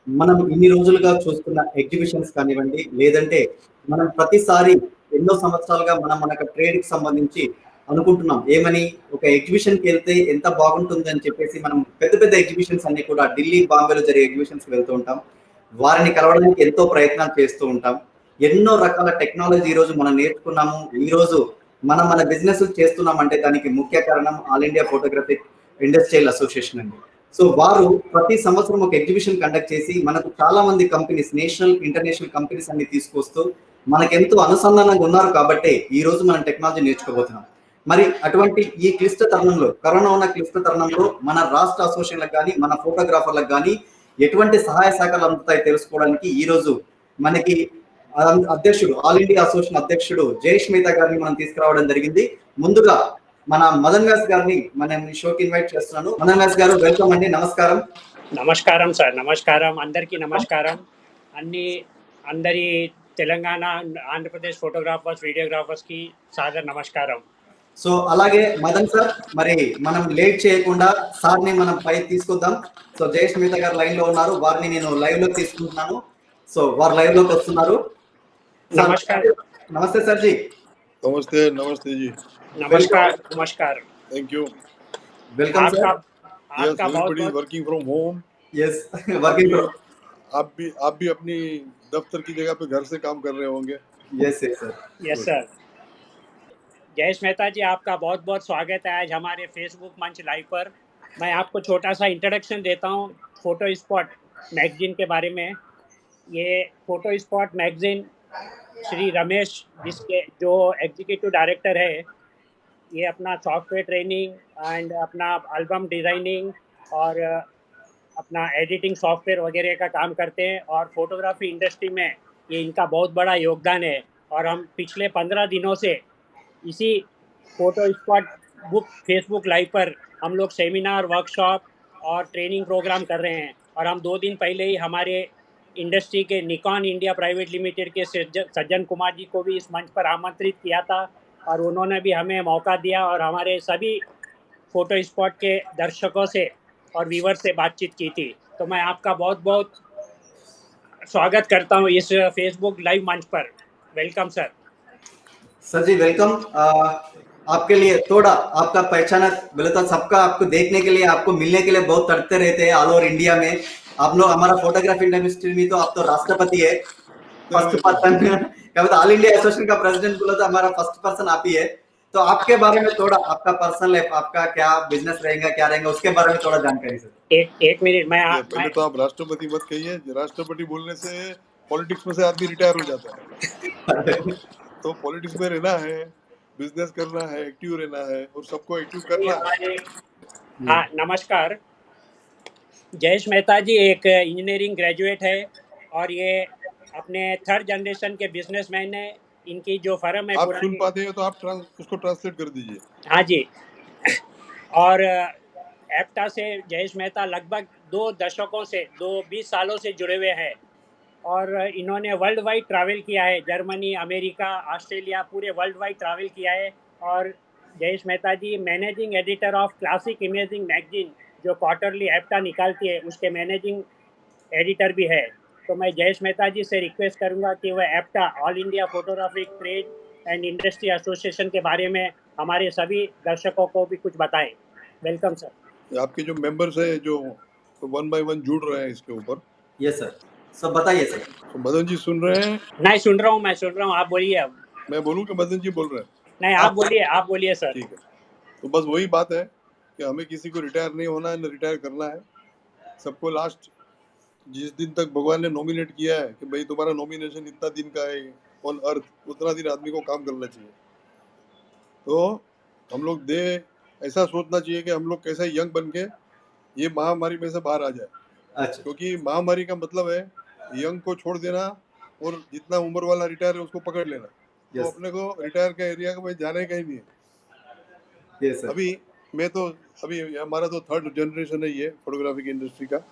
మనం ఇన్ని రోజులుగా చూస్తున్న ఎగ్జిబిషన్స్ కానివ్వండి, లేదంటే మనం ప్రతిసారి ఎన్నో సంవత్సరాలుగా మనం మనకు ట్రేడ్‌కి సంబంధించి అనుకుంటున్నాం. ఏమని? ఒక ఎగ్జిబిషన్‌కెళ్తే ఎంత బాగుంటుందని చెప్పేసి మనం పెద్ద పెద్ద ఎగ్జిబిషన్స్ అన్నీ కూడా ఢిల్లీ, బాంబేలో జరిగే ఎగ్జిబిషన్స్‌కి వెళ్తూ ఉంటాం. వారిని కలవడానికి ఎంతో ప్రయత్నాలు చేస్తూ ఉంటాం. ఎన్నో రకాల టెక్నాలజీ ఈరోజు మనం నేర్చుకున్నాము. ఈరోజు మనం మన బిజినెస్‌లు చేస్తున్నామంటే దానికి ముఖ్య కారణం all India photographic industrial association అండి. సో వారు ప్రతి సంవత్సరం ఒక ఎగ్జిబిషన్ కండక్ట్ చేసి మనకు చాలా మంది కంపెనీస్ నేషనల్ ఇంటర్నేషనల్ కంపెనీస్ అన్ని తీసుకొస్తూ మనకెంతో అనుసంధానంగా ఉన్నారు కాబట్టి ఈ రోజు మనం టెక్నాలజీ నేర్చుకోబోతున్నాం. మరి అటువంటి ఈ క్లిష్ట తరుణంలో కరోనా ఉన్న క్లిష్ట తరుణంలో మన రాష్ట్ర అసోసియేషన్లకు కానీ మన ఫోటోగ్రాఫర్లకు కానీ ఎటువంటి సహాయ సహకారాలు అందుతాయి తెలుసుకోవడానికి ఈ రోజు మనకి అధ్యక్షుడు ఆల్ ఇండియా అసోసియేషన్ అధ్యక్షుడు జయేష్ మేతా గారిని మనం తీసుకురావడం జరిగింది. ముందుగా మన మదన్ వ్యాస్ గారిని మనం షోకి ఇన్వైట్ చేస్తున్నాను. మదన్ వ్యాస్ గారు వెల్కమ్ అండి, నమస్కారం. నమస్కారం సార్, నమస్కారం, అందరికీ నమస్కారం. అందరి తెలంగాణ ఆంధ్రప్రదేశ్ ఫోటోగ్రాఫర్స్ వీడియోగ్రాఫర్స్ కి సాదర నమస్కారం. సో అలాగే మదన్ సార్, మరి మనం లేట్ చేయకుండా సార్ ని మనం పై తీసుకొద్దాం. సో జయేష్ మేతా గారు లైన్ లో ఉన్నారు, వారిని నేను లైవ్ లో తీసుకుంటున్నాను. సో వారు లైవ్ లోకి వస్తున్నారు. నమస్కారం. నమస్తే సార్ జీ. नमस्ते नमस्ते जी. नमस्कार नमस्कार. Thank you. Welcome sir. आपका बहुत working from home. Yes, working from. आप भी अपनी दफ्तर की जगह पे घर से काम कर रहे होंगे. Yes yes sir. Yes sir. Jayesh Mehta ji, आपका बहुत बहुत स्वागत है आज हमारे फेसबुक मंच लाइव पर. मैं आपको छोटा सा इंट्रोडक्शन देता हूँ फोटो स्पॉट मैगजीन के बारे में. ये photo spot magazine Shri Ramesh, जिसके जो एग्जीक्यूटिव डायरेक्टर है, ये अपना सॉफ्टवेयर ट्रेनिंग एंड अपना एल्बम डिज़ाइनिंग और अपना एडिटिंग सॉफ्टवेयर वगैरह का काम करते हैं और फोटोग्राफी इंडस्ट्री में ये इनका बहुत बड़ा योगदान है. और हम पिछले 15 दिनों से इसी photo spot book Facebook live पर हम लोग सेमिनार, वर्कशॉप और ट्रेनिंग प्रोग्राम कर रहे हैं. और हम 2 दिन पहले ही हमारे इंडस्ट्री के निकॉन इंडिया प्राइवेट लिमिटेड के सज्जन कुमार जी को भी इस मंच पर आमंत्रित किया था और उन्होंने भी हमें मौका दिया और हमारे सभी फोटो स्पॉट के दर्शकों से और व्यूवर से बातचीत की थी. तो मैं आपका बहुत बहुत स्वागत करता हूँ इस फेसबुक लाइव मंच पर. Welcome sir. सर जी वेलकम. आपके लिए थोड़ा आपका पहचाना बोले तो सबका आपको देखने के लिए, आपको मिलने के लिए बहुत तड़पते रहते हैं ऑल ओवर इंडिया में. आप लोग हमारा फोटोग्राफी इंडस्ट्री में तो आप तो राष्ट्रपति है, फर्स्ट पर्सन. क्या बता, ऑल इंडिया एसोसिएशन का प्रेसिडेंट बोला तो हमारा फर्स्ट पर्सन आप ही है. तो आपके बारे में थोड़ा, आपका पर्सनल लाइफ, आपका क्या बिजनेस रहेगा, क्या रहेगा, उसके बारे में थोड़ा जानकारी सर. एक मिनट. पहले तो आप राष्ट्रपति मत कहिए. राष्ट्रपति बोलने से पॉलिटिक्स में से आदमी रिटायर हो जाता है. तो पॉलिटिक्स में रहना है, बिजनेस करना है, एक्टिव रहना है और सबको एक्टिव करना है. हाँ, नमस्कार. जयेश मेहता जी एक इंजीनियरिंग ग्रेजुएट है और ये अपने 3rd जनरेशन के बिजनेसमैन है. इनकी जो फर्म है, आप सुन पाते हैं तो आप उसको ट्रांसलेट कर दीजिए. हाँ जी. और एप्टा से जयेश मेहता लगभग 2 दशकों से 20 सालों से जुड़े हुए हैं और इन्होंने वर्ल्ड वाइड ट्रैवल किया है. जर्मनी, अमेरिका, ऑस्ट्रेलिया, पूरे वर्ल्ड वाइड ट्रैवल किया है. और Jayesh Mehta ji managing editor of classic imaging magazine, जो क्वार्टरली एप्टा निकालती है, उसके मैनेजिंग एडिटर भी है. तो मैं जयेश मेहता जी से रिक्वेस्ट करूंगा कि वह Apta all India photographic trade and industry association के बारे में हमारे सभी दर्शकों को भी कुछ बताएं. Welcome sir. आपके जो मेंबर्स है जो 1 by 1 जुड़ रहे हैं इसके ऊपर. Yes sir. सब बताइए सर. तो मदन जी सुन रहे हैं? नहीं, सुन रहा हूँ, मैं सुन रहा हूँ. आप बोलिए. अब मैं बोलूँ कि मदन जी बोल रहे हैं? नहीं, आप बोलिए सर. ठीक है. तो बस वही बात है कि हमें किसी को रिटायर नहीं होना है, न रिटायर करना है. सबको लास्ट जिस दिन तक भगवान ने नॉमिनेट किया है कि भाई तुम्हारा नॉमिनेशन इतना दिन का है ऑन अर्थ, उतना दिन आदमी को काम करना चाहिए. तो हम लोग ऐसा सोचना चाहिए कि हम लोग कैसे यंग बन के ये महामारी में से बाहर आ जाए. अच्छा. क्योंकि महामारी का मतलब है यंग को छोड़ देना और जितना उम्र वाला रिटायर है उसको पकड़ लेना. तो अपने को रिटायर का एरिया का जाने का ही नहीं है. yes, अभी हमारा तो 3rd जनरेशन है ये फोटोग्राफी की इंडस्ट्री का.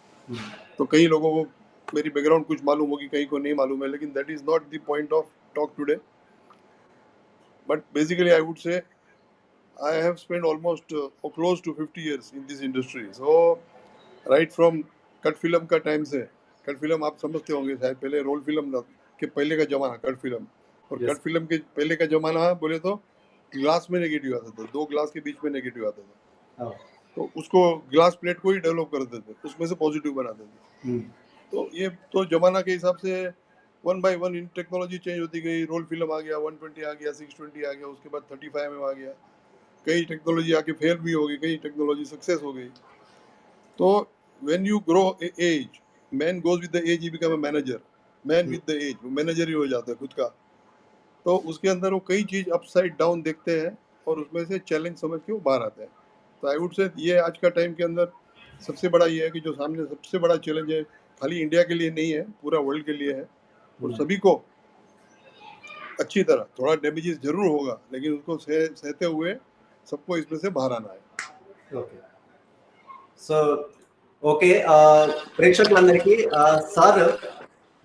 तो कई लोगों को मेरी बैकग्राउंड कुछ मालूम होगी, कई को नहीं मालूम है, लेकिन that is not the point of talk today. But basically I would say I have spent almost close to 50 years in this industry. So right from cut film का टाइम से, कट फिल्म आप समझते होंगे शायद, पहले role film के पहले का जमाना कट फिल्म, और Yes. कट फिल्म के पहले का जमाना बोले तो ग्लास में नेगेटिव आता था, 2 ग्लास के बीच में नेगेटिव आता था, हाँ. तो उसको ग्लास प्लेट को ही डेवलप करते थे, उसमें से पॉजिटिव बनाते थे। हम्म. तो ये तो जमाना के हिसाब से 1 बाय 1 इन टेक्नोलॉजी चेंज होती गई, रोल फिल्म आ गया, 120 आ गया, 620 आ गया, उसके बाद 35 mm आ गया, कई टेक्नोलॉजी आके फेल भी हो गई, कई टेक्नोलॉजी सक्सेस हो गई। तो when you grow age, man goes with the age, he become a manager, man with the age, वो मैनेजर ही हो जाता है खुद का। तो उसके अंदर वो कई चीज अपसाइड डाउन देखते हैं और उसमें से चैलेंज समझ के वो बाहर आते हैं। तो आई वुड से ये आज का टाइम के अंदर सबसे बड़ा ये है कि जो सामने सबसे बड़ा चैलेंज है, खाली इंडिया के लिए नहीं है, पूरा वर्ल्ड के लिए है, और सभी को अच्छी तरह, थोड़ा डैमेजेस जरूर होगा लेकिन उसको सहते हुए सबको इसमें से बाहर आना है। ఓకే. సో ఓకే, ప్రేక్షకులందరికీ సార్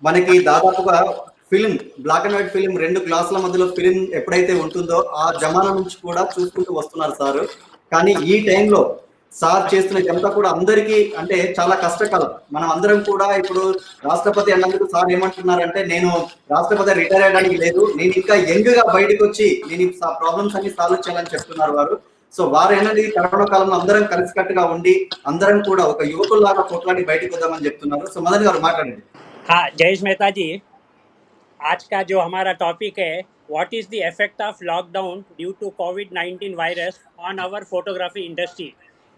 మనకి దాదాపుగా film, black and white film, 2 గ్లాసుల మధ్యలో ఫిల్మ్ ఎప్పుడైతే ఉంటుందో ఆ జమానా నుంచి కూడా చూసుకుంటూ వస్తున్నారు సార్. కానీ ఈ టైంలో సార్ చేస్తున్న ఇదంతా కూడా అందరికీ అంటే చాలా కష్టకాలం. మనం అందరం కూడా ఇప్పుడు రాష్ట్రపతి అన్నందుకు సార్ ఏమంటున్నారంటే, నేను రాష్ట్రపతి రిటైర్ అయ్యడానికి లేదు, నేను ఇంకా యంగ్ గా బయటకు వచ్చి నేను ఈ ప్రాబ్లమ్స్ అన్ని సాల్వ్ చేయాలని చెప్తున్నారు వారు. సో వారు ఏంటంటే ఈ కరోనా కాలంలో అందరం కలిసికట్టుగా ఉండి అందరం కూడా ఒక యువకుల్లాగా కొట్లాడి బయటకు వద్దామని చెప్తున్నారు. సో మదన్ గారు మాట్లాడండి. हाँ जयेश मेहता जी, आज का जो हमारा टॉपिक है, what is the effect of lockdown due to कोविड-19 virus on our photography industry.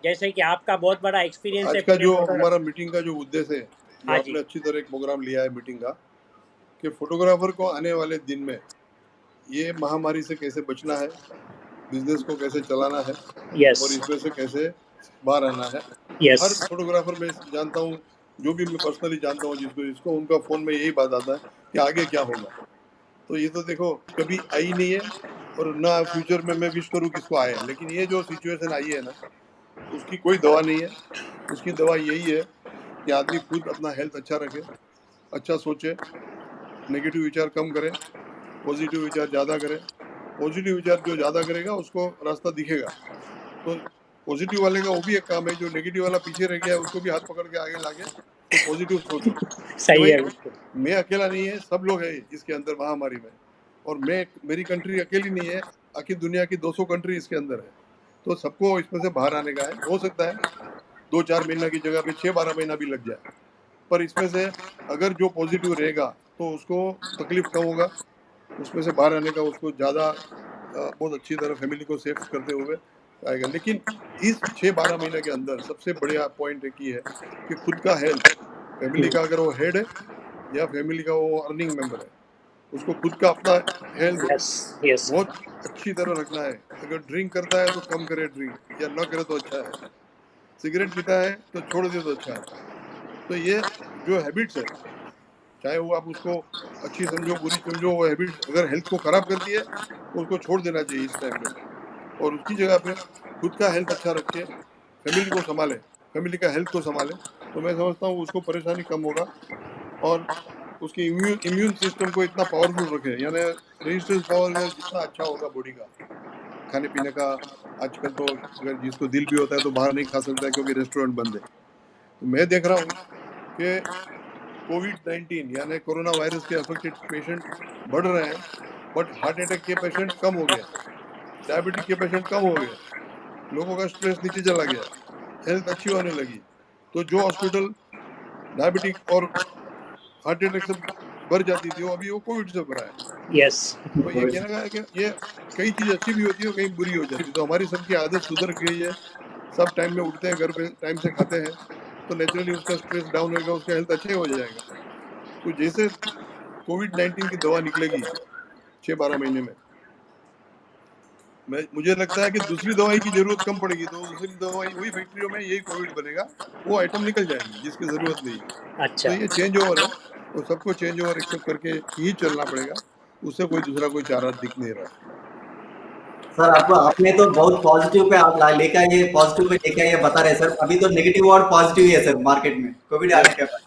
जैसे कि आपका बहुत बड़ा एक्सपीरियंस है आज का पूरे जो फोटोग्राफी। हमारा मीटिंग का जो उद्देश्य है, जो हाँ आपने जी। अच्छी तरह एक प्रोग्राम लिया है मीटिंग का, कि फोटोग्राफर को आने वाले दिन में ये महामारी से कैसे बचना है, बिजनेस को कैसे चलाना है, यस और इसमें से कैसे बाहर आना है। यस हर फोटोग्राफर मैं जानता हूँ, जो भी मैं पर्सनली जानता हूँ, जिसको उनका फोन में यही बात आता है कि आगे क्या होगा। तो ये तो देखो कभी आई नहीं है, और ना फ्यूचर में मैं विश करूँ किसको आए, लेकिन ये जो सिचुएशन आई है ना, उसकी कोई दवा नहीं है। उसकी दवा यही है कि आदमी खुद अपना हेल्थ अच्छा रखे, अच्छा सोचे, नेगेटिव विचार कम करे, पॉजिटिव विचार ज़्यादा करे। पॉजिटिव विचार जो ज़्यादा करेगा उसको रास्ता दिखेगा। तो पॉजिटिव वाले का वो भी एक काम है, जो नेगेटिव वाला पीछे रह गया है उसको भी हाथ पकड़ के आगे लाके तो पॉजिटिव सोचो कि सही भाई है बिल्कुल। मैं अकेला नहीं है, सब लोग हैं इसके अंदर महामारी में, और मेरी कंट्री अकेली नहीं है, आखिर दुनिया की 200 कंट्री इसके अंदर है। तो सबको इसमें से बाहर आने का है। हो सकता है 2-4 महीना की जगह पे 6-12 महीना भी लग जाए, पर इसमें से अगर जो पॉजिटिव रहेगा तो उसको तकलीफ कम होगा, उसमें से बाहर आने का उसको ज़्यादा बहुत अच्छी तरह फैमिली को सेफ करते हुए आएगा। लेकिन इस 6-12 महीने के अंदर सबसे बढ़िया पॉइंट एक ही है कि खुद का हेल्थ, फैमिली का अगर वो हेड है या फैमिली का वो अर्निंग मेंबर है, उसको खुद का अपना हेल्थ यस यस बहुत अच्छी तरह रखना है। अगर ड्रिंक करता है तो कम करे ड्रिंक, या न करे तो अच्छा है। सिगरेट पीता है तो छोड़ दे तो अच्छा है। तो ये जो हैबिट्स है, चाहे वो आप उसको अच्छी समझो बुरी समझो, वो हैबिट्स अगर हेल्थ को खराब करती है तो उसको छोड़ देना चाहिए इस टाइम पे, और उसकी जगह पे खुद का हेल्थ अच्छा रख के फैमिली को संभाले, फैमिली का हेल्थ को संभाले, तो मैं समझता हूँ उसको परेशानी कम होगा, और उसके इम्यून सिस्टम को इतना पावरफुल रखे, यानी रेजिस्टेंस पावर जितना अच्छा होगा बॉडी का। खाने पीने का आजकल तो अगर जिसको दिल भी होता है तो बाहर नहीं खा सकता है क्योंकि रेस्टोरेंट बंद है। तो मैं देख रहा हूँ कि कोविड-19 यानी कोरोना वायरस के अफेक्टेड पेशेंट बढ़ रहे हैं, बट हार्ट अटैक के पेशेंट कम हो गए, डायबिटिक के पेशेंट कम हो गए, लोगों का स्ट्रेस नीचे चला गया, हेल्थ अच्छी होने लगी। तो जो हॉस्पिटल डायबिटिक और हार्ट अटैक से भर जाती थी, वो अभी वो कोविड से भरा है। यस तो ये कहने का है कि ये कई चीज़ अच्छी भी होती है और कई बुरी हो जाती है। तो हमारी सबकी आदत सुधर गई है, सब टाइम में उठते हैं, घर पे टाइम से खाते हैं, तो नेचुरली उसका स्ट्रेस डाउन होगा, उसका हेल्थ अच्छा ही हो जाएगा। तो जैसे कोविड-19 की दवा निकलेगी 6-12 महीने में, मुझे लगता है कि दूसरी दवाई की जरूरत कम पड़ेगी, तो दूसरी दवाई वही फैक्ट्रियों में यही कोविड बनेगा, वो आइटम निकल जाएंगे जिसकी ज़रूरत नहीं है। अच्छा तो ये चेंज ओवर है, तो सबको चेंज ओवर एक्सेप्ट करके ही चलना पड़ेगा, उससे कोई दूसरा कोई चारा दिख नहीं रहा। सर आपने तो बहुत पॉजिटिव पे आप लेके आइए, पॉजिटिव पे लेके आइए बता रहे सर. अभी तो नेगेटिव और पॉजिटिव ही है सर मार्केट में कोविड आने के बाद.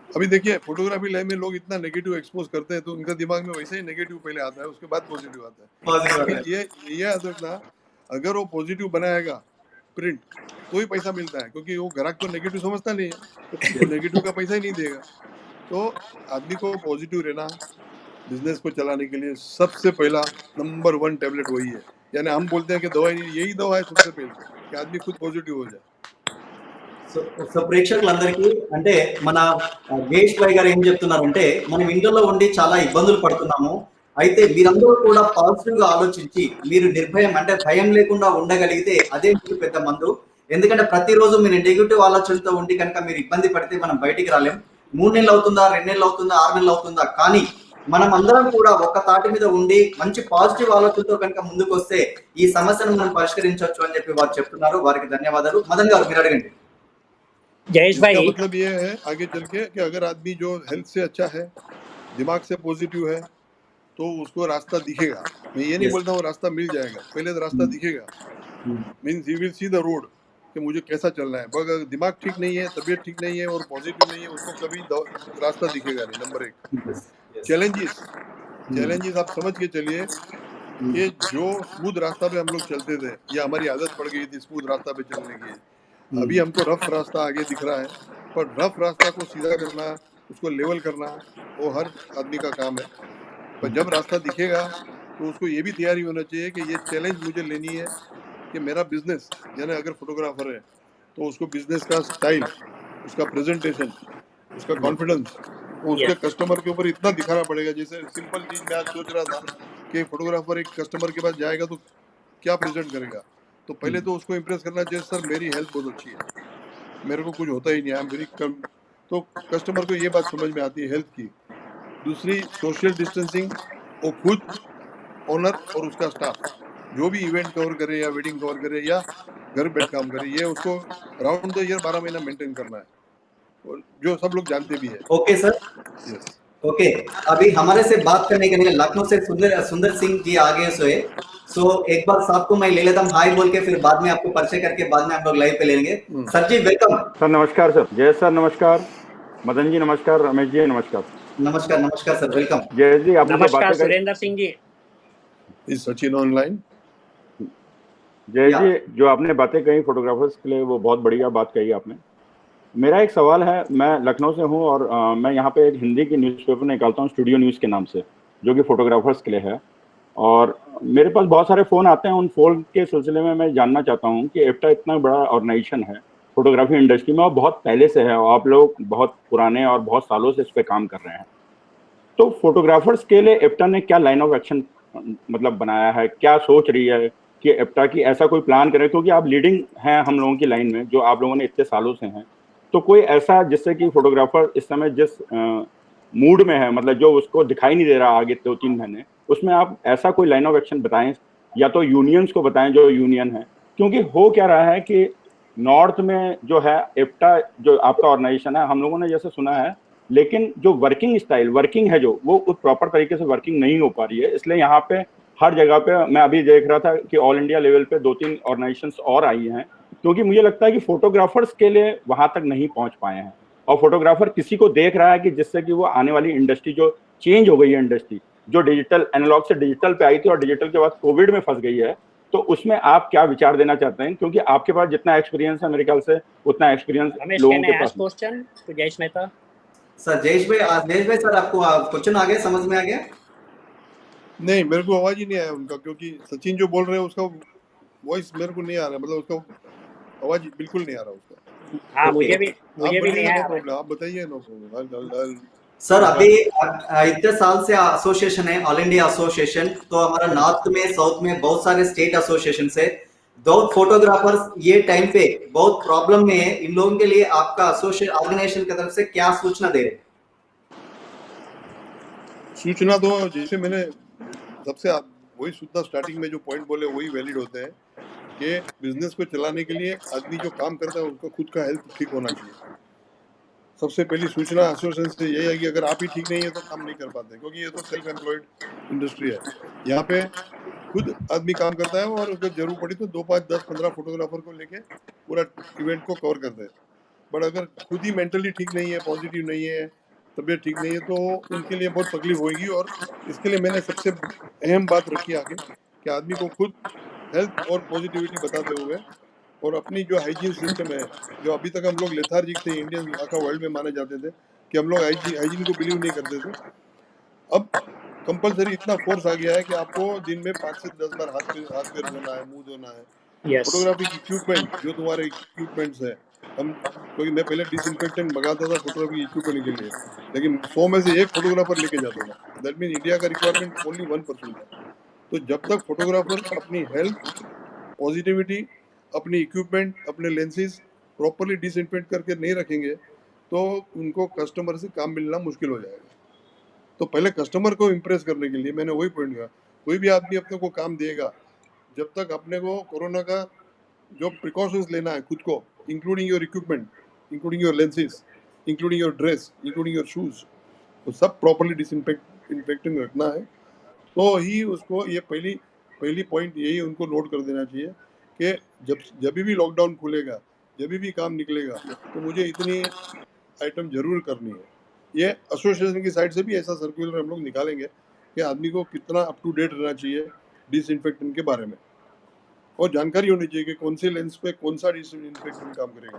अभी देखिए फोटोग्राफी लाइन में लोग इतना नेगेटिव एक्सपोज करते हैं तो उनका दिमाग में वैसे ही नेगेटिव पहले आता है, उसके बाद पॉजिटिव आता है। पॉजिटिव लेकिन आता है. ये याद रखना, अगर वो पॉजिटिव बनाएगा प्रिंट तो ही पैसा मिलता है, क्योंकि वो ग्राहक तो नेगेटिव समझता नहीं है, वो नेगेटिव का पैसा ही नहीं देगा। तो आदमी को पॉजिटिव रहना, बिजनेस को चलाने के लिए सबसे पहला नंबर 1 टैबलेट वही है। यानी हम बोलते हैं कि दवाई नहीं, यही दवा है सबसे पहले कि आदमी खुद पॉजिटिव हो जाए। సో ప్రేక్షకులందరికీ అంటే మన జయేష్ భాయ్ గారు ఏం చెప్తున్నారంటే మనం ఇంట్లో ఉండి చాలా ఇబ్బందులు పడుతున్నాము. అయితే మీరందరూ కూడా పాజిటివ్ గా ఆలోచించి మీరు నిర్భయం అంటే భయం లేకుండా ఉండగలిగితే అదే మీకు పెద్ద మందు. ఎందుకంటే ప్రతిరోజు మీరు నెగిటివ్ ఆలోచనతో ఉండి కనుక మీరు ఇబ్బంది పడితే మనం బయటికి రాలేం. 3 నెలలు అవుతుందా, 2 నెలలు అవుతుందా, 6 నెలలు అవుతుందా, కానీ మనం అందరం కూడా ఒక్క తాటి మీద ఉండి మంచి పాజిటివ్ ఆలోచనతో కనుక ముందుకు వస్తే ఈ సమస్యను మనం పరిష్కరించవచ్చు అని చెప్పి వారు చెప్తున్నారు. వారికి ధన్యవాదాలు. మదన్ గారు మీరు అడగండి. जयेश इसका भाई मतलब ये है आगे चल के कि अगर आदमी जो हेल्थ से अच्छा है, दिमाग से पॉजिटिव है, तो उसको रास्ता दिखेगा। मैं ये नहीं Yes. बोलता हूँ रास्ता मिल जाएगा, पहले तो रास्ता दिखेगा। Means he will see the road कि मुझे कैसा चलना है। पर अगर दिमाग ठीक नहीं है, तबीयत ठीक नहीं है और पॉजिटिव नहीं है, उसको कभी रास्ता दिखेगा नहीं। Number 1 Yes. Yes. चैलेंजेस आप समझ के चलिए कि जो स्मूथ रास्ता पे हम लोग चलते थे या हमारी आदत पड़ गई थी स्मूथ रास्ता पे चलने की, अभी हमको रफ रास्ता आगे दिख रहा है। पर रफ रास्ता को सीधा करना, उसको लेवल करना, वो हर आदमी का काम है। पर जब रास्ता दिखेगा तो उसको ये भी तैयारी होना चाहिए कि ये चैलेंज मुझे लेनी है कि मेरा बिजनेस, यानी अगर फोटोग्राफर है तो उसको बिजनेस का स्टाइल, उसका प्रेजेंटेशन, उसका कॉन्फिडेंस, वो उसके कस्टमर के ऊपर इतना दिखाना पड़ेगा। जैसे सिंपल चीज मैं आज सोच रहा था कि फोटोग्राफर एक कस्टमर के पास जाएगा तो क्या प्रेजेंट करेगा। तो पहले तो उसको इम्प्रेस करना चाहिए, सर मेरी हेल्थ बहुत अच्छी है, मेरे को कुछ होता ही नहीं, आई एम वेरी कम। तो कस्टमर को ये बात समझ में आती है हेल्थ की। दूसरी सोशल डिस्टेंसिंग, वो खुद ओनर और उसका स्टाफ जो भी इवेंट कवर करे या वेडिंग कवर करे या घर बैठ काम करे, ये उसको राउंड द ईयर 12 महीना मेंटेन करना है, और जो सब लोग जानते भी है। Okay sir. यस। ओके. अभी हमारे से बात करने के लिए लखनऊ से सुंदर सिंह जी आगे सोए. सो एक बार साहब को मैं ले लेता हूँ हाय बोल के, फिर बाद में आपको परिचय करके बाद में हम लोग लाइव पे लेंगे. सर जी वेलकम. सर नमस्कार सर, जय सर नमस्कार, मदन जी नमस्कार, रमेश जी नमस्कार. नमस्कार नमस्कार सर, वेलकम. जय जी, आपने जो नमस्कार बातें कही, सुरेंद्र सिंह जी। Is Sachin online. जय जी जो आपने बातें कही फोटोग्राफर्स के लिए, वो बहुत बढ़िया बात कही आपने. मेरा एक सवाल है, मैं लखनऊ से हूँ और मैं यहाँ पे एक हिंदी की न्यूज़पेपर निकालता हूँ स्टूडियो न्यूज़ के नाम से, जो कि फोटोग्राफर्स के लिए है. और मेरे पास बहुत सारे फ़ोन आते हैं. उन फ़ोन के सिलसिले में मैं जानना चाहता हूँ कि एप्टा इतना बड़ा ऑर्गेनाइजेशन है फोटोग्राफी इंडस्ट्री में और बहुत पहले से है, और आप लोग बहुत पुराने और बहुत सालों से इस पे काम कर रहे हैं. तो फोटोग्राफर्स के लिए एप्टा ने क्या लाइन ऑफ एक्शन मतलब बनाया है, क्या सोच रही है कि एप्टा की ऐसा कोई प्लान करे, क्योंकि आप लीडिंग हैं हम लोगों की लाइन में, जो आप लोगों ने इतने सालों से हैं. तो कोई ऐसा जिससे कि फोटोग्राफर इस समय जिस मूड में है, मतलब जो उसको दिखाई नहीं दे रहा आगे 2-3 महीने, उसमें आप ऐसा कोई लाइन ऑफ एक्शन बताएं, या तो यूनियंस को बताएं जो यूनियन है. क्योंकि हो क्या रहा है कि नॉर्थ में जो है एप्टा जो आपका ऑर्गेनाइजेशन है, हम लोगों ने जैसे सुना है, लेकिन जो वर्किंग स्टाइल वर्किंग है जो वो प्रॉपर तरीके से वर्किंग नहीं हो पा रही है. इसलिए यहाँ पे हर जगह पे मैं अभी देख रहा था कि ऑल इंडिया लेवल पे 2-3 ऑर्गेनाइजेशंस और आई हैं, क्योंकि मुझे लगता है कि फोटोग्राफर्स के लिए वहां तक नहीं पहुंच पाए हैं. और फोटोग्राफर किसी को देख रहा है कि जिससे कि वो आने वाली इंडस्ट्री जो चेंज हो गई है, इंडस्ट्री जो डिजिटल एनालॉग से डिजिटल पे आई थी और डिजिटल के बाद कोविड में फंस गई है, तो उसमें आप क्या विचार देना चाहते हैं, क्योंकि आपके पास जितना एक्सपीरियंस है मेरे ख्याल से उतना एक्सपीरियंस रमेश लोगों कैन के आई पास ask question to Jayesh Mehta? Sir Jayesh भाई सर आपको क्वेश्चन आ गया, समझ में आ गया? नहीं, मेरे को आवाज ही नहीं आया उनका, क्योंकि सचिन जो बोल रहे हैं उसका वॉइस मेरे को नहीं आ रहा, मतलब उसका आवाज बिल्कुल नहीं आ रहा उसका. हाँ ओके. मुझे भी नहीं नो आया। प्रॉब्लम, आप बताइए. No problem. सर अभी इतने साल से एसोसिएशन है, ऑल इंडिया एसोसिएशन, तो हमारा नॉर्थ में साउथ में बहुत सारे स्टेट एसोसिएशन है. दो फोटोग्राफर्स ये टाइम पे बहुत प्रॉब्लम में है. इन लोगों के लिए आपका एसोसिएशन ऑर्गेनाइजेशन की तरफ से क्या सूचना दे रहे? सूचना तो जैसे मैंने सबसे वही सूचना स्टार्टिंग में जो पॉइंट बोले वही वैलिड होते हैं कि बिजनेस को चलाने के लिए आदमी जो काम करता है उसका खुद का हेल्थ ठीक होना चाहिए. सबसे पहली सूचना एसोसिएशन से यही है कि अगर आप ही ठीक नहीं है तो काम नहीं कर पाते, क्योंकि ये तो सेल्फ एम्प्लॉयड इंडस्ट्री है. यहाँ पे खुद आदमी काम करता है और अगर जरूर पड़ी तो 2, 5, 10, 15 फोटोग्राफर को लेके पूरा इवेंट को कवर करते हैं. बट अगर खुद ही मेंटली ठीक नहीं है, पॉजिटिव नहीं है, तबीयत ठीक नहीं है, तो उनके लिए बहुत तकलीफ होगी. और इसके लिए मैंने सबसे अहम बात रखी आगे कि आदमी को खुद हेल्थ और पॉजिटिविटी बताते हुए और अपनी जो हाइजीन सिस्टम है, जो अभी तक हम लोग लेथार्जिक थे, इंडियन आका वर्ल्ड में माने जाते थे, कि हम लोग हाइजीन को बिलीव नहीं करते थे। अब कंपलसरी इतना फोर्स आ गया है कि आपको दिन में 5 से 10 बार हाथ पैर धोना है, मुंह धोना है। यस फोटोग्राफिक इक्विपमेंट जो तुम्हारे इक्विपमेंट्स है, हम क्योंकि मैं पहले डिसइंफेक्टेंट मंगाता था फोटोग्राफिक इक्विपमेंट के लिए, लेकिन 100 में से एक फोटोग्राफर लेके जाता था। दैट मीन इंडिया का रिक्वायरमेंट ओनली 1% था। तो जब तक फोटोग्राफर अपनी हेल्थ, पॉजिटिविटी, अपनी इक्विपमेंट, अपने लेंसेज प्रॉपरली डिसइंफेक्ट करके नहीं रखेंगे तो उनको कस्टमर से काम मिलना मुश्किल हो जाएगा। तो पहले कस्टमर को इम्प्रेस करने के लिए मैंने वही पॉइंट किया, कोई भी आदमी अपने को काम देगा, जब तक अपने को कोरोना का जो प्रिकॉशंस लेना है खुद को, including your equipment, including your lenses, including your dress, including your shoes, तो सब प्रॉपरली डिसइंफेक्टिंग रखना है। तो ही उसको ये पहली पॉइंट यही उनको नोट कर देना चाहिए कि जब भी लॉकडाउन खुलेगा, जब भी काम निकलेगा, तो मुझे इतनी आइटम जरूर करनी है। ये एसोसिएशन की साइड से भी ऐसा सर्कुलर हम लोग निकालेंगे कि आदमी को कितना अप टू डेट रहना चाहिए डिसइंफेक्टेंट के बारे में, और जानकारी होनी चाहिए कि कौन से लेंस पे कौन सा डिसइंफेक्टेंट काम करेगा।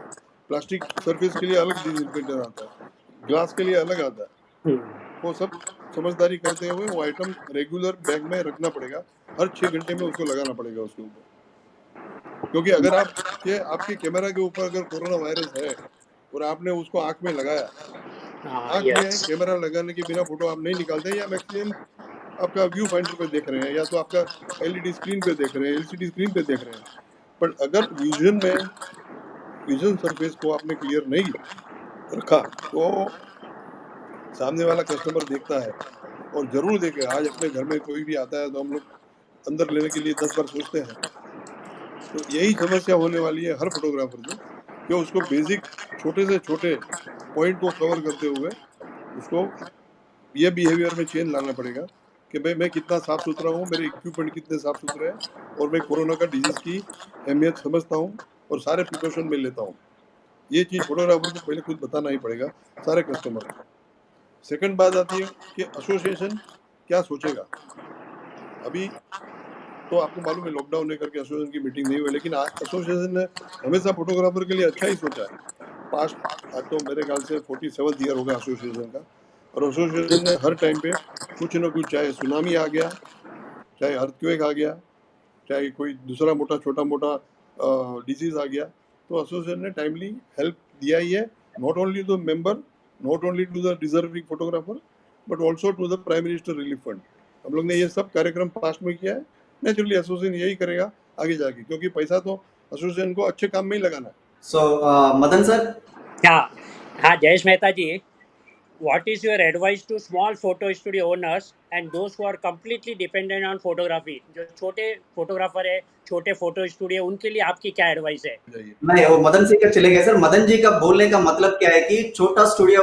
प्लास्टिक सरफेस के लिए अलग डिसइंफेक्टेंट आता है, ग्लास के लिए अलग आता है। वो सब समझदारी करते हुए वो आइटम रेगुलर बैग में रखना पड़ेगा, हर 6 घंटे में उसको लगाना पड़ेगा उसके ऊपर। क्योंकि अगर आपके कैमरा के ऊपर अगर कोरोना वायरस है और आपने उसको आंख में लगाया, आंख में यस कैमरा लगाने के बिना फोटो आप नहीं निकालते, या मैक्सिमम आपका व्यू फाइंडर पे देख रहे हैं, या तो आपका एलईडी स्क्रीन पे देख रहे हैं, एलसीडी स्क्रीन पे देख रहे हैं, पर अगर विजन सरफेस को आपने क्लियर नहीं रखा तो सामने वाला कस्टमर देखता है, और जरूर देखे। आज अपने घर में कोई भी आता है तो हम लोग अंदर लेने के लिए 10 बार सोचते हैं। तो यही समस्या होने वाली है हर फोटोग्राफर को, कि उसको बेसिक छोटे से छोटे पॉइंट को कवर करते हुए उसको ये बिहेवियर में चेंज लाना पड़ेगा कि भाई मैं कितना साफ सुथरा हूँ, मेरे इक्विपमेंट कितने साफ सुथरे हैं, और मैं कोरोना का डिजीज की अहमियत समझता हूँ और सारे प्रिकॉशन में लेता हूँ। ये चीज़ फोटोग्राफर को पहले खुद बताना ही पड़ेगा सारे कस्टमर को। सेकंड बात आती है कि एसोसिएशन क्या सोचेगा। अभी तो आपको मालूम है लॉकडाउन है करके एसोसिएशन की मीटिंग नहीं हुई, लेकिन एसोसिएशन ने हमेशा फोटोग्राफर के लिए अच्छा ही सोचा है। पास्ट आज तो मेरे ख्याल से 47 ईयर होगा एसोसिएशन का, और एसोसिएशन ने हर टाइम पे कुछ न कुछ, चाहे सुनामी आ गया, चाहे अर्थक्वेक आ गया, चाहे कोई दूसरा छोटा मोटा डिजीज आ गया, तो एसोसिएशन ने टाइमली हेल्प दिया ही है, not only to member, not only to the deserving photographer, but also to the prime minister relief fund. हम लोग ने ये सब कार्यक्रम पास्ट में किया है। नेचुरली एसोसिएशन यही करेगा आगे जाके, क्योंकि पैसा तो एसोसिएशन को अच्छे काम में ही लगाना है। So, Madan sir, हाँ जयेश मेहता जी, what is your advice to small photo studio owners and those who are completely dependent on photography? जो छोटे फोटोग्राफर है, छोटे फोटो स्टूडियो, उनके लिए आपकी क्या एडवाइस है? जाइए। नहीं वो मदन सिंह का चले गए सर। मदन जी का बोलने का मतलब क्या है कि छोटा स्टूडियो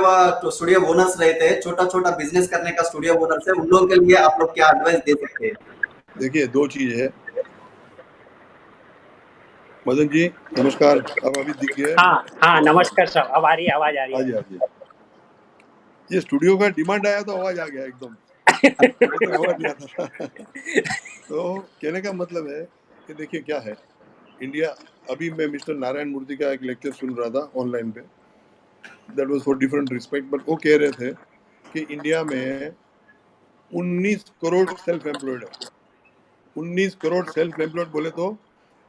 ओनर्स रहते हैं, छोटा छोटा बिजनेस करने का स्टूडियो ओनर्स है, उन लोगों के लिए आप लोग क्या एडवाइस दे सकते हैं? देखिए, दो चीज है। मदन जी नमस्कार, अब अभी दिख गया है। हाँ नमस्कार सर, अब आ रही है, आवाज आ रही है। हाँ जी। ये स्टूडियो का डिमांड आया तो आवाज आ गया एकदम। तो आवाज नहीं आता था। तो कहने का मतलब है कि देखिए क्या है इंडिया। अभी मैं मिस्टर नारायण मूर्ति का एक लेक्चर सुन रहा था ऑनलाइन पे, that was for different respect, but वो कह रहे थे कि इंडिया में 19 करोड़ सेल्फ एम्प्लॉयड है। 19 करोड़ सेल्फ एम्प्लॉयड बोले तो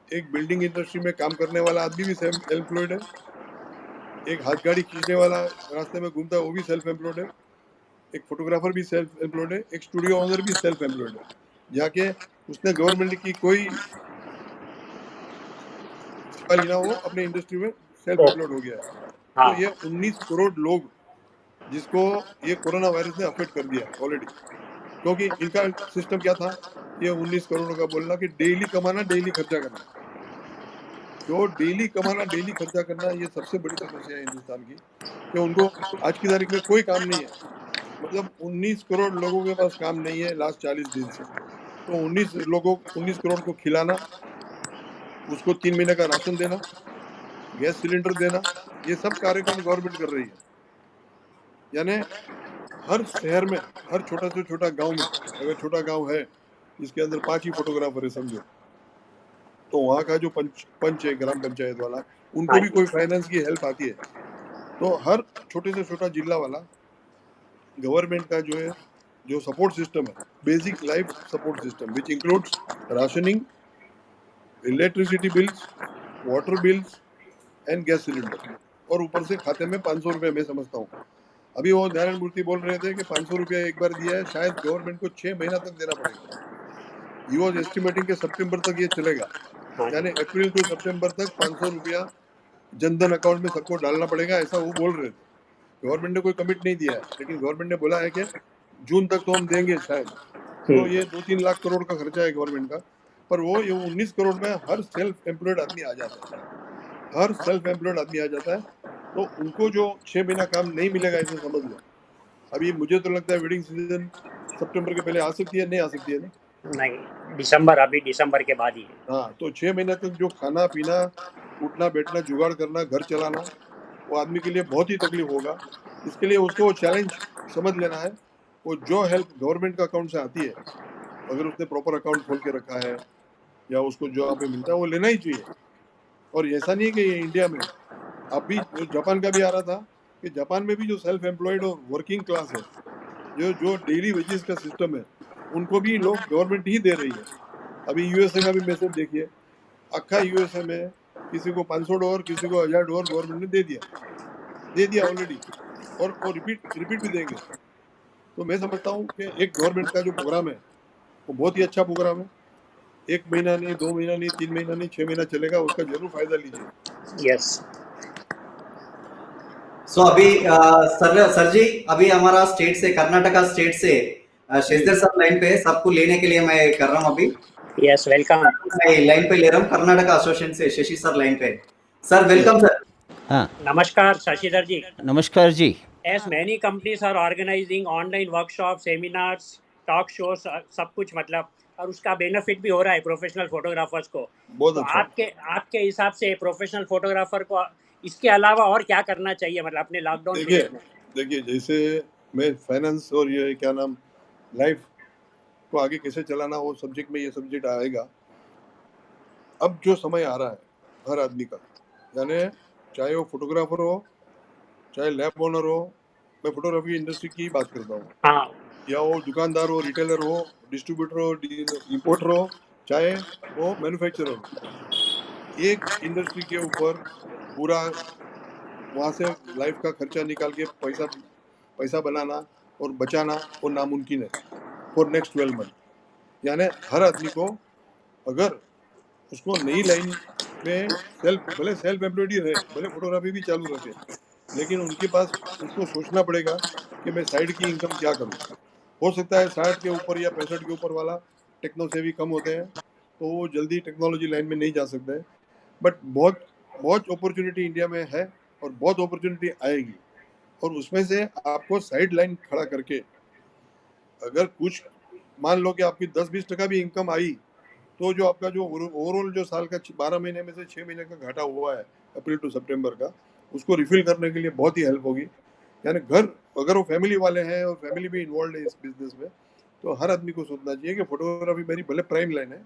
एक बिल्डिंग इंडस्ट्री में काम करने वाला आदमी भी सेल्फ एम्प्लॉयड है, एक हाथ गाड़ी खींचने वाला रास्ते में घूमता है वो भी सेल्फ एम्प्लॉयड है, एक फोटोग्राफर भी सेल्फ एम्प्लॉयड है, एक स्टूडियो ओनर भी सेल्फ एम्प्लॉयड है, जाके उसने गवर्नमेंट की कोई सवाल ना हो अपने इंडस्ट्री में सेल्फ एम्प्लॉयड हो गया है। तो ये 19 करोड़ लोग जिसको ये कोरोना वायरस ने अफेक्ट कर दिया ऑलरेडी, क्योंकि इनका सिस्टम क्या था, ये 19 करोड़ का बोलना कि डेली कमाना डेली खर्चा करना। तो डेली कमाना डेली खर्चा करना ये सबसे बड़ी समस्या है हिंदुस्तान की, कि उनको आज की तारीख में कोई काम नहीं है। मतलब 19 करोड़ लोगों के पास काम नहीं है लास्ट 40 दिन से। तो 19 करोड़ को खिलाना, उसको 3 महीने का राशन देना, गैस सिलेंडर देना, ये सब कार्यक्रम गवर्नमेंट कर रही है। यानी हर शहर में, हर छोटा से छोटा गांव में, अगर छोटा गांव है जिसके अंदर 5 ही फोटोग्राफर है समझो, तो वहाँ का जो पंच है, ग्राम पंचायत वाला, उनको भी कोई फाइनेंस की हेल्प आती है। तो हर छोटे से छोटा जिला वाला गवर्नमेंट का जो है जो सपोर्ट सिस्टम है, basic life support system which includes rationing, electricity bills, water bills and gas cylinder, और ऊपर से खाते में 500 रुपये मैं समझता हूँ। अभी वो नारायण मूर्ति बोल रहे थे कि 500 रुपया एक बार दिया है, शायद गवर्नमेंट को 6 महीना तक देना पड़ेगा। ही वॉज एस्टिमेटिंग के सितंबर तक ये चलेगा, हाँ यानी जी। अप्रैल टू सितंबर तक 500 रुपया जनधन अकाउंट में सबको डालना पड़ेगा, ऐसा वो बोल रहे थे। गवर्नमेंट ने कोई कमिट नहीं दिया है, लेकिन गवर्नमेंट ने बोला है कि जून तक तो हम देंगे शायद। तो ये 2-3 लाख करोड़ का खर्चा है गवर्नमेंट का, पर वो ये 19 करोड़ में हर सेल्फ एम्प्लॉयड आदमी आ जाता है, हर सेल्फ एम्प्लॉयड आदमी आ जाता है। तो उनको जो 6 महीना काम नहीं मिलेगा ऐसे समझ लो। अभी मुझे तो लगता है वेडिंग सीजन सितंबर के पहले आ सकती है, नहीं आ सकती है ना? नहीं, दिसंबर, अभी दिसंबर के बाद ही है। हाँ, तो 6 महीने तक जो खाना पीना, उठना बैठना, जुगाड़ करना, घर चलाना, वो आदमी के लिए बहुत ही तकलीफ होगा। इसके लिए उसको वो चैलेंज समझ लेना है। वो जो हेल्प गवर्नमेंट का अकाउंट से आती है, अगर उसने प्रॉपर अकाउंट खोल के रखा है या उसको जो यहाँ पे मिलता है वो लेना ही चाहिए। और ऐसा नहीं है कि ये इंडिया में, अभी जो जापान का भी आ रहा था कि जापान में भी जो सेल्फ एम्प्लॉयड और वर्किंग क्लास है, जो जो डेली वेजेस का सिस्टम है, उनको भी लोग गवर्नमेंट ही दे रही है। अभी यूएसए का भी मैसेज देखिए, अक्खा यूएसए में किसी को $500, किसी को $1000 गवर्नमेंट ने दे दिया ऑलरेडी, और रिपीट भी देंगे। तो मैं समझता हूँ कि एक गवर्नमेंट का जो प्रोग्राम है वो बहुत ही अच्छा प्रोग्राम है। 1 महीना नहीं, 2 महीना नहीं, 3 महीना नहीं, 6 महीना चलेगा, उसका जरूर फायदा लीजिए। यस। सो अभी सर जी, अभी हमारा स्टेट से, कर्नाटका स्टेट से शेजर सर लाइन पे है, सबको लेने के लिए मैं कर रहा हूँ अभी। Yes, welcome. मैं लाइन पे ले रहा हूँ, कर्नाटका एसोसिएशन से शशि सर लाइन पे। Sir welcome sir. हाँ नमस्कार शशिधर जी। नमस्कार जी। As many companies are organizing online workshops, seminars, talk shows, सब कुछ मतलब, और उसका बेनिफिट भी हो रहा है प्रोफेशनल फोटोग्राफर्स को। बहुत तो अच्छा। आपके हिसाब से प्रोफेशनल फोटोग्राफर को इसके अलावा और क्या करना चाहिए, मतलब अपने लॉकडाउन पीरियड में? देखिए, जैसे मैं फाइनेंस और ये क्या नाम लाइफ को आगे कैसे चलाना, वो सब्जेक्ट में ये सब्जेक्ट आएगा। अब जो समय आ रहा है हर आदमी का, यानी चाहे वो फोटोग्राफर हो, चाहे लैब ओनर हो, मैं फोटोग्राफी इंडस्ट्री की बात करता हूँ, हाँ या वो दुकानदार हो, रिटेलर हो, डिस्ट्रीब्यूटर हो, इंपोर्टर हो, चाहे वो मैन्युफैक्चरर हो, एक इंडस्ट्री के ऊपर पूरा वहाँ से लाइफ का खर्चा निकाल के पैसा बनाना और बचाना वो नामुमकिन है फॉर नेक्स्ट 12 मंथ। यानी हर आदमी को अगर उसको नई लाइन में भले सेल्फ एम्प्लॉयड ही रहे, भले फोटोग्राफी भी चालू रखे, लेकिन उनके पास उसको सोचना पड़ेगा कि मैं साइड की इनकम क्या करूं। हो सकता है 60 के ऊपर या 65 के ऊपर वाला टेक्नो से भी कम होते हैं, तो वो जल्दी टेक्नोलॉजी लाइन में नहीं जा सकते हैं। बट बहुत बहुत अपॉर्चुनिटी इंडिया में है और बहुत अपॉर्चुनिटी आएगी, और उसमें से आपको साइड लाइन खड़ा करके अगर कुछ मान लो कि आपकी 10-20% भी इनकम आई, तो जो आपका जो ओवरऑल जो साल का 12 महीने में से 6 महीने का घाटा हुआ है अप्रैल टू सितंबर का, उसको रिफिल करने के लिए बहुत ही हेल्प होगी। यानी घर अगर वो फैमिली वाले हैं और फैमिली भी इन्वॉल्व है इस बिजनेस में, तो हर आदमी को सोचना चाहिए कि फोटोग्राफी मेरी भले प्राइम लाइन है,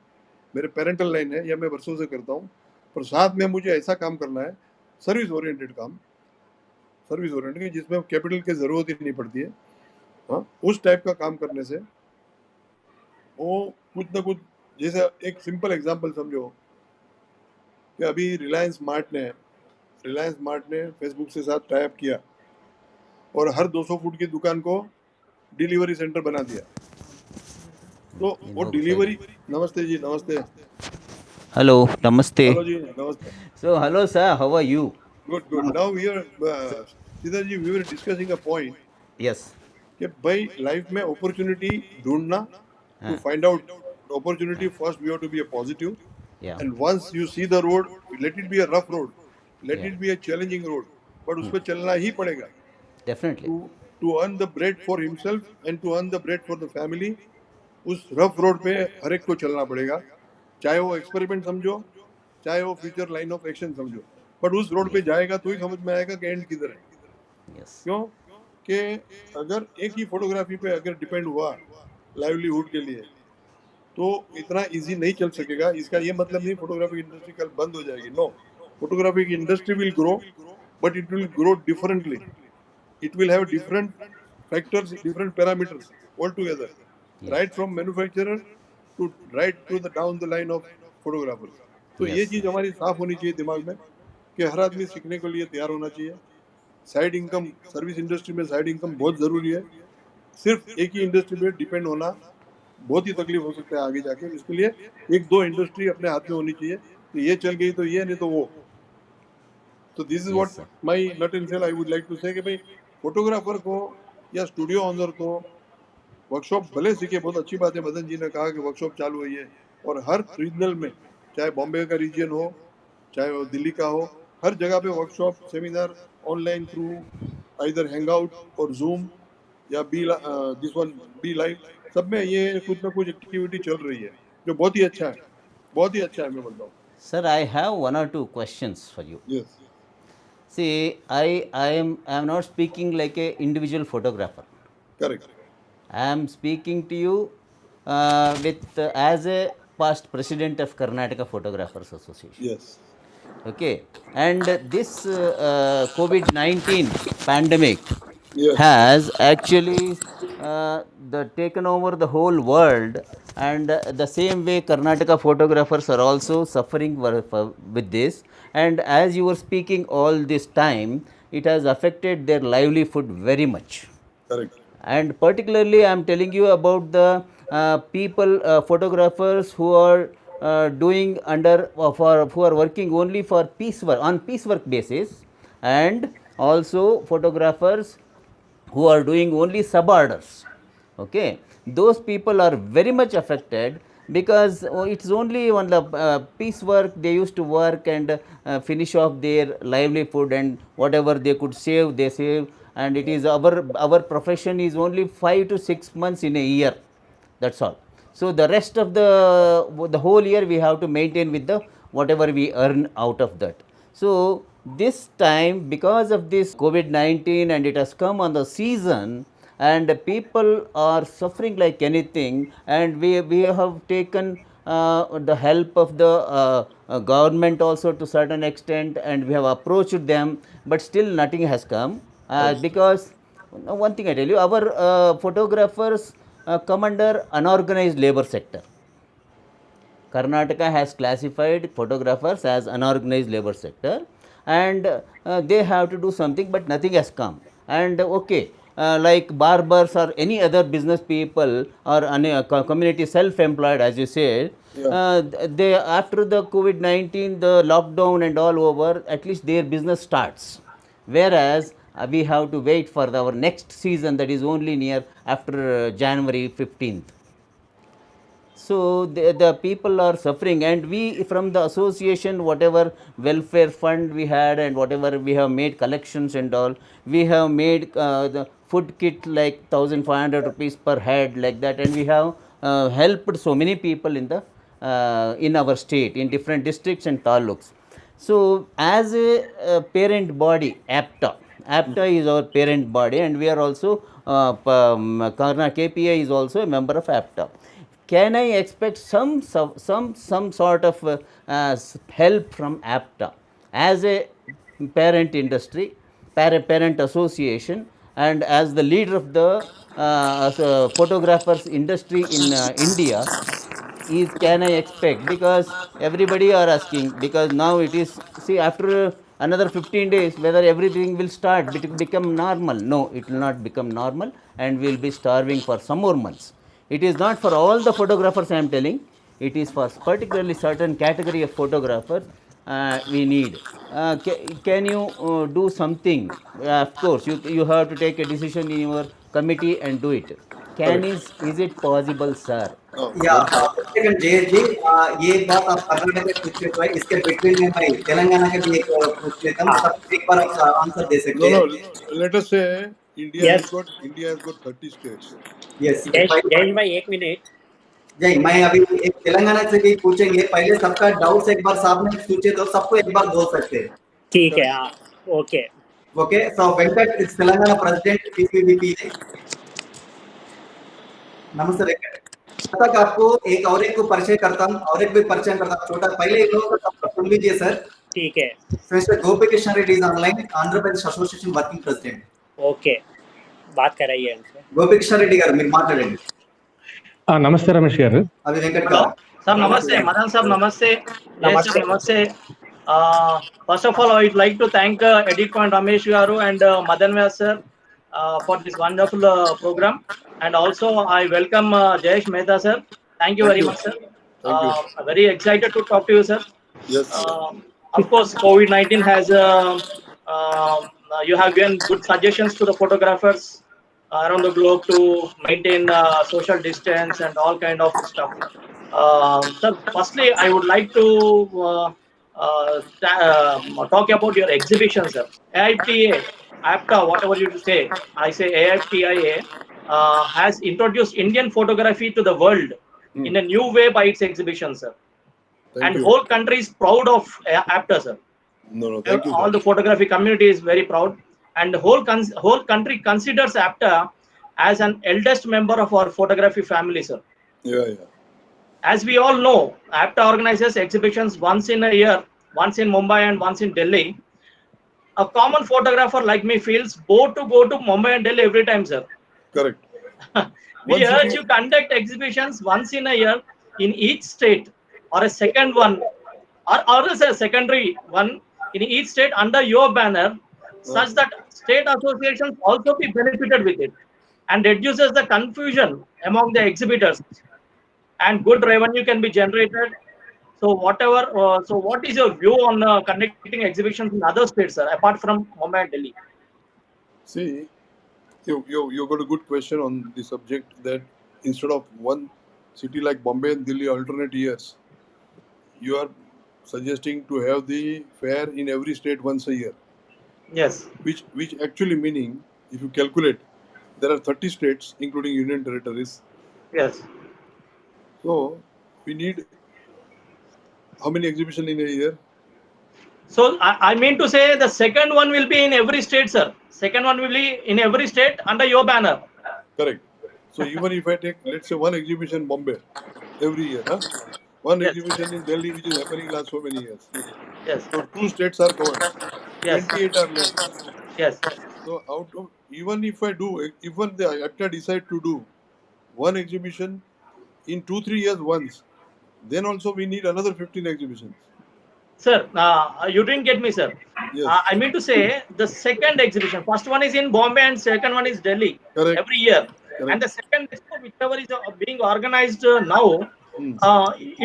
मेरे पेरेंटल लाइन है, या मैं वर्षों से करता हूँ, पर साथ में मुझे ऐसा काम करना है, सर्विस ओरिएंटेड काम, सर्विस ओरिएंटेड जिसमें कैपिटल की ज़रूरत ही नहीं पड़ती है। हाँ, उस टाइप का काम करने से वो कुछ ना कुछ, जैसे एक सिंपल एग्जांपल समझो कि अभी रिलायंस मार्ट ने फेसबुक से साथ टाई अप किया और हर 200 फुट की दुकान को डिलीवरी सेंटर बना दिया। तो वो डिलीवरी, नमस्ते जी, नमस्ते। हेलो नमस्ते। हेलो जी, नमस्ते। So hello sir, how are you? Good. Now we are सीधा जी, we were discussing a point yes. कि भाई लाइफ में अपॉर्चुनिटी ढूंढना, to find out opportunity first we have to be a positive, या and once you see the road, let it be a rough road, let Yeah. it be a challenging road, but उस पे चलना ही पड़ेगा definitely. to earn the bread for himself and to earn the bread for the family। उस rough road पे हर एक को चलना पड़ेगा, चाहे वो एक्सपेरिमेंट समझो, चाहे वो फ्यूचर लाइन ऑफ एक्शन समझो, बट उस रोड पे जाएगा तो ही समझ में आएगा कि एंड किधर है। यस। क्यों कि अगर एक ही फोटोग्राफी पे अगर डिपेंड हुआ लाइवलीहुड के लिए, तो इतना इजी नहीं चल सकेगा। इसका ये मतलब नहीं फोटोग्राफी इंडस्ट्री कल बंद हो जाएगी, नो। फोटोग्राफी की industry will grow, but it will grow differently, it will have different factors, different parameters altogether, right from manufacturer to right to the down the line of photographers. तो ये Yes, चीज sir. हमारी साफ होनी चाहिए दिमाग में कि हर आदमी सीखने के लिए तैयार होना चाहिए. साइड इनकम, सर्विस इंडस्ट्री में साइड इनकम बहुत जरूरी है. सिर्फ एक ही इंडस्ट्री पे डिपेंड होना बहुत ही तकलीफ हो सकता है आगे जाके. इसके लिए एक दो इंडस्ट्री अपने हाथ में होनी चाहिए. तो ये चल गई तो ये, नहीं तो वो. तो this is Yes, what sir. My nut in cell I would like to say कि भाई फोटोग्राफर को या स्टूडियो ऑनर को वर्कशॉप भले सीखे, बहुत अच्छी बात है. मदन जी ने कहा कि वर्कशॉप चालू हुई है और हर रीजनल में, चाहे बॉम्बे का रीजन हो चाहे वो दिल्ली का हो, हर जगह पे workshop seminar online through either hang out और जूम या दिस वन बी लाइव, सब में ये कुछ ना कुछ एक्टिविटी चल रही है जो बहुत ही अच्छा है. बहुत ही अच्छा है, मैं बोलता हूँ. Sir, I have one or two questions for you. Yes, See, I am not speaking like a individual photographer. Correct. I am speaking to you with as a past president of Karnataka Photographers Association. Yes, Okay, and this COVID-19 pandemic yes, has actually taken over the whole world, and the same way Karnataka photographers are also suffering with this. And as you were speaking all this time, it has affected their livelihood very much. Correct. And particularly I am telling you about the people, photographers who are doing under who are working only for piecework, on piecework basis, and also photographers who are doing only suborders. Okay, those people are very much affected because it's only on the piecework they used to work and finish off their livelihood, and whatever they could save they save. And it is our profession is only 5 to 6 months in a year, that's all. So the rest of the whole year we have to maintain with the whatever we earn out of that. So this time, because of this COVID-19, and it has come on the season, and people are suffering like anything, and we have taken the help of the government also to certain extent, and we have approached them, but still nothing has come. Because one thing I tell you, our photographers come under unorganized labor sector. Karnataka has classified photographers as unorganized labor sector, and they have to do something, but nothing has come. And okay, like barbers or any other business people or community self-employed, as you said, they after the COVID-19, the lockdown and all over, at least their business starts. Whereas we have to wait for our next season, that is only near after January 15th. So the people are suffering, and we from the association, whatever welfare fund we had and whatever we have made collections and all, we have made the food kit like 1,500 rupees per head, like that, and we have helped so many people in the in our state, in different districts and taluks. So as a parent body, APTA is our parent body, and we are also Karna KPI is also a member of APTA. Can I expect some sort of help from APTA as a parent industry, parent association, and as the leader of the photographers industry in India? Can I expect? Because everybody are asking, because now it is, see, after another 15 days whether everything will start become normal. No, it will not become normal, and we will be starving for some more months. It is not for all the photographers I am telling, it is for particularly certain category of photographers we need. Can you do something? Of course you have to take a decision in your committee and do it. Is it possible, sir? या second जय जी, ये बात आप कर्नाटक के पूछ रहे हो, इसके बिटवीन में मैं तेलंगाना के भी एक पूछ लेता हूँ, सब एक बार आंसर दे सकते हैं. No, let us say India Yes. has got 30 states. Yes Jayesh भाई एक मिनट. जय, मैं अभी एक तेलंगाना से भी पूछेंगे, पहले सबका डाउट्स एक बार साहब ने पूछे तो सबको एक बार बोल सकते हैं. ठीक है, हाँ, okay. Okay, so Venkat is Telangana president PPBP. नमस्ते वेंकट. तक आपको एक को परिचय करता हूँ, और एक भी परिचय करता हूँ छोटा. पहले इन लोगों का सबको सुन लीजिए सर. ठीक है. Mister Gopi Krishna Reddy is online, Andhra Pradesh association working president. Okay. बात कराइए उनसे। గోపికృష్ణారెడ్డి గారు మీరు మాట్లాడండి. నమస్తే రమేష్ గారు. అవి వెంకట్ హలో గారు. సార్, నమస్తే. మదన్ సార్ నమస్తే. Yes sir, नमस्ते। namaste. First of all, I would like to thank Edit Point Ramesh garu and Madan Vyas sir for this wonderful program, and also I welcome Jayesh Mehta sir. Thank you Thank very you. much sir. Thank you. Very excited to talk to you sir. Yes. Of course, COVID-19 has you have given good suggestions to the photographers around the globe to maintain social distance and all kind of stuff. Sir, firstly, I would like to talk about your exhibition, sir. AIPA, APTA, whatever you say, I say AIPIA has introduced Indian photography to the world in a new way by its exhibition, sir. Thank And you. whole country is proud of APTA, sir. No, thank you. All Sir. the photography community is very proud, and the whole country considers APTA as an eldest member of our photography family, sir. Yeah. As we all know, APTA organizes exhibitions once in a year, once in Mumbai and once in Delhi. A common photographer like me feels bored to go to Mumbai and Delhi every time, sir. Correct. We One urge city- you conduct exhibitions once in a year in each state, or a second one, or as a secondary one in each state under your banner, such that state associations also be benefited with it, and reduces the confusion among the exhibitors, and good revenue can be generated. So whatever, so what is your view on conducting exhibitions in other states, sir, apart from Mumbai and Delhi? See, you got a good question on the subject that instead of one city like Bombay and Delhi alternate years, you are suggesting to have the fair in every state once a year. Yes. Which actually meaning, if you calculate, there are 30 states including union territories. Yes. So we need how many exhibition in a year? So I mean to say the second one will be in every state, sir. Second one will be in every state under your banner. Correct. So even if I take, let's say, one exhibition in Bombay every year, huh? One Yes. exhibition in Delhi, which is happening last so many years. Yes. So 2 states are covered. Yes. 28 are left. Yes. So out of, even if the APTA decide to do one exhibition in 2-3 years once, then also we need another 15 exhibitions. Sir, you didn't get me, sir. Yes. I mean to say the second exhibition, first one is in Bombay and second one is Delhi. Correct. Every year. Correct. And the second expo, whichever is being organized now, Hmm.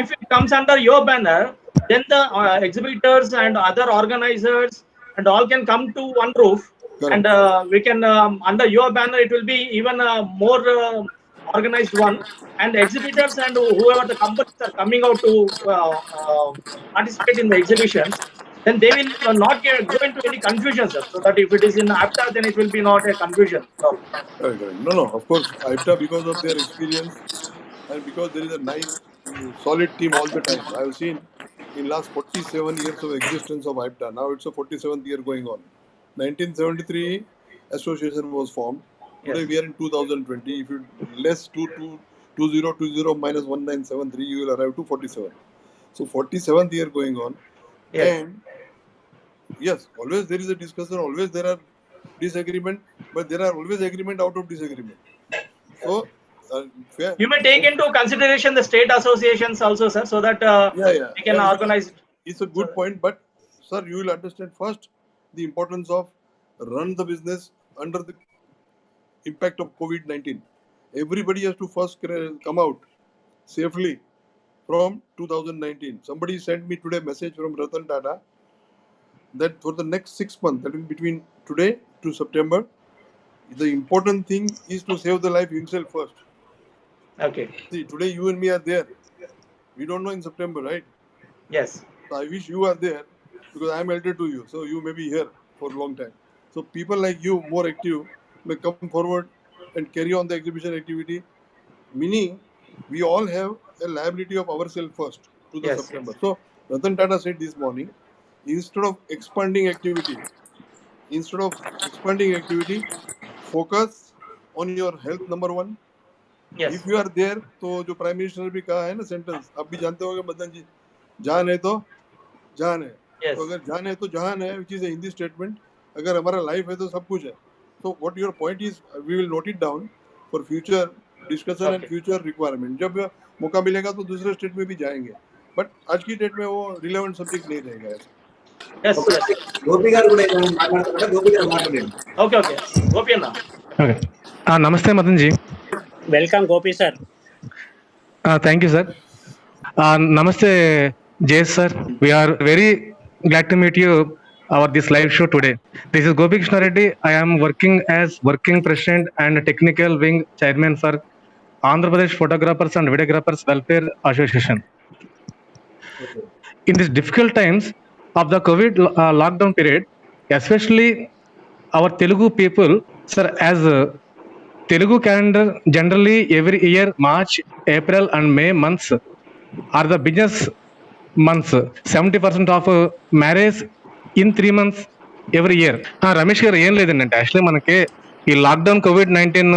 if it comes under your banner, then the exhibitors and other organizers and all can come to one roof. Correct. And we can, under your banner, it will be even more organized one. And exhibitors and whoever the companies are coming out to participate in the exhibitions, then they will not go into any confusion, sir. So that if it is in APTA, then it will be not a confusion. No. Correct. No. Of course, APTA, because of their experience and because there is a nice, solid team all the time. I have seen in last 47 years of existence of APTA. Now it's a 47th year going on. 1973 association was formed. Today Yes. we are in 2020. If you less 2020 minus 1973, you will arrive to 47. So 47th year going on. Yes. And yes, always there is a discussion, always there are disagreement, but there are always agreement out of disagreement. So fair. You may take into consideration the state associations also, sir, so that Yeah. we can Yeah, organize it. It's a good point, but sir, you will understand first the importance of run the business under the impact of COVID-19. Everybody has to first come out safely from 2019. Somebody sent me today message from Ratan Tata that for the next 6 months, that is between today to September, the important thing is to save the life himself first. Okay. See, today you and me are there. We don't know in September, right? Yes. So I wish you are there because I am elder to you. So you may be here for a long time. So people like you, more active, may come forward and carry on the exhibition activity. Meaning, we all have a liability of ourselves first to the Yes. September. So Ratan Tata said this morning, instead of expanding activity, focus on your health number one. Yes. If you are there, तो जो prime minister ने भी कहा है ना sentence, आप भी जानते होंगे मदन जी, जान है तो जान है. Yes. तो अगर जान है तो जहान है, which is a Hindi statement. अगर हमारा लाइफ है तो सब कुछ है. So what your point is, we will note it down for future discussion and Okay. future requirement. जब मौका मिलेगा तो दूसरे स्टेट में भी जाएंगे, बट आज की डेट में वो रिलेवेंट सब्जेक्ट नहीं रहेगा ऐसा. Yes, okay yes. గోపి గారు కూడా ఏమైనా మాట్లాడుతున్నారా? గోపి గారు మాట్లాడండి. Okay, okay. Gopi Anna. Okay నమస్తే Madan ji welcome Gopi sir. Thank you sir నమస్తే Jayesh sir we are very glad to meet you our this live show today. This is Gopi Krishna Reddy. I am working as working president and technical wing chairman for Andhra Pradesh Photographers and Videographers Welfare Association. Okay In these difficult times of the COVID lockdown period, especially our Telugu people, sir, as Telugu calendar generally every year March, April and May months are the business months. 70% of marriage in 3 months every year. Ramesh గారు ఏం లేదండి అంటే actually మనకి ఈ lockdown COVID-19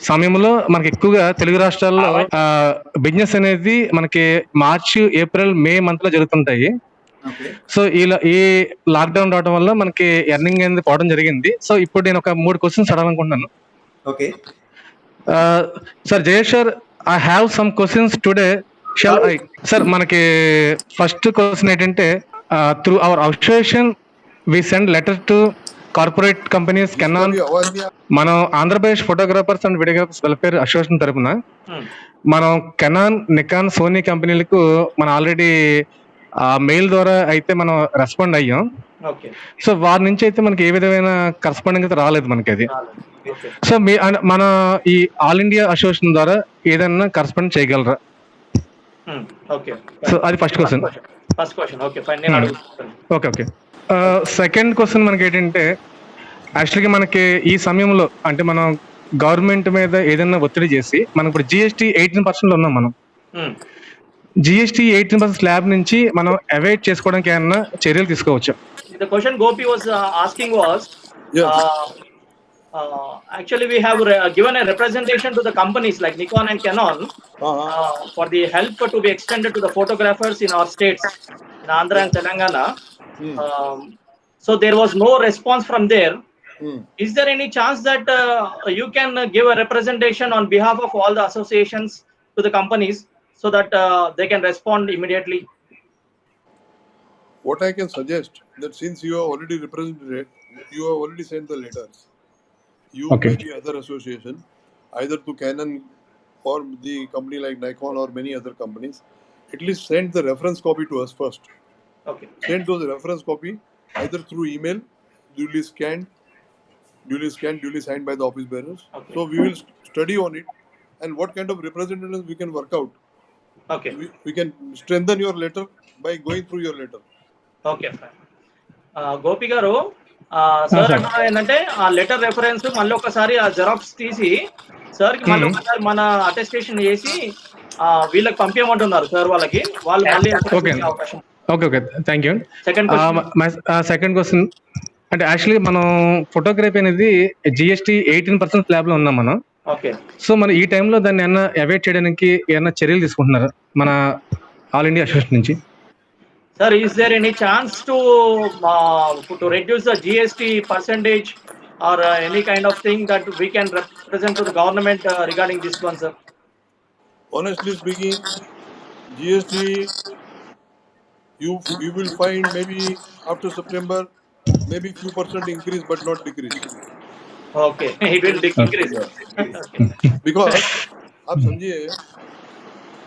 సమయంలో మనకి ఎక్కువగా తెలుగు రాష్ట్రాల్లో బిజినెస్ అనేది మనకి మార్చ్ ఏప్రిల్ మే మంత్ లో జరుగుతుంటాయి. ఓకే సో ఈ లాక్డౌన్ రావడం వల్ల మనకి ఎర్నింగ్ అనేది పోవడం జరిగింది. సో ఇప్పుడు నేను ఒక 3 క్వశ్చన్స్ అడగాలనుకుంటున్నాను. Okay sir Jayesh sir, I have some questions today. Shall I sir మనకి ఫస్ట్ క్వశ్చన్ ఏంటంటే through our association we send letter to corporate companies Canon. इसका भी आवाज नहीं आ- మనం Andhra Pradesh photographers and videographers welfare association తరపున Hmm. మనం కెనాన్, నికాన్, సోనీ కంపెనీలకు మనం ఆల్రెడీ మెయిల్ ద్వారా అయితే మనం రెస్పాండ్ అయ్యాం. Okay. సో వారి నుంచి అయితే మనకి ఏ విధమైన కరస్పాండింగ్ అయితే రాలేదు మనకి అది. Okay. సో మన ఈ ఆల్ ఇండియా అసోసియేషన్ ద్వారా ఏదైనా కరస్పాండ్ చేయగలరా? Hmm. Okay. సో అది first question. First question. Okay, fine. నేను అడుగుతాను. ఓకే సెకండ్ క్వశ్చన్ మనకి ఏంటంటే యాక్చువల్గా మనకి ఈ సమయంలో అంటే మనం గవర్నమెంట్ మీద ఏదైనా ఒత్తిడి చేసి మనం ఇప్పుడు GST 18% ఉన్నాం. మనం Hmm. GST 18% స్లాబ్ నుంచి మనం అవాయిడ్ చేసుకోవడానికి ఏమన్నా చర్యలు తీసుకోవచ్చు? The question Gopi was asking was, Yes. actually we have given a representation to the companies like Nikon and Canon for the help to be extended to the photographers in our states, in Andhra and Telangana. So there was no response from there. Is there any chance that you can give a representation on behalf of all the associations to the companies so that they can respond immediately? What I can suggest that since you have already represented it, you have already sent the letters. You Okay. maybe other association, either to Canon or the company like Nikon or many other companies, at least send the reference copy to us first. Okay. Send those reference copy either through email, duly scanned, duly signed by the office bearers. Okay. So we will study on it and what kind of representatives we can work out. Okay. We can strengthen your letter by going through your letter. Okay fine. Gopi గారు sir sir. అంటున్నారు ఏంటంటే ఆ letter reference మళ్ళీ ఒకసారి ఆ xerox తీసి sir కి మళ్ళీ ఒకసారి మన అటెస్టేషన్ చేసి వీళ్ళకి పంపించమంటున్నారు సార్ వాళ్ళకి. వాళ్ళు మళ్ళీ Okay. అవకాశం. Okay thank you. Second second question అంటే యాక్చువల్లీ మనం ఫోటోగ్రఫీ అనేది GST 18% స్లాబ్ లో ఉన్నాం మనం. ఓకే. సో మన ఈ టైంలో దాన్ని ఏమన్నా అవాయిడ్ చేయడానికి ఏమన్నా చర్యలు తీసుకుంటున్నారా మన ఆల్ ఇండియా అసోసియేషన్ నుంచి? Sir, is there any chance to reduce the GST percentage or any kind of thing that we can represent to the government regarding this one, sir? Honestly speaking, GST you will find maybe after September maybe few percent increase but not decrease. Okay, it will decrease. Because आप समझिए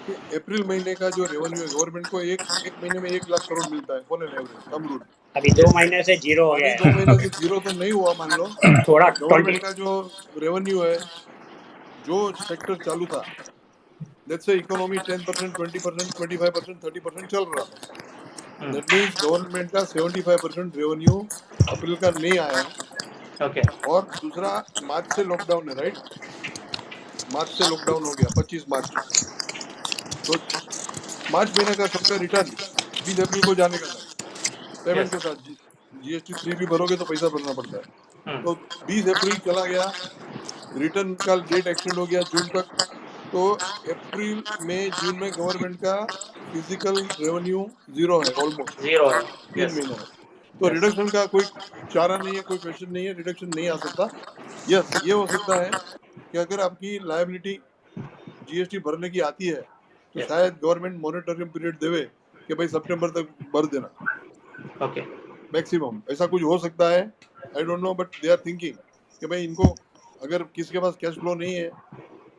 कि अप्रैल महीने का जो revenue है government को एक महीने में 1 लाख करोड़ मिलता है on an average, come root. अभी 2 महीने से जीरो हो गया 2 है. महीने से जीरो तो नहीं हुआ मान लो. थोड़ा गवर्नमेंट 20 का जो रेवेन्यू है जो सेक्टर चालू था, लेट्स से इकोनॉमी 10%, 20%, 25%, 30% चल रहा था. दैट मींस गवर्नमेंट का 75% रेवेन्यू अप्रैल का नहीं आया. Okay. और दूसरा मार्च से लॉकडाउन है, राइट? मार्च से लॉकडाउन हो गया 25 मार्च. तो मार्च महीने का सबका रिटर्न 20 अप्रैल को जाने का था पेमेंट के साथ. GST 3 भी भरोगे तो पैसा भरना पड़ता है. तो 20 अप्रैल चला गया, रिटर्न का डेट एक्सटेंड हो गया जून तक. तो अप्रैल में जून में गवर्नमेंट का फिजिकल रेवेन्यू जीरो है ऑलमोस्ट. Zero. 3 Yes. महीने है. तो रिडक्शन का कोई चारा नहीं है, कोई क्वेश्चन नहीं है, रिडक्शन नहीं आ सकता। यस, ये हो सकता है कि अगर आपकी लायबिलिटी जीएसटी भरने की आती है तो Yes. शायद गवर्नमेंट मॉनिटरिंग पीरियड देवे कि भाई सितंबर तक भर देना Okay. मैक्सिमम, ऐसा कुछ हो सकता है। I don't know, but they are thinking कि भाई इनको अगर किसी के पास कैश फ्लो नहीं है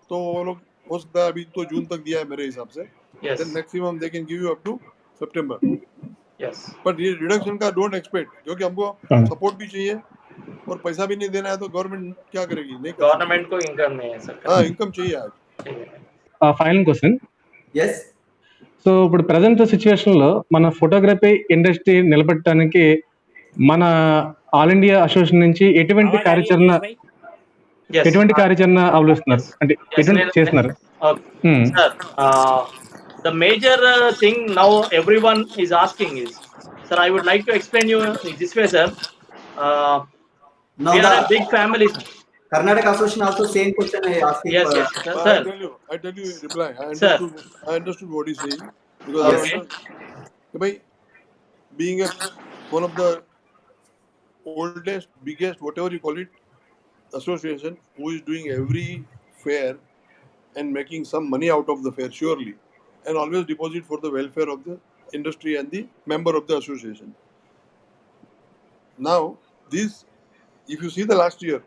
तो वो लोग हो सकता है अभी तो जून तक दिया है मेरे हिसाब से, Yes. Then maximum they can give you up to September. Yes. पर ये रिडक्शन का डोंट एक्सपेक्ट, क्योंकि हमको हाँ। सपोर्ट भी चाहिए और पैसा भी नहीं देना है तो गवर्नमेंट क्या करेगी, नहीं कर सकती। गवर्नमेंट को इनकम नहीं है सर। हाँ, इनकम चाहिए आज। Final question. ఎస్ సో ఇప్పుడు ప్రజెంట్ సిచ్యువేషన్లో మన ఫోటోగ్రఫీ ఇండస్ట్రీ నిలబెట్టడానికి మన ఆల్ ఇండియా అసోసియేషన్ నుంచి ఎటువంటి आवाज आ रही है కార్యాచరణ यश भाई? Yes. ఎటువంటి కార్యాచరణ అవలంబిస్తున్నారు అంటే Yes, ఎటువంటి నేను- చేస్తున్నారు? Okay. Sir, the major thing now everyone is asking is, sir, I would like to explain you this way, sir. Now We are a the big family, sir. Karnataka Association also same question I asking. Yes, for- yes, sir. I Sir, tell you reply. Sir. I understood what he's saying because Yes. I understood. Bhai, being one of the oldest, biggest, whatever you call it, association who is doing every fair and making some money out of the fair, surely, and always deposit for the welfare of the industry and the member of the association. Now, this, if you see the last year,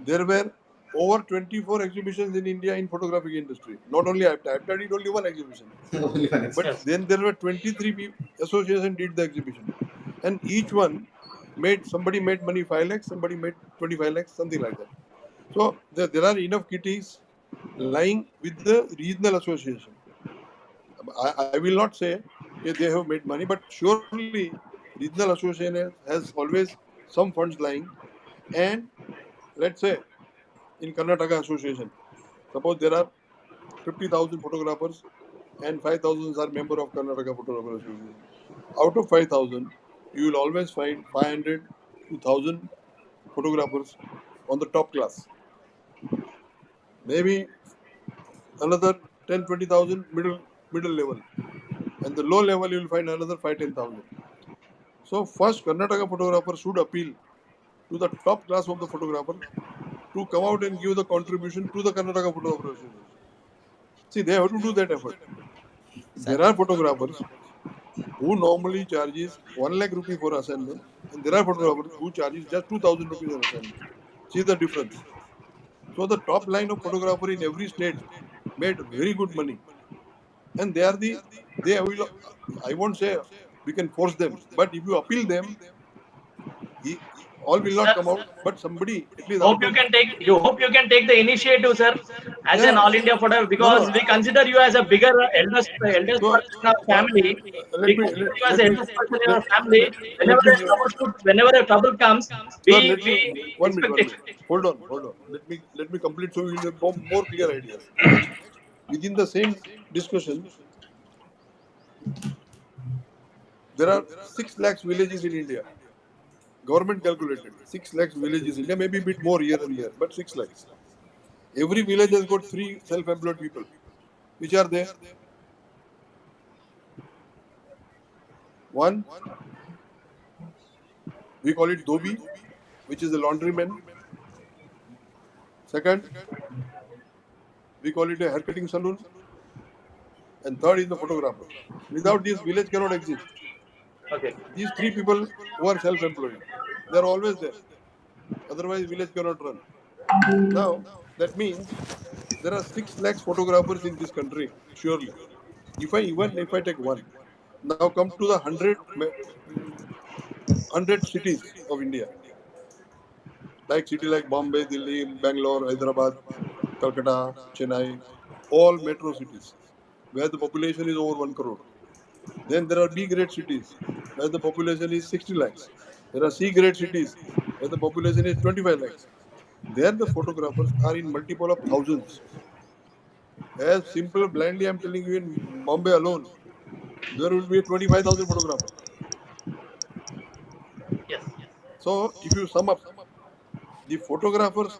there were over 24 exhibitions in India in photographic industry. Not only IPTA. IPTA did only one exhibition. Only one But Yes. then there were 23 associations did the exhibition. And each one somebody made money 5 lakhs, somebody made 25 lakhs, something like that. So there are enough kitties lying with the regional association. I will not say they have made money, but surely regional association has always some funds lying. And let's say in Karnataka Association, suppose there are 50,000 photographers and 5,000 are member of Karnataka Photographer Association. Out of 5,000, you will always find 500 to 1,000 photographers on the top class. Maybe another 10, 20,000 middle level. And the low level you will find another 5, 10,000. So first Karnataka photographer should appeal to the top class of the photographer to come out and give the contribution to the Karnataka Photographer Association. See, they have to do that effort. There are photographers who normally charges 1 lakh rupee for assignment, and there are photographers who charges just 2,000 rupees on assignment. See the difference. So the top line of photographer in every state made very good money, and they will. I won't say we can force them, but if you appeal them, all will not come out. But somebody at least. hope you can take the initiative, sir, as Yeah. an all India photo, because No. we consider you as a bigger eldest person in our family. Let We me- consider let- you as let the me- eldest person in our let- family. Whenever a trouble comes, Sir, we one expect minute. it. Hold on. Let me complete so we will have more clear ideas. Next, within the same discussion, there are 6 lakhs villages in India. Government calculated 6 lakhs villages in India, maybe a bit more here and there, but 6 lakhs. Every village has got 3 self-employed people. Which are there? One, we call it Dhobi, which is a laundryman. Second, we call it a haircutting salon. And third is the photographer. Without this, village cannot exist. Okay. These 3 people who are self-employed, they are always there. Otherwise, village cannot run. Now, that means there are 6 lakhs photographers in this country, surely. If I take one, now come to the 100 cities of India, like city like Bombay, Delhi, Bangalore, Hyderabad, Calcutta, Chennai, all metro cities, where the population is over 1 crore. Then there are B-grade cities, where the population is 60 lakhs. There are C-grade cities, where the population is 25 lakhs. There the photographers are in multiple of thousands. As simple, blindly I'm telling you, in Bombay alone, there will be 25,000 photographers. Yes. So if you sum up, the photographers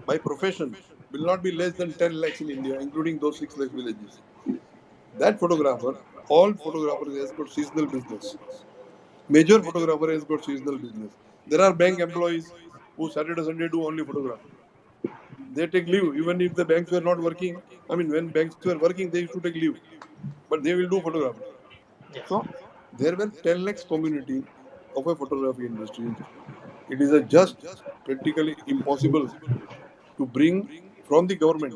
by profession will not be less than 10 lakhs in India, including those 6 lakh villages. That photographer all photographers has got seasonal business. Major photographer has got seasonal business. There are bank employees who Saturday Sunday do only photography. They take leave even if the banks were not working. I mean, when banks were working, they used to take leave, but they will do photography. Yes. So there were 10 lakhs community of a photography industry. It is a just practically impossible to bring from the government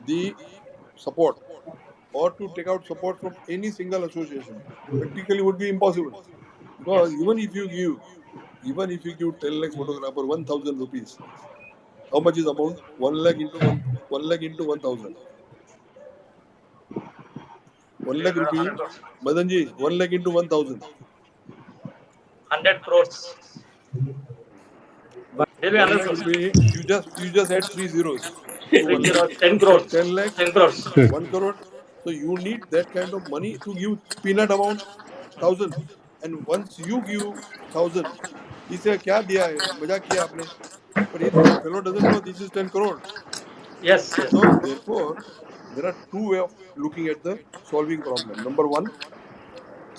the support or to take out support from any single association. Practically would be impossible because Yes. even if you give 10 lakhs photographer 1,000 rupees, how much is amount? 1 lakh into 1 lakh into 1,000. 1 lakh rupee, Madanji, 1 lakh into 1,000. 100 crores. Did we 1 lakh understand? rupee, you just add 3 zeros to 1 3 lakh. zeros, 10 crores. 10 lakhs, 10 crores. 1 crore. So you need that kind of money to give peanut amount 1,000. And once you give 1,000, he say, क्या दिया है? मजाक किया आपने? But the fellow doesn't know this is 10 crore. Yes, yes. So therefore, there are two ways of looking at the solving problem. Number one,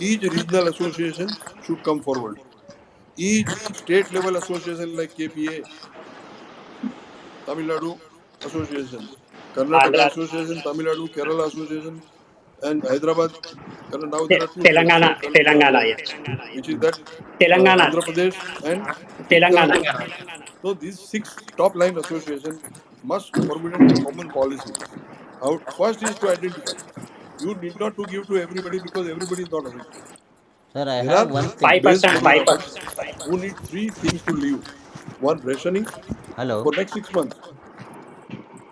each regional association should come forward. Each state level association like KPA, Tamil Nadu Association, Karnataka Andhra, Association, Tamil Nadu, Kerala Association, and Hyderabad. Now there are two states, Telangana, Telangana, yes. which is that Telangana, Andhra Pradesh and Telangana. Telangana. So these 6 top line associations must formulate a common policy. How first is to identify. You need not to give to everybody because everybody is not affected. Sir, I There have are one thing. 5%, photographers 5%. who need 3 things to live. One, rationing Hello. for next 6 months.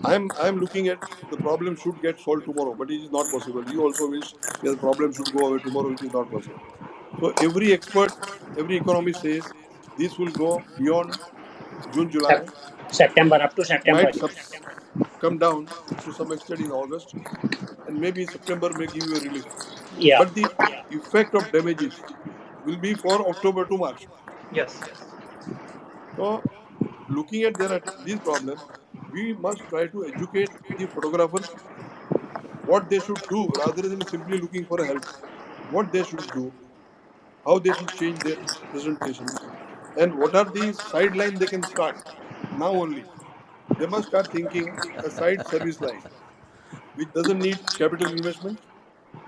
I'm looking at the problem should get solved tomorrow, but it is not possible. You also wish the problem should go away tomorrow, which is not possible. So every expert, every economist says this will go beyond June, July. September, up to It September. might come down to some extent in August, and maybe September may give you a relief. Yeah. But the effect of damages will be for October to March. Yes. So, looking at these problems, we must try to educate the photographers what they should do rather than simply looking for help. What they should do, how they should change their presentation, and what are the sidelines they can start now only. They must start thinking a side service line which doesn't need capital investment,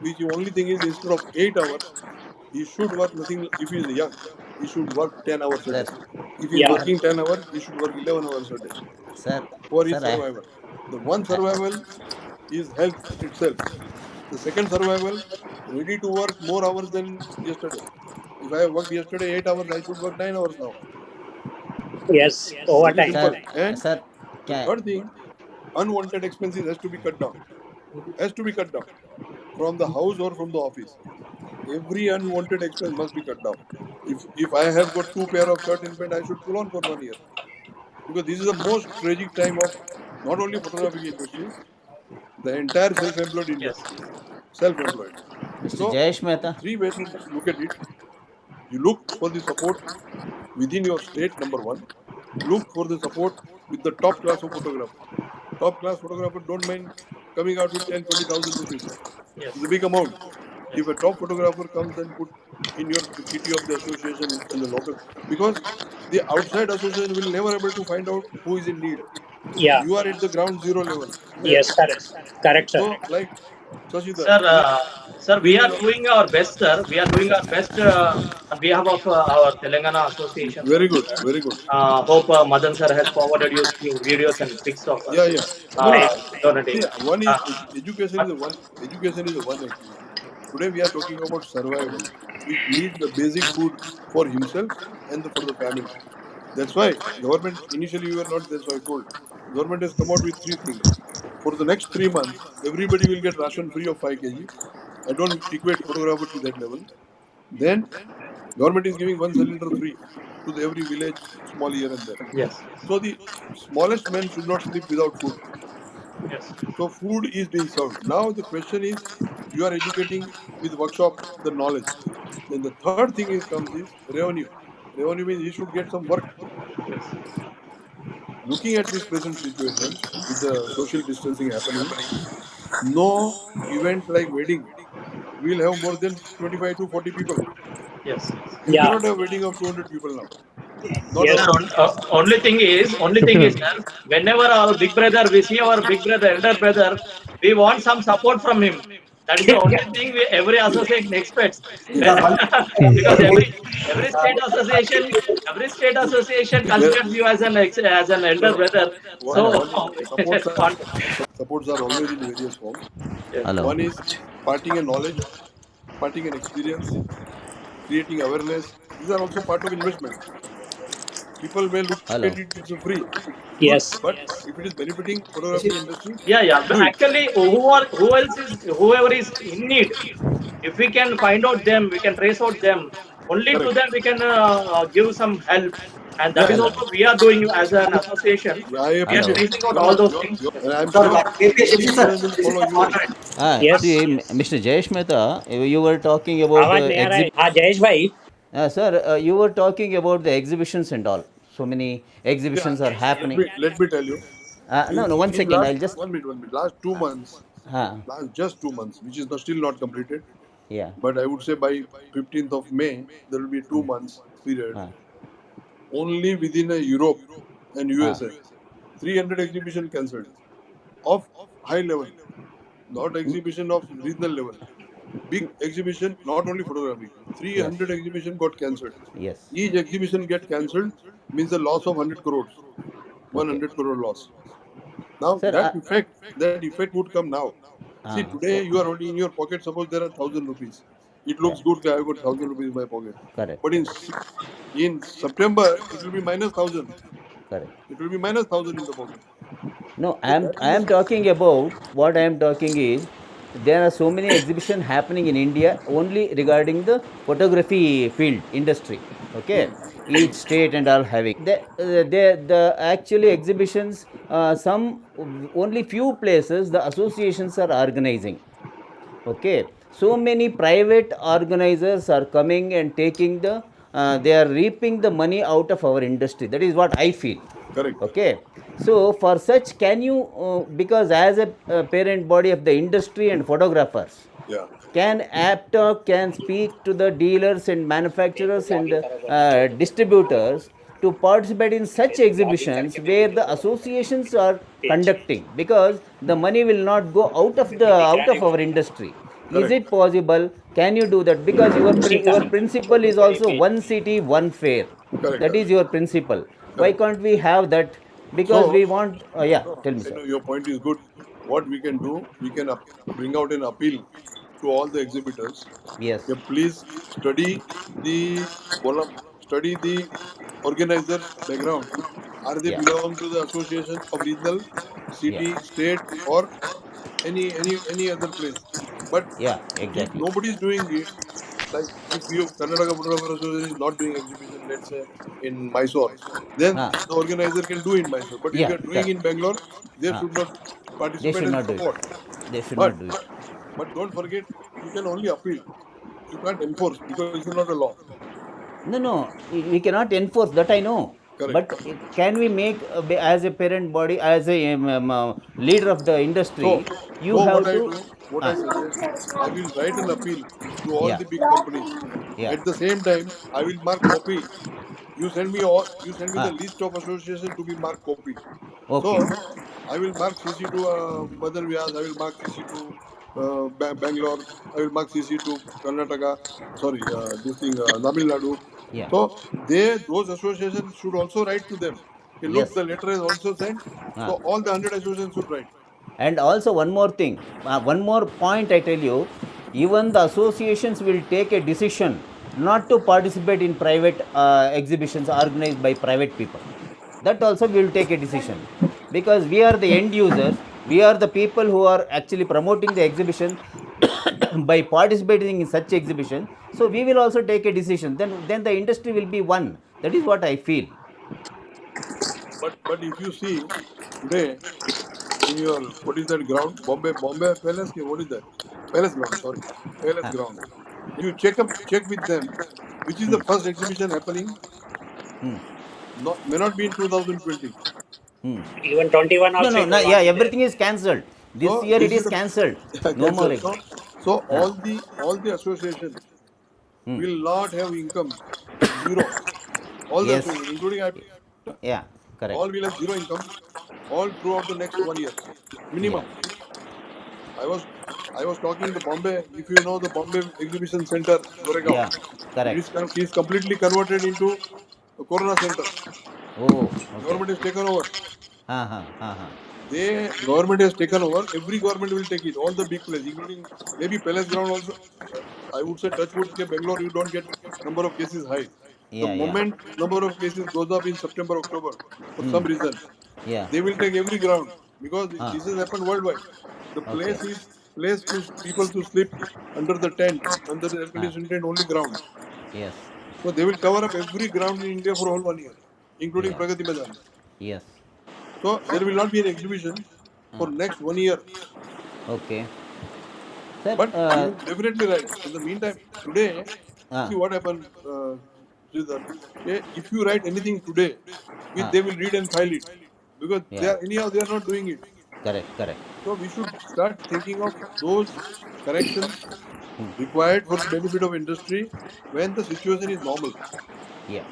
which the only thing is instead of 8 hours, he should work nothing. If he is young, he should work 10 hours a Sir, day. If he is Yeah. working 10 hours, he should work 11 hours a day sir, for his sir, survival. The one survival is health itself. The second survival, ready to work more hours than yesterday. If I have worked yesterday 8 hours, I should work 9 hours now. Yes, Very overtime. simple. sir, And sir, the can, third thing, unwanted expenses has to be cut down. Has to be cut down from the house or from the office. Every unwanted expense must be cut down. If I have got 2 pair of shirt and pant, I should pull on for 1 year because this is the most tragic time of not only photography industry, the entire self-employed Yes. industry. Self-employed. Mr. So Jayesh Mehta. 3 ways to look at it. You look for the support within your state. Number one, look for the support with the top class of photographer. Top class photographer don't mind coming out with 10,000-20,000 rupees. Yes. It's a big amount. Yes. If a top photographer comes and put in the kitty of the association and the local, because the outside association will never able to find out who is in need. Yeah. You are at the ground zero level. Yes, correct. Correct, sir. So like Shashidhar, Sir, we bring are your doing our best, sir. We are doing our best on behalf of our Telangana Association. very good, very good. Hope Madan sir has forwarded you few videos and pics of us. Yeah. No. Donating. See, one is education is the one. Education is the one activity. Today we are talking about survival, which needs the basic food for himself and for the family. That's why government initially we were not. That's why I told government has come out with 3 things. For the next 3 months, everybody will get ration free of 5 kg. I don't equate photographer to that level. Then government is giving 1 cylinder free to every village, small here and there. Yes. So the smallest man should not sleep without food. Yes. So food is being served. Now the question is, you are educating with workshop the knowledge. Then the third thing comes is revenue. Revenue means he should get some work. Yes. Looking at this present situation with the social distancing happening, no event like wedding we'll have more than 25 to 40 people. Yes. You Yeah. cannot have wedding of 200 people now. Not Yes. Sir, only thing is, sir, whenever our big brother, we see our big brother, elder brother, we want some support from him. That is the only thing every association expects. Because every state association considers you as as an elder brother. So, supports are always in various forms. Hello. One is parting and knowledge, parting and experience, creating awareness. These are also part of investment. People may look Hello. at it as a free. Good, Yes. but if it is benefiting photography industry, yeah. But do it. actually, whoever is in need, if we can find out them, we can trace out them. Only to Correct. them we can give some help, and that Yeah, is yeah. also we are doing as an association. I We are Hello. appreciate. tracing out all those things. And I'm Sir, sure KPSC many sir, people will this is follow the you. contract. Yes. See, Mr. Jayesh Mehta, you were talking about आवाज नहीं आ रहा है हाँ जयेश भाई sir, you were talking about the exhibitions and all. So many exhibitions are happening. Let me tell you. No, 1 second. Last, I'll just. 1 minute, 1 minute. Last 2 months, just 2 months, which is still not completed. Yeah. But I would say by 15th of May, there will be 2 months period. Only within Europe and USA, 300 exhibition cancelled of high level, not exhibition of regional level. Big exhibition, not only photography. 300 exhibition got cancelled. Yes. Each exhibition get cancelled means a loss of 100 crores. 100 crore loss. Now Sir, that effect would come now. See, today you are holding in your pocket, suppose there are 1,000 rupees. It looks good, I have got 1,000 rupees in my pocket. Correct. But in September, it will be minus 1,000. Correct. It will be minus 1,000 in the pocket. No, I am talking about, what I am talking is, there are so many exhibitions happening in India only regarding the photography field industry. Okay, each state and all having the actually exhibitions. Some only few places the associations are organizing. Okay, so many private organizers are coming and taking the they are reaping the money out of our industry. That is what I feel. Correct. Okay, so for such, can you because as a parent body of the industry and photographers, Yeah. can APTOC can speak to the dealers and manufacturers and distributors to participate in such exhibitions where the associations are conducting, because the money will not go out of our industry. Is it possible? Can you do that? Because your principle is also one city, one fair. Correct. That is your principle. Why can't we have that? Because we want. Tell me, sir. Your point is good. What we can do, we can bring out an appeal to all the exhibitors. Yes. Yeah, please study the organizer's background. Are they belong to the association of regional, city, state, or any other place? But Yeah, if exactly. nobody is doing it, like if you Karnataka Photographer Association is not doing exhibition, let's say in Mysore, then the organizer can do in Mysore. But if you are doing in Bangalore, they should not They participate should and not do it. support. They should But not do it. but don't forget, you can only appeal. You can't enforce because it's not a law. No, we cannot enforce that. I know. Correct. But can we make as a parent body, as a leader of the industry, you have to. What I suggest, I will write an appeal to all Yeah. the big companies. Yeah. At the same time, I will mark copy. You send me the list of association to be marked copy. Okay. So I will mark CC to Madan Vyas, I will mark CC to Bangalore, I will mark CC to Karnataka, Tamil Nadu. Yeah. So those associations should also write to them. Okay, look, Yes. the letter is also sent. So all the 100 associations should write. And also one more thing, one more point I tell you, even the associations will take a decision not to participate in private exhibitions organized by private people. That also we will take a decision, because we are the end users, we are the people who are actually promoting the exhibition by participating in such exhibition. So we will also take a decision. Then the industry will be one. That is what I feel. But if you see today in your what is that ground? Bombay Palace? What is that? Palace ground, sorry. Palace ground. If you check with them, which is the first exhibition happening? May not be in 2020. Even 21 also. No, yeah, everything is cancelled. This year it is cancelled. No more. So all the associations will not have income, zero. All the Yes. associations, including I, Yeah, correct. all will have zero income, all throughout the next 1 year, minimum. I was talking to Bombay. If you know the Bombay Exhibition Center, Goregaon, Yeah, correct. it is completely converted into a Corona Center. Oh, okay. Government has taken over. Uh-huh. Government has taken over. Every government will take it. All the big places, including maybe Palace Ground also. I would say touch wood, Bangalore, you don't get number of cases high. The Yeah. moment number of cases goes up in September, October, for some reason, Yeah. they will take every ground because this has happened worldwide. The Okay. place is place to people to sleep under the tent, under the air Ah. conditioned tent, only ground. Yes. So they will cover up every ground in India for whole 1 year, including Yeah. Pragati Maidan. Yes. So there will not be an exhibition for next 1 year. Okay. Sir, But you are definitely right. In the meantime, today, ah, see what happened, Sridhar. Okay, if you write anything today, ah, they will read and file it because yeah. they are not doing it. Correct. So we should start thinking of those corrections required for the benefit of industry when the situation is normal. Yeah.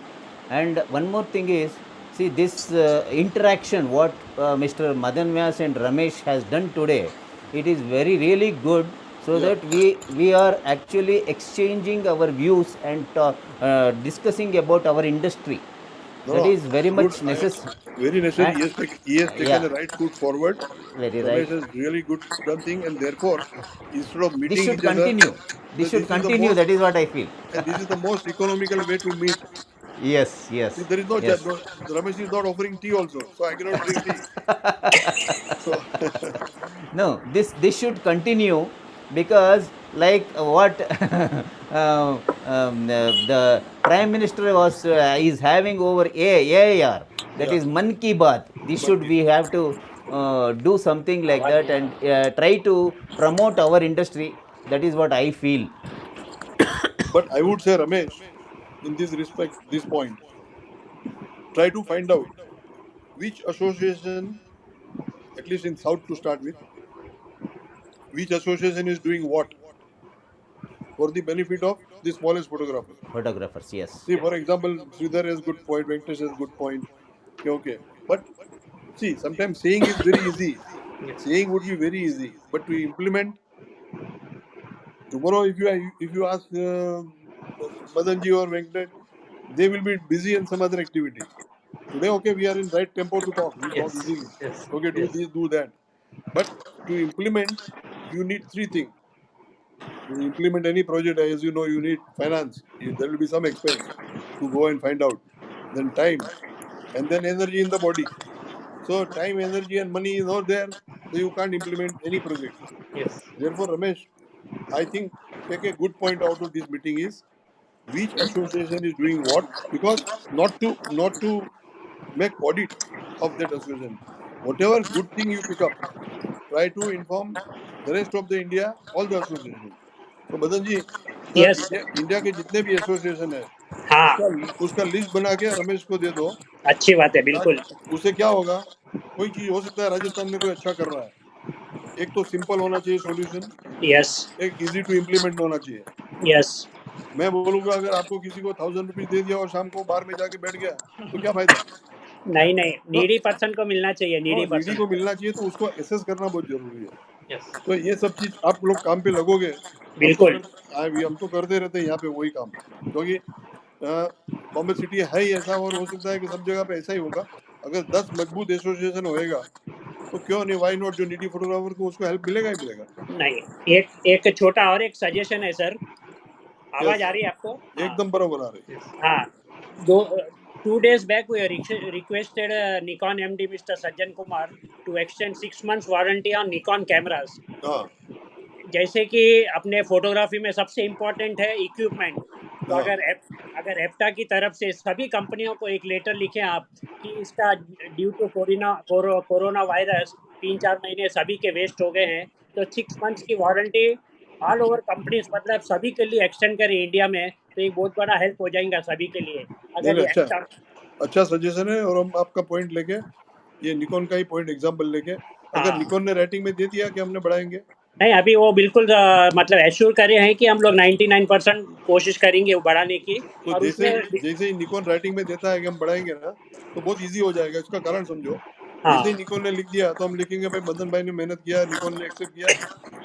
And one more thing is, see this interaction what Mr. Madan Vyas and Ramesh has done today, it is very really good, so Yeah. that we are actually exchanging our views and discussing about our industry. No, That is very good. much necessary. Very necessary. And He has taken yeah, a right foot forward. very right. Ramesh has really good done thing, and therefore, instead of This meeting should each other, continue. This should this is the continue. most That is what I feel. and this is the most economical way to meet. Yes. See, there is no, Yes. no Ramesh is not offering tea also, so I cannot drink tea. So No, this should continue, because like what the Prime Minister is having over AAR, that Yeah. is Man Ki Baat. This should we have to do something like that and try to promote our industry. That is what I feel. but I would say, Ramesh, in this respect, this point, try to find out which association, at least in South to start with, which association is doing what for the benefit of the smallest photographer. Photographers, yes. See, for example, Sridhar has good point, Venkatesh has good point. Okay. But see, sometimes saying is very easy. Saying would be very easy, but to implement tomorrow, if you ask Madanji or Venkat, they will be busy in some other activity. Today, okay, we are in right tempo to talk. We talk easily. Yes. Okay, do this, do that. But to implement, you need three things. To implement any project, as you know, you need finance. There will be some expense to go and find out. Then time, and then energy in the body. So time, energy, and money is not there, so you can't implement any project. Yes. Therefore, Ramesh, I think take a good point out of this meeting is which association is doing what, because not to make audit of that association. Whatever good thing you pick up, try to inform the rest of the India, all the associations. So Madan ji, the yes India के जितने भी association है हाँ उसका list बना के रमेश को दे दो. अच्छी बात है बिल्कुल उससे क्या होगा, कोई चीज हो सकता है राजस्थान में कोई अच्छा कर रहा है, एक तो सिंपल होना चाहिए सॉल्यूशन, यस एक इजी टू इम्प्लीमेंट होना चाहिए. यस मैं बोलूंगा अगर आपको किसी को 1000 रुपीज दे दिया और शाम को बाहर में जाके बैठ गया तो क्या फायदा. नहीं तो नीडी पर्सन को मिलना चाहिए नीडी नीडी पर्सन को मिलना चाहिए, तो उसको एसेस करना बहुत जरूरी है. Yes. तो ये सब चीज आप लोग काम पे लगोगे. बिल्कुल हम तो करते रहते हैं यहाँ पे वही काम, क्योंकि बॉम्बे सिटी है ही ऐसा, और हो सकता है कि सब जगह पे ऐसा ही होगा. अगर 10 मजबूत एसोसिएशन होएगा तो क्यों नहीं, वाई नॉट, जो नीडी फोटोग्राफर को उसको हेल्प मिलेगा ही मिलेगा. नहीं एक छोटा और एक सजेशन है सर. आवाज आ रही है आपको? एकदम बराबर आ रही. हाँ 2 days back we requested Nikon MD Mr. Sajjan Kumar to extend 6 months warranty on Nikon cameras. हाँ जैसे कि अपने फोटोग्राफी में सबसे इम्पोर्टेंट है इक्विपमेंट. तो अगर एप्टा की तरफ से सभी कंपनियों को एक लेटर लिखें आप कि इसका ड्यू टू कोरोना वायरस 3-4 महीने सभी के वेस्ट हो गए हैं, तो 6 months की वारंटी ऑल ओवर कंपनीज, मतलब सभी के लिए एक्सटेंड करें इंडिया में, तो एक बहुत बड़ा हेल्प हो जाएगा सभी के लिए. अगर ये अच्छा सजेशन है. और हम आपका पॉइंट लेके, ये निकॉन का ही पॉइंट एग्जांपल लेके, अगर निकॉन ने रेटिंग में दे दिया कि हमने बढ़ाएंगे, नहीं, अभी वो बिल्कुल मतलब एश्योर करे हैं कि हम लोग 99% कोशिश करेंगे वो बढ़ाने की। तो और उसमें जैसे ही निकॉन राइटिंग में देता है कि हम बढ़ाएंगे ना, तो बहुत इजी हो जाएगा। इसका कारण समझो, हाँ। जैसे ही निकॉन ने लिख दिया तो हम लिखेंगे भाई मदन भाई ने मेहनत किया, निकॉन ने एक्सेप्ट किया,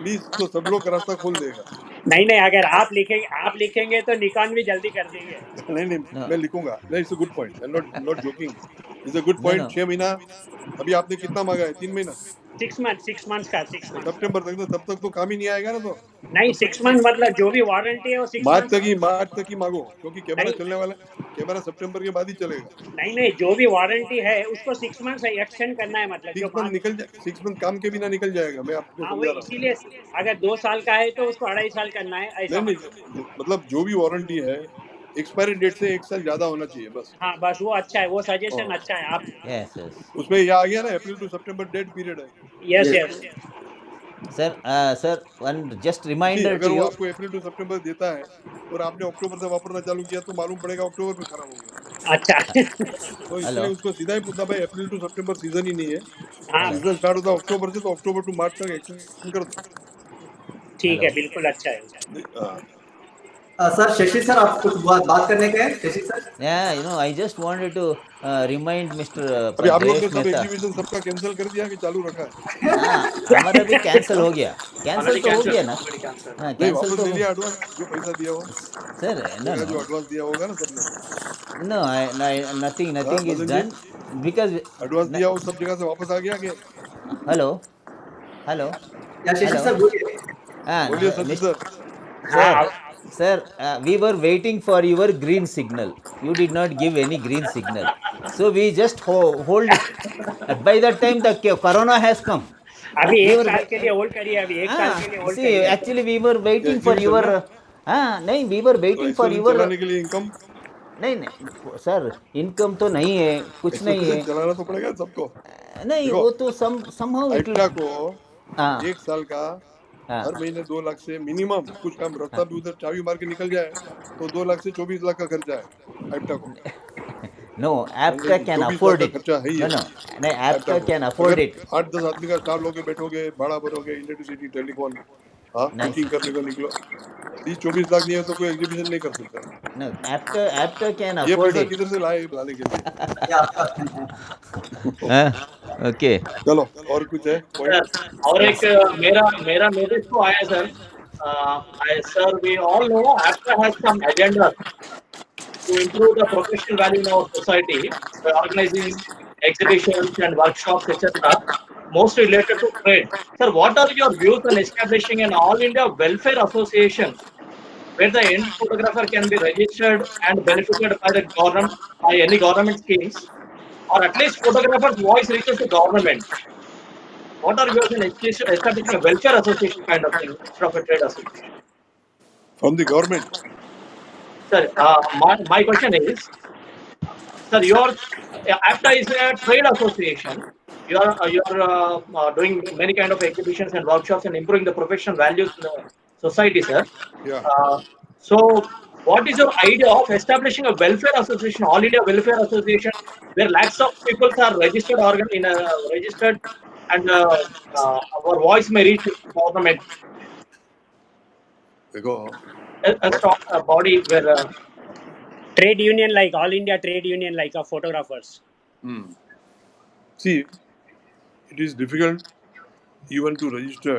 प्लीज, तो सब लोग का रास्ता खोल देगा। नहीं, अगर आप लिखेंगे तो निकॉन भी जल्दी कर देंगे। नहीं, No, मैं लिखूंगा। नहीं, it's a good point, I am not joking, it's a good no, point. no. 6 महीना अभी आपने कितना मांगा है? 3 महीना, 6 मंथ्स का 6 मंथ। सितंबर तक, तो तब तक तो काम ही नहीं आएगा ना। तो नहीं, तब तक 6 मंथ मतलब जो भी वारंटी है वो 6 मार्च मंथ। तक ही मांगो, क्योंकि कैमरा नहीं, चलने वाला है। कैमरा सितंबर के बाद ही चलेगा। नहीं, जो भी वारंटी है उसको 6 मंथ से एक्सटेंड करना है, मतलब जो 6 मंथ माल। निकल जाए, 6 मंथ काम के बिना निकल जाएगा, मैं आपको हाँ, समझा वही रहा हूँ। इसीलिए अगर 2 साल का है तो उसको 2.5 साल करना है, ऐसा नहीं, मतलब। मतलब जो भी वारंटी है, एक्सपायरी डेट से 1 साल ज्यादा होना चाहिए बस। हाँ, बस वो अच्छा है, वो हाँ, सजेशन अच्छा है आप। Yes, yes. उसमें ये आ गया ना, April to September date period है। Yes, Yes. Yes. Sir, one just see, reminder to अगर वो you. आपको अप्रैल टू सितंबर देता है और आपने अक्टूबर से वापरना चालू किया, तो मालूम पड़ेगा अक्टूबर में खराब हो गया। अच्छा। तो इसलिए Hello, उसको सीधा ही पूछना, भाई अप्रैल टू सितंबर सीजन ही नहीं है, हाँ, hello, सीजन स्टार्ट होता है अक्टूबर से, तो अक्टूबर टू मार्च तक एक्सटेंड कर दो। ठीक है, hello. बिल्कुल अच्छा है। हाँ। सर शशि सर, आप कुछ बात करने के हैं Shashi sir? Yeah, I just wanted to remind Mr. अभी आप लोग ने Jayesh सब Mehta. एग्जीबिशन सबका कैंसिल कर दिया कि चालू रखा है? हाँ, हमारा भी कैंसिल हो गया. कैंसिल Already तो हो गया cancelled. ना. Already cancelled. हाँ, नहीं, कैंसिल वापस तो ले हो. लिया एडवांस, जो पैसा दिया हो। Sir, no, देखा, जो no, एडवांस दिया होगा ना सबने। no, nothing, हाँ nothing is Madan ji, done because. Advance No, दिया हो सब जगह से वापस आ गया कि? hello, hello, या शशि hello. सर बोलिए। बोलिए सचिन Mr. सर। हाँ, Sir, sir, we were waiting for your green signal. You did not give any green signal. So we just hold it. By that time, the corona has come. अभी We 1 were, साल के लिए hold करिए, अभी 1 साल के लिए hold see, करिए। actually, we were क्या waiting for एग्जीबिशन your. में? नहीं, we were तो waiting for एक्सोजन your. चलाने के लिए इनकम, नहीं, नहीं, सर, इनकम तो नहीं है, कुछ नहीं एक्सोजन है. चलाना तो पड़ेगा सबको। नहीं, देखो, वो तो somehow it will. आइप्टा को हाँ, 1 साल का हाँ, हर महीने 2 लाख से मिनिमम, कुछ काम रास्ता भी उधर चाबी मार के निकल जाए, तो 2 लाख से 24 लाख का खर्चा है आइप्टा को। no, नहीं, Apta can 24 लाख afford का it. खर्चा है ही No, है no, नहीं, आइप्टा Apta को। can afford अगर it. 8-10 आदमी का स्टाफ लोगे, बैठोगे, भाड़ा भरोगे, इलेक्ट्रिसिटी, टेलीफोन, हाँ, नहीं, कुकिंग करने को निकलो, 30-24 लाख नहीं है तो कोई एग्जीबिशन नहीं कर सकता। no, Apta can ये afford पैसा it. किधर से लाए लाने के लिए? ये आपका Okay. चलो, और कुछ है सर, पॉइंट? और एक मेरा मेरा नोटिस को आया sir. Sir, we all know APTA has some agenda to improve the professional value in our society by organizing exhibitions and workshops, etc., mostly related to trade. Sir, what are your views on establishing an All India Welfare Association where the end photographer can be registered and benefited by the government, by any government schemes, or at least photographer's voice reaches the government? What are your views on establishing a welfare association kind of thing instead of a trade association? From the government? Sir, my question is, sir, your APTA is a trade association. You are doing many kind of exhibitions and workshops and improving the professional values in the society, sir. या So, what is your idea of establishing a welfare association, All India Welfare Association, where lakhs of people are registered registered, and our voice may reach government, देखो, a strong body where. Trade union like all India trade union like photographers. See, it is difficult even to register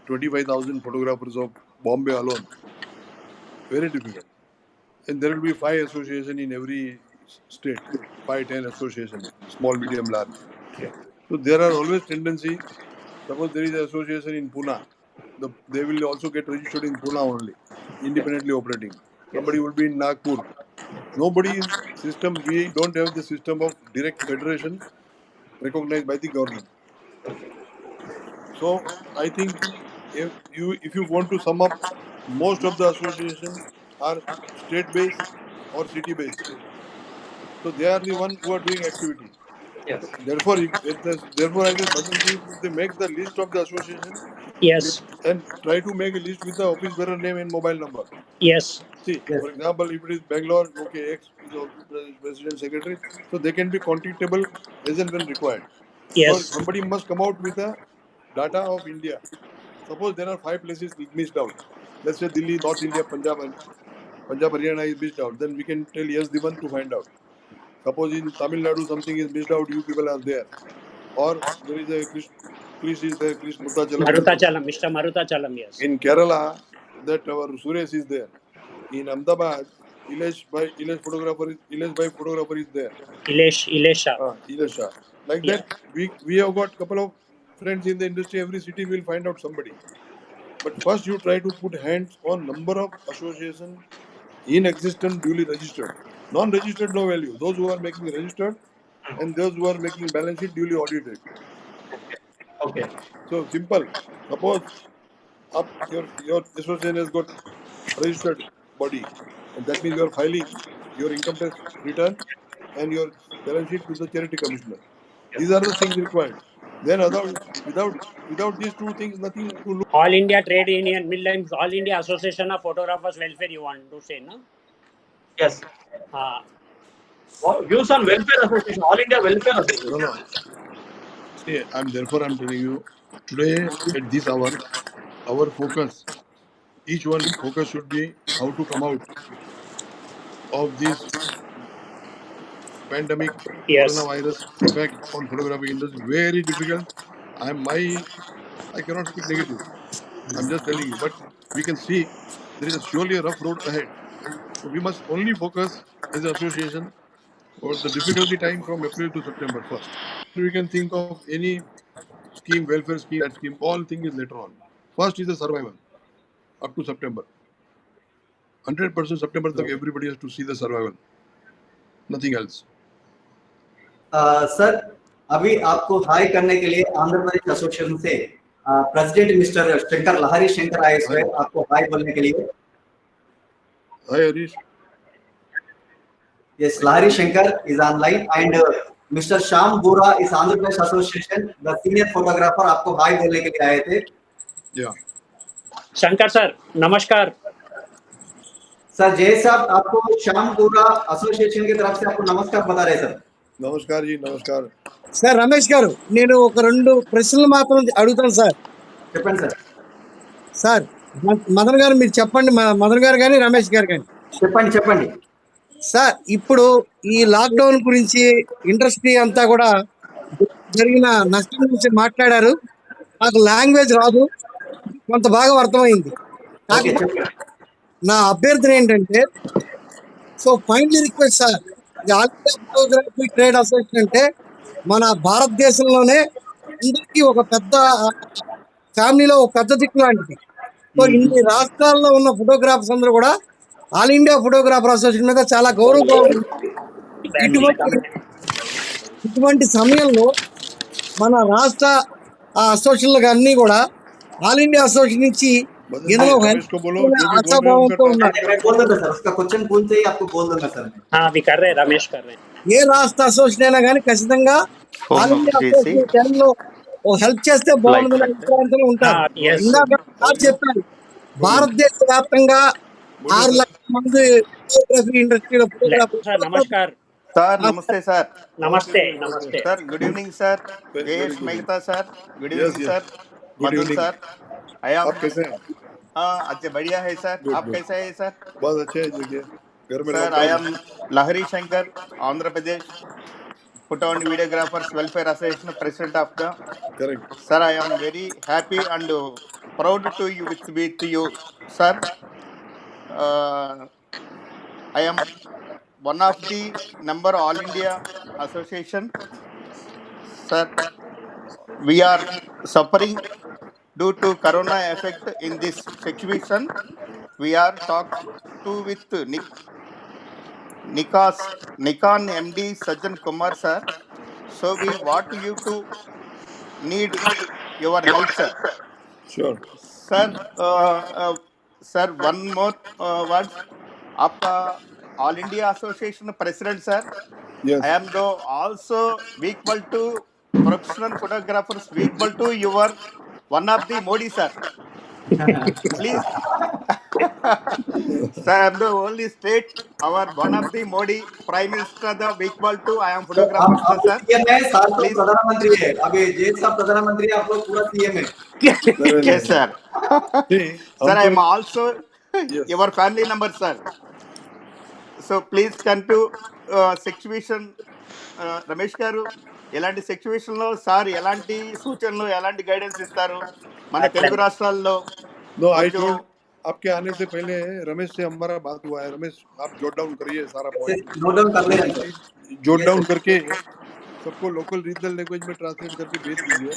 25,000 photographers of Bombay alone. Very difficult. And there will be 5 associations in every state, 5-10 associations, small, medium, large. So there are always tendency. Suppose there is an association in Pune, they will also get registered in Pune only, independently operating. Somebody will be in Nagpur. Nobody is system. We don't have the system of direct federation recognized by the government. So I think if you want to sum up, most of the associations are state based or city based. So they are the one who are doing activity. Yes. So therefore I said, Madan ji, if they make the list of the association yes, and try to make a list with the office bearer name and mobile number. Yes, See, Yes. for example, if it is Bangalore, okay, X is also president secretary, so they can be contactable as and when required. Or yes, somebody must come out with a data of India. suppose there are 5 places missed out. Let's say Delhi, North India, Punjab, Haryana is missed out. Then we can tell yes, the one to find out. Suppose in Tamil Nadu something is missed out, you people are there, or there is a Krish is there, Krish Mutachalam. Marutachalam, Mr. Marutachalam, yes. In Kerala, that our Suresh is there. In Ahmedabad, Ilesh photographer is there. Ilesh Shah. Ilesh Shah. Like Yeah. that, we have got couple of friends in the industry. Every city will find out somebody. But first, you try to put hands on number of association in existence duly registered. Non-registered, no value. Those who are making registered and those who are making balance sheet duly audited. Okay. So simple. Suppose up your association has got registered body, and that means you are filing your income tax return and your balance sheet to the charity commissioner. These are the things required. Then without these two things, nothing to look. All India Trade Union, means All India Association of Photographers Welfare, you want to say, no? Yes. Uh, Views on Welfare Association, All India Welfare Association. No. See, I'm telling you, today at this hour, our focus, each one focus should be how to come out of this pandemic, Yes. coronavirus effect on photography industry. Very difficult. I cannot speak negative. I'm just telling you, but we can see there is surely a rough road ahead. So we must only focus as an association for the difficulty time from April to September first. We can think of any scheme, welfare scheme, that scheme, all things is later on. First is the survival up to September. 100% September तक everybody has to see the survival. Nothing else. Sir अभी आपको high करने के लिए Andhra Pradesh association से president mister Shankar लहरी शंकर आए हुए आपको हाई बोलने के लिए. Hi Harish. Yes, Lahari Shankar is online and Mr. Shyam Bora is Andhra Pradesh Association, the senior photographer. आपको हाई बोलने के लिए आए थे. Yeah. शंकर सर, नमस्कार. सर जय साहब आपको श्याम बोरा एसोसिएशन की तरफ से आपको नमस्कार बता रहे सर. नमस्कार जी, नमस्कार. సార్ రమేష్ గారు నేను ఒక 2 ప్రశ్నలు మాత్రం అడుగుతాను సార్. చెప్పండి సార్. సార్ మదన్ గారు మీరు చెప్పండి, మదన్ గారు కానీ రమేష్ గారు కానీ చెప్పండి. సార్ ఇప్పుడు ఈ లాక్డౌన్ గురించి ఇండస్ట్రీ అంతా కూడా జరిగిన నష్టం గురించి మాట్లాడారు. నాకు లాంగ్వేజ్ రాదు, కొంత బాగా అర్థమైంది. నా అభ్యర్థన ఏంటంటే, so finally request sir, all India photography trade association అంటే మన భారతదేశంలోనే అందరికీ ఒక పెద్ద ఫ్యామిలీలో ఒక పెద్ద దిక్కు లాంటిది. సో ఇన్ని రాష్ట్రాల్లో ఉన్న ఫోటోగ్రాఫర్స్ అందరూ కూడా ఆల్ ఇండియా ఫోటోగ్రాఫర్ అసోసియేషన్ మీద చాలా గౌరవంగా ఉంది. ఇటువంటి సమయంలో మన రాష్ట్ర అసోసియేషన్లు అన్నీ కూడా ఆల్ ఇండియా అసోసియేషన్ నుంచి ఏదో ఆశాభావంతో ఉన్నారు. ఏ రాష్ట్ర అసోసియేషన్ అయినా కానీ ఖచ్చితంగా ఆల్ ఇండియా అసోసియేషన్ లో హెల్ప్ చేస్తే బాగుంటుంది అభిప్రాయంతో ఉంటారు. ఇందాక సార్ చెప్పారు, భారతదేశ వ్యాప్తంగా 6 లక్షల మంది ఫోటోగ్రఫీ ఇండస్ట్రీలో नमस्कार सर. नमस्ते सर. नमस्ते sir good evening sir. Jayesh Mehta sir. Good evening sir. Madhur sir. आप कैसे हैं? हाँ अच्छा बढ़िया है सर. आप कैसे हैं सर? बहुत अच्छे हैं जी. घर में sir I am Lahari Shankar, Andhra Pradesh photo and videographers welfare association president of the. Correct. Sir, I am very happy and proud to you with you, sir. I am one of the member All India Association. Sir, we are suffering due to Corona effect in this situation. We are talked to with Nikon MD Sajjan Kumar sir. So we want you to need your help sir. Sure. Sir one more word. आपका all India association president sir. Yes. I am दो also equal to professional photographers equal to your one of the Modi sir. Please Sir, I am the only state. Our one of the Modi Prime Minister the equal to. I am photographer, आप sir. CM है, साल तो Please. प्रधानमंत्री है। अभी jail साहब प्रधानमंत्री है, आप लोग पूरा सीएम है। Yes, sir. Sir, I am also your family member, sir. So please come to situation. Ramesh గారు ఎలాంటి సిచ్యువేషన్ లో సార్ ఎలాంటి సూచనలు ఎలాంటి గైడెన్స్ ఇస్తారు మన తెలుగు రాష్ట్రాల్లో? No, I కొంచెం told आपके आने से पहले रमेश से हमारा बात हुआ है। रमेश, आप जोट डाउन करिए सारा पॉइंट, नोट डाउन कर ले सर। जोट डाउन करके सबको लोकल रीजनल लैंग्वेज में ट्रांसलेट करके भेज दीजिए।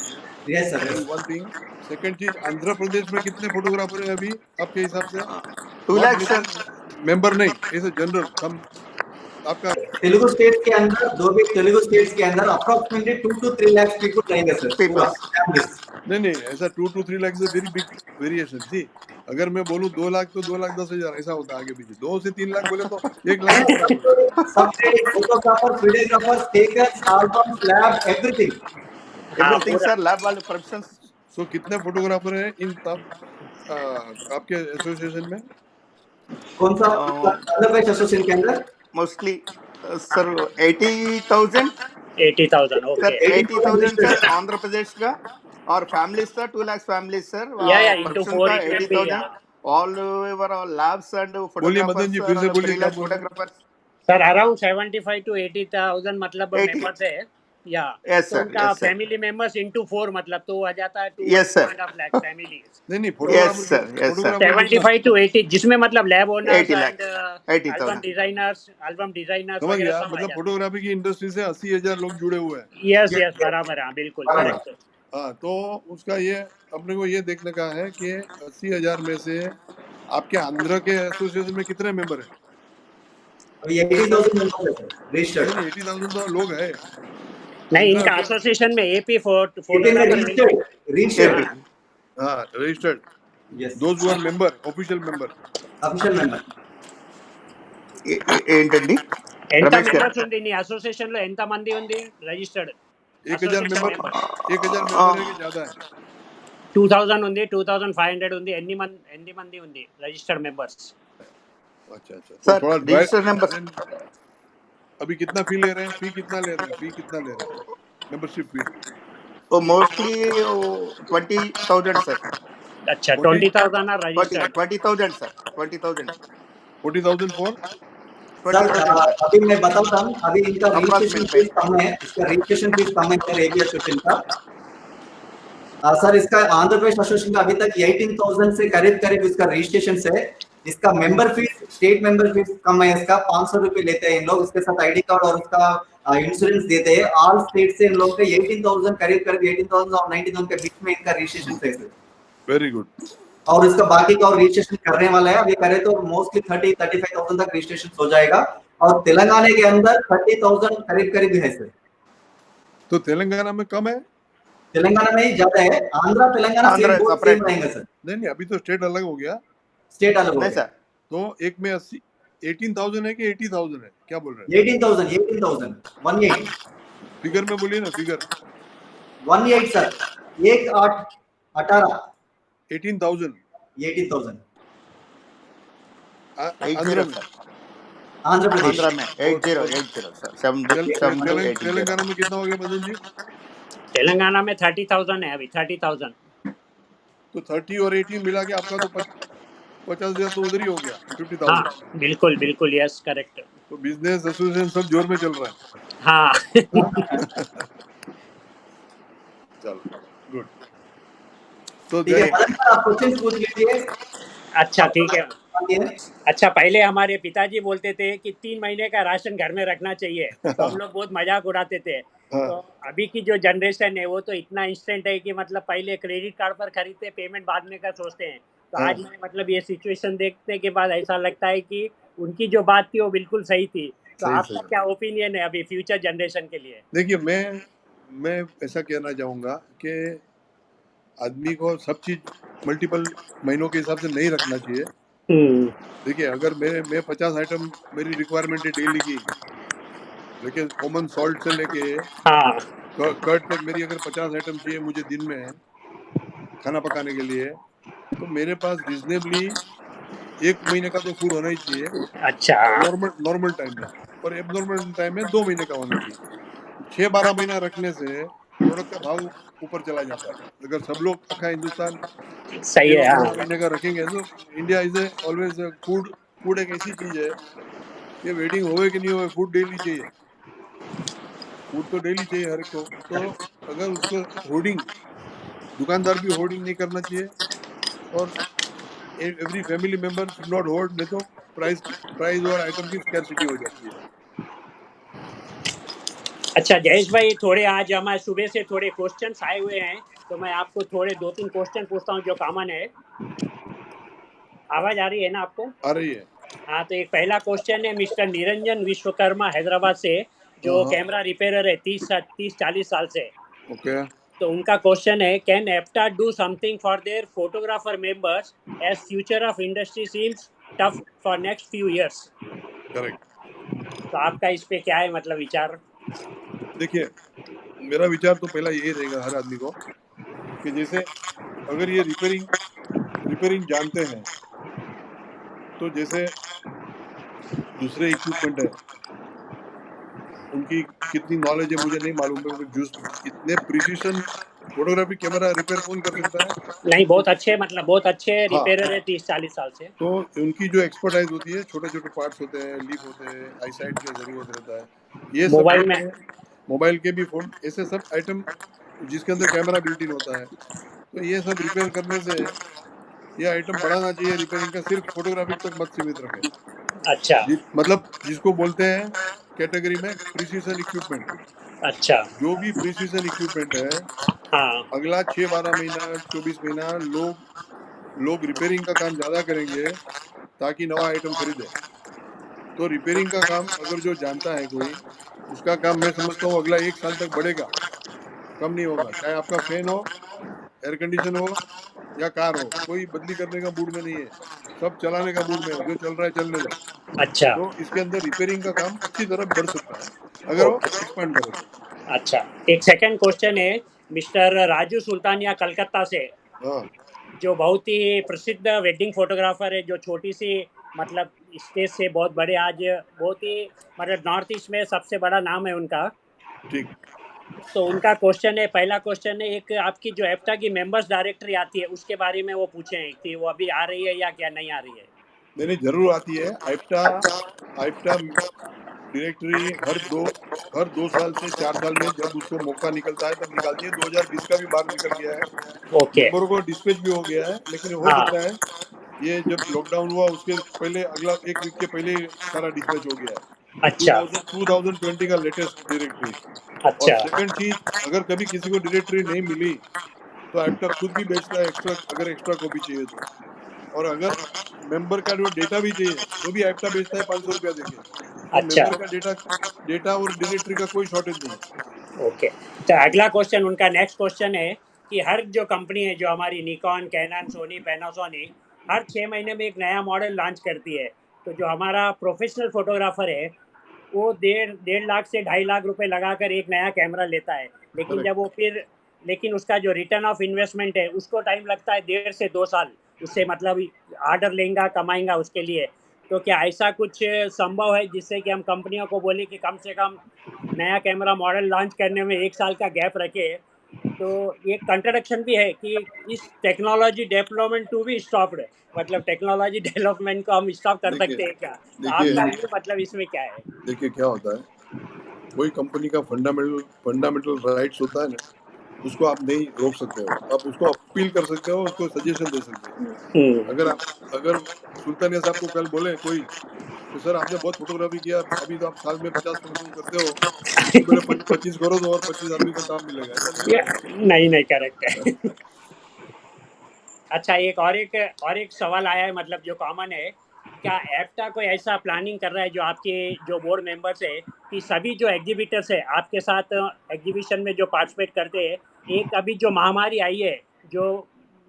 Yes sir. One thing. Second चीज, आंध्र प्रदेश में कितने फोटोग्राफर है अभी आपके हिसाब से? 2 लाख सर। मेंबर नहीं, ऐसे जनरल सम आपका तेलुगु स्टेट्स के अंदर, दो भी तेलुगु स्टेट्स के अंदर अप्रोक्सीमेटली 2 to 3 लाख पीपल रहेंगे सर। पूरा families। नहीं, ऐसा 2 to 3 lakh is very big variation. See, अगर मैं बोलूं 2 लाख तो 2,10,000 ऐसा होता है आगे पीछे। 2 से 3 लाख बोले तो 1 लाख सब photographers, videographers, takers, albums, lab, everything. Everything sir, lab वाले प्रोफेशंस। सो कितने फोटोग्राफर हैं इन तब आपके एसोसिएशन में? कौन सा आंध्र प्रदेश एसोसिएशन के अंदर? Mostly sir 80,000 80,000 sir. Okay 80,000 sir Andhra Pradesh का, और families sir 2 lakh families sir. या into प्रोफेशन 4 का it will be 80,000 all over all labs and बोलिए फोटोग्राफर्स मदन जी, फिर से और बोलिए क्या फ्रीलांस बोल रहे हैं? फोटोग्राफर्स। सर अराउंड 75 to 80,000 मतलब 80 मेंबर्स है या Yes, तो sir. उनका Yes, sir. Family members into 4 मतलब तो आ जाता है 2 Yes, sir. 2.5 लाख फैमिलीज। नहीं, Yes, photographer sir. Yes, sir. 75 to 80 जिसमें मतलब lab owners 80 and lakhs. 80,000. Album designers समझ वगैरह गया, सब आ मतलब जाते फोटोग्राफी की इंडस्ट्री से 80,000 लोग जुड़े हुए हैं। हैं। यस यस बराबर है बिल्कुल करेक्ट। हाँ, तो उसका ये अपने को ये देखने का है कि 80,000 में से आपके आंध्र के एसोसिएशन में कितने मेंबर हैं? अभी 80,000 मेंबर्स है सर रजिस्टर्ड। नहीं, 80,000 तो लोग हैं। नहीं आंध्र इनका के- एसोसिएशन में एपी एपी में फोटोग्राफर रजिस्टर्ड। हाँ, registered. Yes those who are member, official member. Official member. ఏంటండి ఎంత రమేష్ గారు? మెంబర్స్ ఉంది నీ అసోసియేషన్ లో ఎంత మంది ఉంది రిజిస్టర్డ్ 1,000 मेंबर, 1,000 हाँ। मेंबर है कि ज्यादा है? 2000 ఉంది 2500 ఉంది ఎన్ని మంది ఉంది రిజిస్టర్డ్ మెంబర్స్? अच्छा अच्छा। तो सर थोड़ा रजिस्टर नंबर अभी कितना फी ले रहे हैं? फी कितना ले रहे हैं? Membership fee? वो मोस्टली 20,000 सर। अच्छा 20,000 are 20,000 registered sir. 20,000 40,000 for? Sir 20,000 sir. अभी मैं बताता हूँ, अभी इनका रजिस्ट्रेशन Approximate फीस कम है, इसका रजिस्ट्रेशन फीस कम है सर एबी एसोसिएशन का। सर इसका आंध्र प्रदेश एसोसिएशन का अभी तक 18,000 से करीब इसका रजिस्ट्रेशन है। इसका member fees, state member fees कम है, इसका 500 रुपए लेते हैं इन लोग। उसके साथ आईडी कार्ड और उसका इंश्योरेंस देते हैं। ऑल स्टेट से इन लोग का 18,000 करीब 18,000 और 19,000 के बीच में इनका रजिस्ट्रेशन फीस है। Very good. और इसका बाकी का और रजिस्ट्रेशन करने वाला है, अभी करे तो मोस्टली 30-35,000 तक रजिस्ट्रेशन हो जाएगा। और तेलंगाना के अंदर 30,000 करीब है सर। तो तेलंगाना में कम है? तेलंगाना में ही ज्यादा है। Andhra Telangana Andhra same separate। रहेंगे सर। नहीं, अभी तो स्टेट अलग हो गया। स्टेट अलग हो नहीं गया। सर, तो एक में 18,000 है कि 80,000 है? क्या बोल रहे हैं? 18,000 18 फिगर में बोलिए ना, फिगर। 18 सर, 18 18,000 18,000 आंध्र 80 में। सर। आंध्र प्रदेश। आंध्रा में 80 सर। 70 तेलंगाना में कितना हो गया मदन जी? तेलंगाना में 30,000 है अभी 30,000। तो 30 और 18 मिला के आपका तो 50,000 तो उधर ही हो गया। 50,000। हाँ बिल्कुल यस करेक्ट। तो बिजनेस एसोसिएशन सब जोर में चल रहा है। हाँ चलो गुड। तो ठीक है मदन सर, आप क्वेश्चन पूछ लीजिए। अच्छा ठीक है। अच्छा पहले हमारे पिताजी बोलते थे कि 3 महीने का राशन घर में रखना चाहिए, तो हम लोग बहुत मजाक उड़ाते थे। तो अभी की जो जनरेशन है वो तो इतना इंस्टेंट है कि मतलब पहले क्रेडिट कार्ड पर खरीदते, पेमेंट बाद में का सोचते हैं। तो आज में मतलब ये सिचुएशन देखने के बाद ऐसा लगता है कि उनकी जो बात थी वो बिल्कुल सही थी। तो आपका क्या ओपिनियन है अभी फ्यूचर जनरेशन के लिए? देखिए, मैं ऐसा कहना चाहूंगा कि आदमी को सब चीज मल्टीपल महीनों के हिसाब से नहीं रखना चाहिए। देखिए, अगर मैं 50 आइटम मेरी रिक्वायरमेंट है डेली की, लेकिन कॉमन सॉल्ट से लेके कर्ड तक मेरी अगर 50 आइटम चाहिए मुझे दिन में खाना पकाने के लिए, तो मेरे पास रीजनेबली 1 महीने का तो फूड होना ही चाहिए अच्छा नॉर्मल टाइम में, और एबनॉर्मल टाइम में 2 महीने का होना चाहिए। 6-12 महीना रखने से प्रोडक्ट का भाव ऊपर चला जाता है। अगर सब लोग अखा हिंदुस्तान सही है। 6-12 हाँ महीने का रखेंगे तो India is always food. Food एक ऐसी चीज है कि वेडिंग होवे कि नहीं होवे, फूड डेली चाहिए। फूड तो डेली चाहिए हर एक को। तो अगर उसको होर्डिंग, दुकानदार भी होर्डिंग नहीं करना चाहिए, और every family member should not horde, नहीं तो प्राइस और आइटम की स्कैरसिटी हो जाती है। अच्छा जयेश भाई, थोड़े आज हमारे सुबह से थोड़े क्वेश्चंस आए हुए हैं, तो मैं आपको थोड़े 2-3 क्वेश्चन पूछता हूँ जो कॉमन है। आवाज आ रही है ना आपको? आ रही है। हाँ, तो एक पहला क्वेश्चन है मिस्टर निरंजन विश्वकर्मा हैदराबाद से, जो हाँ। कैमरा रिपेयरर है 30-40 साल से। ओके। तो उनका क्वेश्चन है, can APTA do something for their photographer members as future of industry seems tough for next few years? Correct. तो आपका इस पे क्या है मतलब विचार? देखिए, मेरा विचार तो पहला यही रहेगा हर आदमी को कि जैसे अगर ये रिपेयरिंग जानते हैं, तो जैसे दूसरे इक्विपमेंट है उनकी कितनी नॉलेज है मुझे नहीं मालूम, इतने प्रिसीशन फोटोग्राफी कैमरा रिपेयर कौन कर सकता है? नहीं, बहुत अच्छे, मतलब बहुत अच्छे हाँ, रिपेयरर है 30-40 साल से। तो उनकी जो एक्सपर्टाइज होती है, छोटे छोटे पार्ट्स होते हैं, लीफ होते हैं, आई साइट का जरूरत रहता है, ये सब मोबाइल में। करके मोबाइल के भी फोन, ऐसे सब आइटम जिसके अंदर कैमरा बिल्ट इन होता है, तो ये सब रिपेयर करने से ये आइटम बढ़ाना चाहिए। रिपेयरिंग का सिर्फ फोटोग्राफी तक मत सीमित रखें। अच्छा मतलब जिसको बोलते हैं कैटेगरी में प्रिसीशन इक्विपमेंट, अच्छा। जो भी प्रिसीशन इक्विपमेंट है, हाँ अगला 6-12 महीना 24 महीना लोग रिपेयरिंग का काम ज्यादा करेंगे ताकि नवा आइटम खरीदे। तो रिपेयरिंग का काम अगर जो जानता है कोई, उसका काम मैं समझता हूँ अगला 1 साल तक बढ़ेगा, कम नहीं होगा। चाहे आपका फैन हो, एयर कंडीशन हो या कार हो, कोई बदली करने का मूड में नहीं है, सब चलाने का मूड में है, जो चल रहा है चलने दो। अच्छा। तो इसके अंदर रिपेयरिंग का काम अच्छी तरह बढ़ सकता है अगर वो ओके। एक्सपांड करे तो। अच्छा, एक सेकंड क्वेश्चन है मिस्टर राजू सुल्तानिया कलकत्ता से, हाँ। जो बहुत ही प्रसिद्ध वेडिंग फोटोग्राफर है, जो छोटी सी मतलब स्टेज से बहुत बड़े आज बहुत ही मतलब नॉर्थ ईस्ट में सबसे बड़ा नाम है उनका। ठीक। तो उनका क्वेश्चन है, पहला क्वेश्चन है, एक आपकी जो एप्टा की मेंबर्स डायरेक्टरी आती है उसके बारे में वो पूछे हैं कि वो अभी आ रही है या क्या नहीं आ रही है? नहीं, जरूर आती है। आइप्टा डायरेक्टरी हर 2 साल से 4 साल में जब उसको मौका निकलता है तब निकालती है। 2020 का भी बाहर निकल गया है, ओके। मेंबरों को डिस्पैच भी हो गया है, लेकिन हो हाँ। सकता है ये जब लॉकडाउन हुआ उसके पहले अगला 1 वीक के पहले सारा डिस्पैच हो गया है। अच्छा 2020 का लेटेस्ट डायरेक्टरी। और अच्छा। सेकंड चीज, अगर कभी किसी को डायरेक्टरी नहीं मिली तो एप्टा खुद भी बेचता है एक्स्ट्रा, अगर एक्स्ट्रा कॉपी चाहिए तो। और अगर मेंबर का जो डेटा भी चाहिए तो भी एप्टा बेचता है 500 रुपया देके। तो अच्छा मेंबर का डेटा और डायरेक्टरी का कोई शॉर्टेज नहीं है। ओके। तो अगला क्वेश्चन, उनका नेक्स्ट क्वेश्चन है कि हर जो कंपनी है, जो हमारी निकॉन, कैनन, सोनी, पैनासोनिक, हर 6 महीने में एक नया मॉडल लॉन्च करती है। तो जो हमारा प्रोफेशनल फोटोग्राफर है वो 1.5 लाख से 2.5 लाख रुपए लगाकर एक नया कैमरा लेता है, लेकिन करेक्ट। जब वो फिर लेकिन उसका जो रिटर्न ऑफ इन्वेस्टमेंट है उसको टाइम लगता है 1.5 से 2 साल। उससे मतलब ऑर्डर लेंगा, कमाएंगा उसके लिए। तो क्या ऐसा कुछ संभव है जिससे कि हम कंपनियों को बोले कि कम से कम नया कैमरा मॉडल लॉन्च करने में 1 साल का गैप रखे? तो ये कंट्रडिक्शन भी है कि इस technology development to be stopped, मतलब टेक्नोलॉजी डेवलपमेंट को हम स्टॉप कर देखिए सकते हैं क्या? तो देखिए आपका व्यू मतलब इसमें क्या है? देखिए क्या होता है, कोई कंपनी का फंडामेंटल राइट्स होता है ना, उसको आप नहीं रोक सकते हो। आप उसको अपील कर सकते हो, उसको सजेशन दे सकते हो। अगर सुल्तानिया साहब को कल बोले कोई कि सर आपने बहुत फोटोग्राफी किया, अभी तो आप साल में 50 फंक्शन करते हो, तो बोले 25 करो तो और 25 आदमी को काम मिलेगा, ऐसा नहीं होता है। नहीं नहीं, करेक्ट है। अच्छा, एक सवाल आया है मतलब जो कॉमन है, क्या एप्टा कोई ऐसा प्लानिंग कर रहा है, जो आपके जो बोर्ड मेंबर्स है, कि सभी जो एग्जीबिटर्स है आपके साथ एग्जीबिशन में जो पार्टिसिपेट करते हैं, एक अभी जो महामारी आई है जो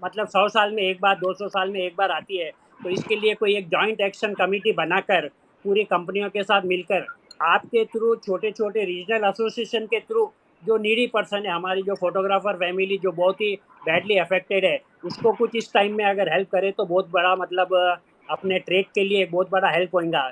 मतलब 100 साल में एक बार, 200 साल में एक बार आती है, तो इसके लिए कोई एक जॉइंट एक्शन कमेटी बनाकर पूरी कंपनियों के साथ मिलकर आपके थ्रू, छोटे छोटे रीजनल एसोसिएशन के थ्रू, जो नीडी पर्सन है, हमारी जो फोटोग्राफर फैमिली जो बहुत ही बैडली अफेक्टेड है, उसको कुछ इस टाइम में अगर हेल्प करे तो बहुत बड़ा मतलब अपने ट्रेड के लिए एक बहुत बड़ा हेल्प होगा।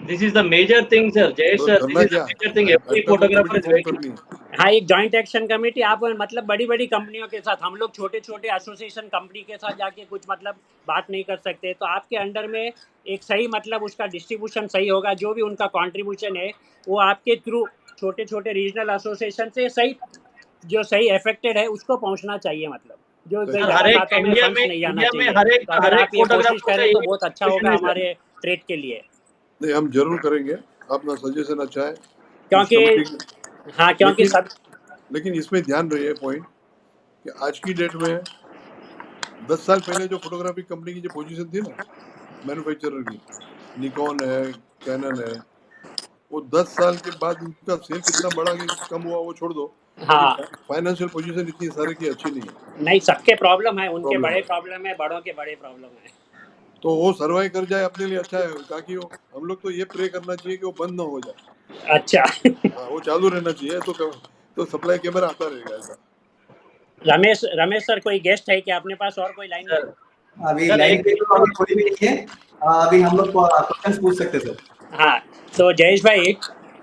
This is the major thing, sir. Jayesh तो sir, this करना is the क्या major thing. है, Every आइप्टा को photographer committee is form waiting. करनी है। हाँ, एक जॉइंट एक्शन कमेटी आप मतलब बड़ी बड़ी कंपनियों के साथ, हम लोग छोटे छोटे एसोसिएशन कंपनी के साथ जाके कुछ मतलब बात नहीं कर सकते, तो आपके अंडर में एक सही मतलब उसका डिस्ट्रीब्यूशन सही होगा, जो भी उनका कंट्रीब्यूशन है वो आपके थ्रू छोटे छोटे रीजनल एसोसिएशन से सही जो सही अफेक्टेड है उसको पहुंचना चाहिए, मतलब जो सर, सर ज़्यादा हर एक खातों में इंडिया फंड्स में नहीं आना इंडिया में चाहिए। तो अगर हर एक आप ये कोशिश फोटोग्राफर का करें तो ये बहुत अच्छा क्वेश्चन होगा है सर। हमारे ट्रेड के लिए, नहीं हम जरूर करेंगे, अपना सजेशन अच्छा है कुछ क्योंकि कमेटी। हाँ क्योंकि लेकिन सब लेकिन इसमें ध्यान रहे पॉइंट कि आज की डेट में 10 साल पहले जो फोटोग्राफी कंपनी की जो पोजीशन थी ना मैन्युफैक्चरर की, निकॉन है, कैनन है, वो 10 साल के बाद उनका सेल कितना बढ़ा कि कम हुआ वो छोड़ दो, हाँ लेकिन फाइनेंशियल पोजीशन इतनी सारे की अच्छी नहीं है, नहीं, सबके प्रॉब्लम है, उनके प्रॉब्लम बड़े है। प्रॉब्लम है, बड़ों के बड़े प्रॉब्लम है। तो वो सर्वाइव कर जाए अपने लिए अच्छा है, ताकि वो हम लोग तो ये प्रे करना चाहिए कि वो बंद ना हो जाए। अच्छा हाँ वो चालू रहना चाहिए, तो सप्लाई कैमरा आता रहेगा ऐसा। रमेश सर, कोई गेस्ट है क्या अपने पास और कोई लाइन में? सर अभी सर लाइन एक पे तो अभी कोई भी नहीं है, अभी हम लोग क्वेश्चन पूछ सकते सर। हाँ, तो जयेश भाई,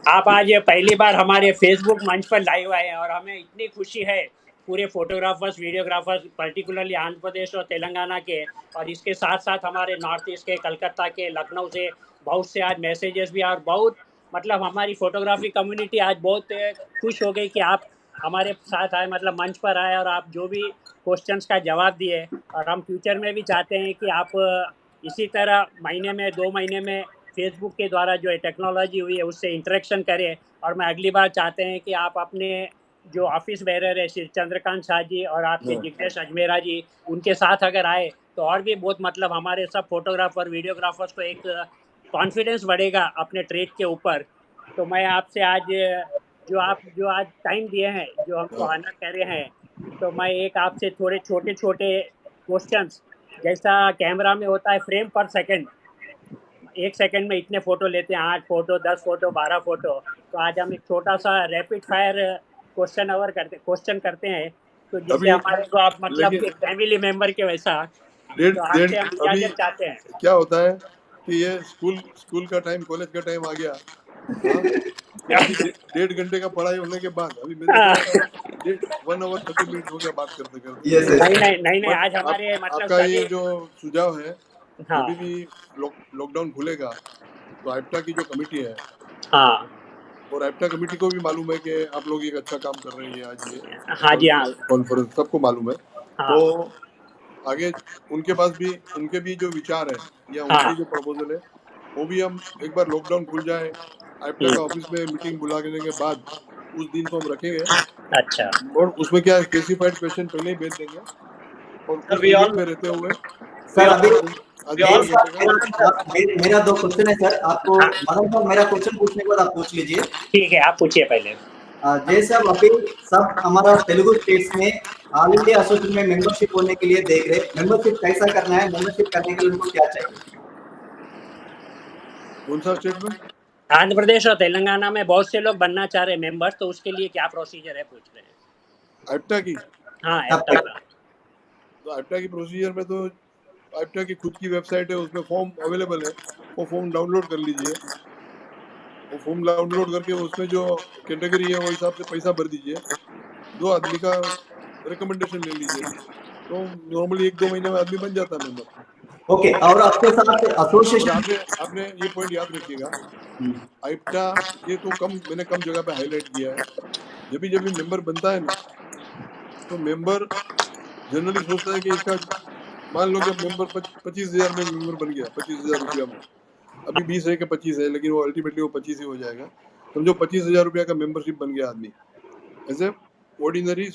आप आज पहली बार हमारे फेसबुक मंच पर लाइव आए हैं और हमें इतनी खुशी है पूरे photographers videographers particularly Andhra Pradesh और तेलंगाना के, और इसके साथ साथ हमारे नॉर्थ ईस्ट के, कलकत्ता के, लखनऊ से बहुत से आज मैसेजेस भी, और बहुत मतलब हमारी फोटोग्राफी कम्युनिटी आज बहुत खुश हो गई कि आप हमारे साथ आए, मतलब मंच पर आए, और आप जो भी क्वेश्चंस का जवाब दिए, और हम फ्यूचर में भी चाहते हैं कि आप इसी तरह महीने में 2 महीने में फेसबुक के द्वारा जो टेक्नोलॉजी हुई है उससे इंटरेक्शन करें। और मैं अगली बार चाहते हैं कि आप अपने जो ऑफिस बेरर है श्री चंद्रकांत शाह जी और आपके जिग्नेश अजमेरा जी, उनके साथ अगर आए तो और भी बहुत मतलब हमारे सब फोटोग्राफर वीडियोग्राफर्स को एक कॉन्फिडेंस बढ़ेगा अपने ट्रेड के ऊपर। तो मैं आपसे आज जो आज टाइम दिए हैं, जो हमको ऑनर कर रहे हैं, तो मैं एक आपसे थोड़े छोटे छोटे क्वेश्चंस, जैसा कैमरा में होता है फ्रेम पर सेकंड, 1 सेकंड में इतने फोटो लेते हैं, 8 फोटो, 10 फोटो, 12 फोटो, तो आज हम एक छोटा सा रैपिड फायर क्वेश्चन करते हैं, तो जिससे अभी हमारे को आप मतलब लेकिन एक फैमिली मेंबर के वैसा, डेढ़ तो डेढ़ आपसे हम अभी इजाजत चाहते हैं। क्या होता है कि ये स्कूल का टाइम, कॉलेज का टाइम आ गया। हाँ कि अभी 1.5 घंटे का पढ़ाई होने के बाद अभी मैं देख रहा था 1 आवर 30 मिनट हो गया बात करते करते। यस नहीं, बट आज हमारे मतलब आपका ये सभी, जो सुझाव है, हाँ जब भी लॉकडाउन खुलेगा तो आइप्टा की जो कमेटी है, हाँ और आइप्टा कमेटी को भी मालूम है कि आप लोग एक अच्छा काम कर रहे हैं, आज ये हाँ जी, हाँ कॉन्फ्रेंस सबको मालूम है। हाँ तो आगे उनके भी जो विचार है या हाँ, उनकी जो प्रपोजल है, वो भी हम एक बार लॉकडाउन खुल जाए, आइप्टा का ऑफिस में मीटिंग बुलाने के बाद उस दिन को हम रखेंगे, अच्छा और उसमें क्या स्पेसिफाइड क्वेश्चन पहले ही भेज देंगे, और सर उस वी लिमिट ऑल में रहते हुए सर अभी वी ऑल आधा घंटे का मेरा 2 क्वेश्चन है सर आपको। हाँ मदन साहब, मेरा क्वेश्चन पूछने के बाद आप पूछ लीजिए। ठीक है, आप पूछिए पहले। जय साहब, अभी सब हमारा तेलुगु स्टेट्स में ऑल इंडिया एसोसिएशन में मेंबरशिप होने के लिए देख रहे, मेंबरशिप कैसा करना है, मेंबरशिप करने के लिए उनको क्या चाहिए? कौन सा स्टेट में? आंध्र प्रदेश और तेलंगाना में बहुत से लोग बनना चाह रहे हैं मेंबर्स, तो उसके लिए क्या प्रोसीजर है पूछ रहे हैं। आइप्टा की? हाँ, तब एप्टा तक का। तो आइप्टा की प्रोसीजर में तो आइप्टा की खुद की वेबसाइट है, उसमें फॉर्म अवेलेबल है, वो फॉर्म डाउनलोड कर लीजिए। वो फॉर्म डाउनलोड करके उसमें जो कैटेगरी है वो हिसाब से पैसा भर दीजिए, 2 आदमी का रिकमेंडेशन ले लीजिए, तो नॉर्मली 1-2 महीने में आदमी बन जाता है मेंबर। ओके, और आपके साथ और एसोसिएशन। आपने ये पॉइंट याद रखिएगा, आइप्टा ये तो मैंने कम जगह पे हाईलाइट किया है। जब भी मेंबर बनता है ना, तो मेंबर जनरली सोचता है कि इसका, मान लो कि मेंबर 25,000 में मेंबर बन गया, 25,000 रुपया में, अभी 20 है कि 25 है, लेकिन वो अल्टीमेटली वो 25 ही हो जाएगा। समझो 25,000 रुपया का मेंबरशिप बन गया आदमी, as a ordinary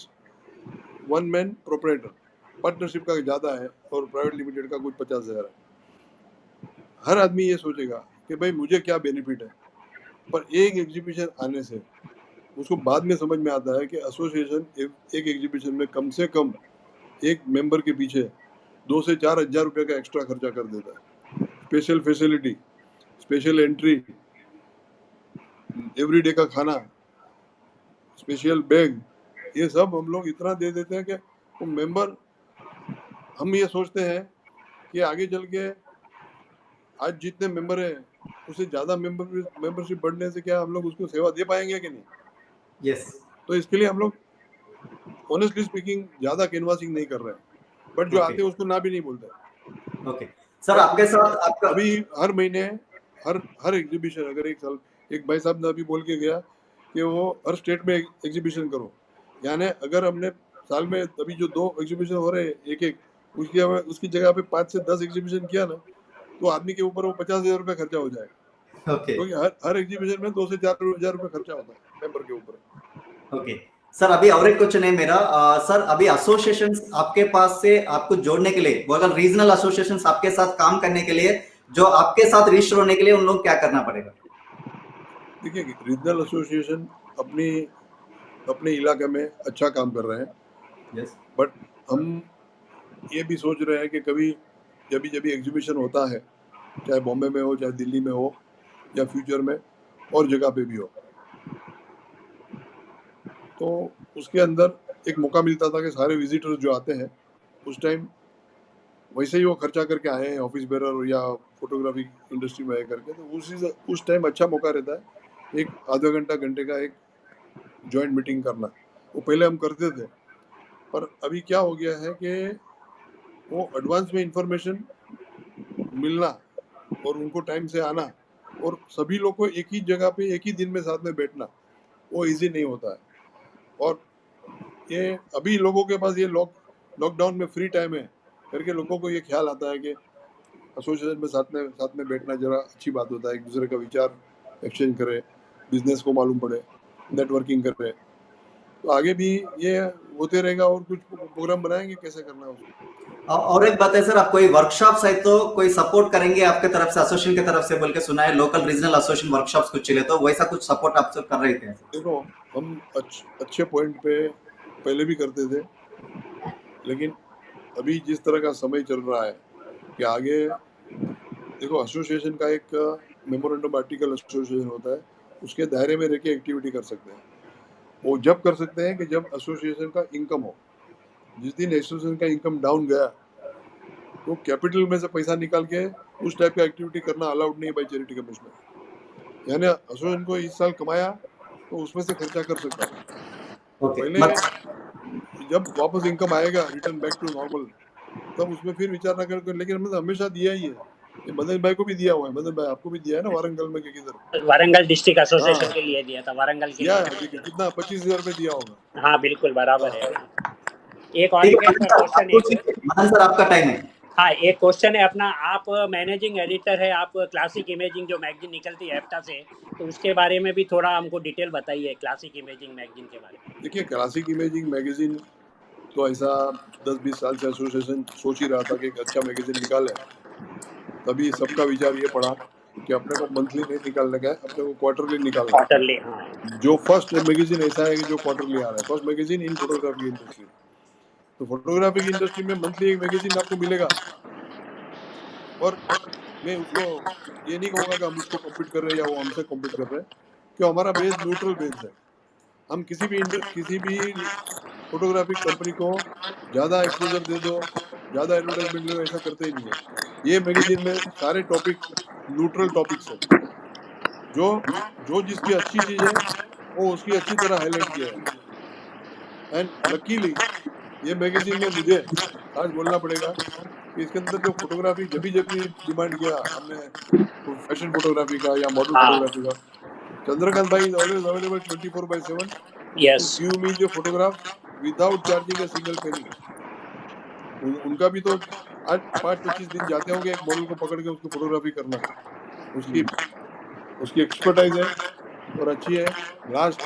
1 man proprietor. Partnership का ज़्यादा है और प्राइवेट लिमिटेड का कुछ 50,000 है। हर आदमी ये सोचेगा कि भाई मुझे क्या बेनिफिट है, पर एक एग्जीबिशन आने से उसको बाद में समझ में आता है कि एसोसिएशन एक एग्जीबिशन में कम से कम एक मेंबर के पीछे 2 से 4 हज़ार रुपये का एक्स्ट्रा खर्चा कर देता है। Special facility, special entry, everyday का खाना, स्पेशल बैग, ये सब हम लोग इतना दे देते हैं कि वो मेंबर, हम ये सोचते हैं कि आगे चल के आज जितने मेंबर हैं उससे ज्यादा मेंबरशिप बढ़ने से क्या हम लोग उसको सेवा दे पाएंगे कि नहीं? यस। तो इसके लिए हम लोग ऑनेस्टली स्पीकिंग ज्यादा कैनवासिंग नहीं कर रहे हैं, बट जो ओके आते हैं उसको ना भी नहीं बोलते। ओके सर, आपके साथ आपका अभी हर महीने हर एग्जीबिशन, अगर एक साल एक भाई साहब ने अभी बोल के गया कि वो हर स्टेट में एग्जीबिशन करो, यानी अगर हमने साल में अभी जो 2 एग्जीबिशन हो रहे हैं एक एक, उसकी जगह पे 5 से 10 एग्जीबिशन किया ना, तो आदमी के ऊपर वो 50,000 रुपये खर्चा हो जाएगा, ओके क्योंकि हर एग्जीबिशन में 2 से 4 हजार रुपये खर्चा होता है मेंबर के ऊपर। ओके सर, अभी और एक क्वेश्चन है मेरा। सर, अभी एसोसिएशंस आपके पास से आपको जोड़ने के लिए, वो अगर रीजनल एसोसिएशंस आपके साथ काम करने के लिए, जो आपके साथ रजिस्टर होने के लिए, उन लोग क्या करना पड़ेगा? देखिए, रीजनल एसोसिएशन अपने इलाके में अच्छा काम कर रहे हैं, यस। बट हम ये भी सोच रहे हैं कि कभी जब भी एग्जीबिशन होता है, चाहे बॉम्बे में हो, चाहे दिल्ली में हो, या फ्यूचर में और जगह पे भी हो, तो उसके अंदर एक मौका मिलता था कि सारे विजिटर्स जो आते हैं उस टाइम वैसे ही वो खर्चा करके आए हैं ऑफिस बेरर या फोटोग्राफी इंडस्ट्री में आए करके, तो उस टाइम अच्छा मौका रहता है एक आधा घंटे का एक जॉइंट मीटिंग करना। वो पहले हम करते थे, पर अभी क्या हो गया है कि वो एडवांस में इंफॉर्मेशन मिलना और उनको टाइम से आना और सभी लोग को एक ही जगह पे एक ही दिन में साथ में बैठना, वो इजी नहीं होता है। और ये अभी लोगों के पास ये लॉकडाउन में फ्री टाइम है करके लोगों को ये ख्याल आता है कि एसोसिएशन में साथ में बैठना जरा अच्छी बात होता है, एक दूसरे का विचार एक्सचेंज करे, बिजनेस को मालूम पड़े, नेटवर्किंग करे। तो आगे भी ये होते रहेगा और कुछ प्रोग्राम बनाएंगे कैसे करना है उसको। और एक बात है सर, आप कोई वर्कशॉप्स है तो कोई सपोर्ट करेंगे आपके तरफ से, एसोसिएशन की तरफ से, बोल के सुना है लोकल रीजनल एसोसिएशन वर्कशॉप्स कुछ चले, तो वैसा कुछ सपोर्ट आप सब कर रहे थे? देखो, हम अच्छे पॉइंट पे पहले भी करते थे, लेकिन अभी जिस तरह का समय चल रहा है कि आगे देखो, एसोसिएशन का एक मेमोरेंडम आर्टिकल एसोसिएशन होता है, उसके दायरे में रह के एक्टिविटी कर सकते हैं। वो जब कर सकते हैं कि जब एसोसिएशन का इनकम हो। जिस दिन एसोसिएशन का इनकम डाउन गया तो कैपिटल में से पैसा निकाल के उस टाइप का एक्टिविटी करना अलाउड नहीं है बाई चैरिटी कमिश्नर। यानी एसोसिएशन को इस साल कमाया तो उसमें से खर्चा कर सकता है। पहले जब वापस इनकम आएगा, रिटर्न बैक टू नॉर्मल, तब उसमें फिर विचार ना कर। लेकिन हमने हमेशा दिया ही है, मदन भाई को भी दिया हुआ है, मदन भाई आपको भी दिया है ना, वारंगल में किधर, वारंगल डिस्ट्रिक्ट एसोसिएशन के लिए दिया था, वारंगल के दिया लिए। कितना 25,000 रुपये दिया होगा। हाँ बिल्कुल बराबर है। एक और क्वेश्चन, मदन सर आपका टाइम है। हाँ, एक क्वेश्चन है अपना। आप मैनेजिंग एडिटर है, आप क्लासिक इमेजिंग जो मैगजीन निकलती है एफ्टा से, तो उसके बारे में भी थोड़ा हमको डिटेल बताइए, क्लासिक इमेजिंग मैगजीन के बारे में। देखिए, क्लासिक इमेजिंग मैगजीन तो ऐसा 10-20 साल से एसोसिएशन सोच ही रहा था कि एक अच्छा मैगजीन निकाले। तभी सबका विचार ये पड़ा कि अपने को मंथली नहीं निकालने का है, अपने को क्वार्टरली निकालना है। क्वार्टरली, हाँ। जो फर्स्ट मैगजीन ऐसा है कि जो क्वार्टरली आ रहा है, first magazine in photography industry. तो फोटोग्राफी की इंडस्ट्री में मंथली एक मैगजीन आपको मिलेगा, और मैं उसको ये नहीं कहूँगा कि हम उसको कॉम्पीट कर रहे हैं या वो हमसे कॉम्पीट कर रहे हैं, क्यों हमारा बेस न्यूट्रल बेस है। हम किसी भी फोटोग्राफिक कंपनी को ज़्यादा एक्सपोजर दे दो, ज़्यादा एडवर्टाइजमेंट दो, ऐसा करते ही नहीं है। ये मैगजीन में सारे टॉपिक न्यूट्रल टॉपिक्स है, जो जिसकी अच्छी चीज़ है वो उसकी अच्छी तरह हाईलाइट किया है। एंड लकीली ये मैगजीन में मुझे आज बोलना पड़ेगा कि इसके अंदर जो फोटोग्राफी जब भी डिमांड किया हमने, फैशन फोटोग्राफी का या मॉडल फोटोग्राफी का, चंद्रकांत भाई is always available 24/7 Yes. To give me जो photograph without charging a single penny. उनका भी तो 8-25 दिन जाते होंगे एक मॉडल को पकड़ के उसको फोटोग्राफी करना। उसकी एक्सपर्टाइज है और अच्छी है। लास्ट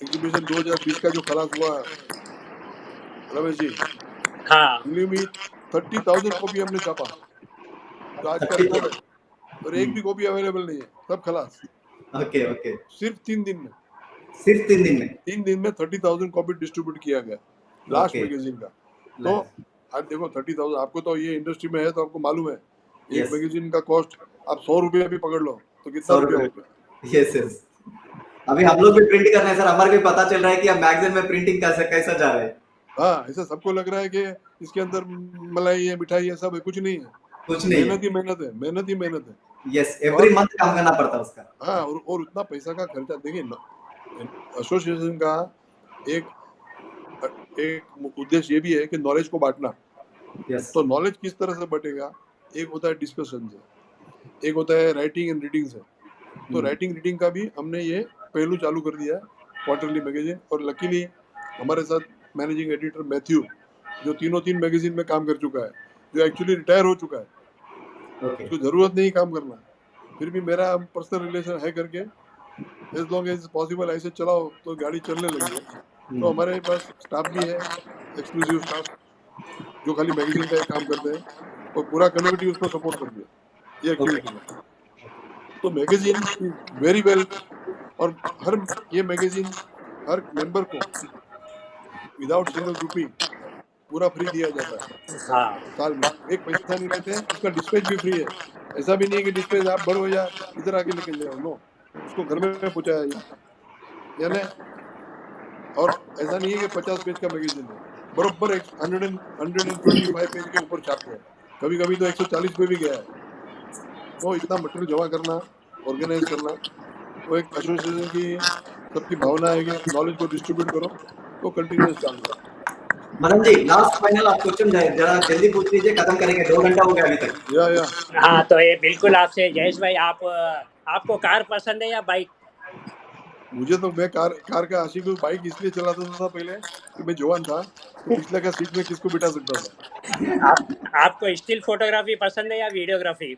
एग्जीबिशन 2020 का जो खलास हुआ रमेश जी, हाँ, 30,000 कॉपी हमने छापा, तो आज का रिकॉर्ड है, और एक भी कॉपी अवेलेबल नहीं है, सब खलास। ओके ओके, सिर्फ 3 दिन में, सिर्फ 3 दिन में 30,000 कॉपी डिस्ट्रीब्यूट किया गया लास्ट मैगजीन का। तो आज देखो 30,000, आपको तो ये इंडस्ट्री में है तो आपको मालूम है एक मैगजीन का कॉस्ट आप 100 रुपया भी पकड़ लो तो कितना रुपया होगा। यस यस, अभी हम लोग भी प्रिंट कर रहे हैं सर, हमारे भी पता चल रहा है कि अब मैगजीन में प्रिंटिंग कैसा जा रहा है। हाँ, ऐसा सबको लग रहा है कि इसके अंदर मलाई है, मिठाई है, सब है, कुछ नहीं है। कुछ नहीं है। मेहनत ही मेहनत है, मेहनत ही मेहनत है। यस, एवरी मंथ काम करना पड़ता है उसका। हाँ, और उतना पैसा का खर्चा देखिए। एसोसिएशन का एक उद्देश्य ये भी है कि नॉलेज को बांटना। यस, तो नॉलेज किस तरह से बटेगा? एक होता है डिस्कशन से, एक होता है राइटिंग एंड रीडिंग से। तो राइटिंग रीडिंग का भी हमने ये पहलू चालू कर दिया है, क्वार्टरली मैगजीन। और लकीली हमारे साथ मैनेजिंग एडिटर मैथ्यू, जो तीन मैगजीन में काम कर चुका है, जो एक्चुअली रिटायर हो चुका है, ओके, उसको जरूरत नहीं काम करना, फिर भी मेरा पर्सनल रिलेशन है करके एज लॉन्ग एज पॉसिबल ऐसे चलाओ तो गाड़ी चलने लगी है। तो हमारे पास स्टाफ भी है, एक्सक्लूसिव स्टाफ, जो खाली मैगजीन का काम करते हैं, और पूरा कम्युनिटी उसको सपोर्ट करती है ये एक्टिविटी में। तो मैगजीन इज वेरी वेल। और ये मैगजीन हर मेंबर को विदाउट सिंगल रुपी पूरा फ्री दिया जाता है। हाँ, साल में एक पैसा नहीं लेते हैं। उसका डिस्पैच भी फ्री है। ऐसा भी नहीं है कि डिस्पैच आप बड़ो या इधर आके लेके जाओ, नो, उसको घर में पहुंचाया यानी। और ऐसा नहीं है कि 50 पेज का मैगजीन है, बरोबर 125 पेज के ऊपर छापते हैं, कभी कभी तो 140 पे भी गया है। तो इतना मटेरियल जमा करना, ऑर्गेनाइज करना, वो एक एसोसिएशन की सबकी भावना है कि नॉलेज को डिस्ट्रीब्यूट करो, तो कंटिन्यूस चालू है। मदन जी, लास्ट फाइनल आप क्वेश्चन जरा जल्दी पूछ लीजिए, खत्म करेंगे, 2 घंटा हो गया अभी तक। या हाँ, तो ये बिल्कुल आपसे जयेश भाई, आपको कार पसंद है या बाइक? मुझे तो, मैं कार का आशिक हूँ। बाइक इसलिए चलाता था पहले कि मैं जवान था, तो पिछले का सीट में किसको बिठा सकता था। आपको स्टिल फोटोग्राफी पसंद है या वीडियोग्राफी?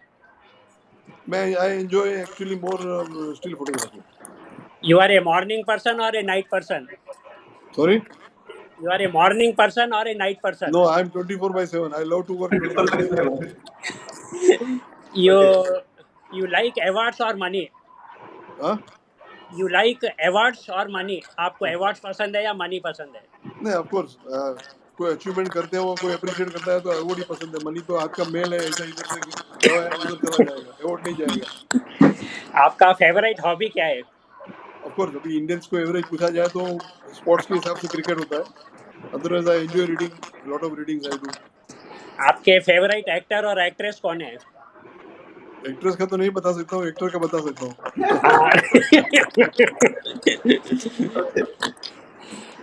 मैं I enjoy actually more still photography. You are a morning person or a night person? Sorry? You are a morning person or a night person? No, I am 24/7. I love to work 24/7. You like awards or money? हाँ? You like awards or money? आपको awards पसंद है या money पसंद है? नहीं, of course. कोई achievement करते हो, कोई अप्रिशिएट करता है तो अवार्ड ही पसंद है। मनी तो हाथ का मेल है, ऐसा इधर से गया है उधर चला जाएगा, अवार्ड नहीं जाएगा। आपका फेवरेट हॉबी क्या है? ऑफ कोर्स, अभी इंडियंस को एवरेज पूछा जाए तो स्पोर्ट्स के हिसाब से क्रिकेट होता है। Otherwise I enjoy reading, lot of readings I do. आपके फेवरेट एक्टर और एक्ट्रेस कौन है? एक्ट्रेस का तो नहीं बता सकता हूँ, एक्टर का बता सकता हूँ।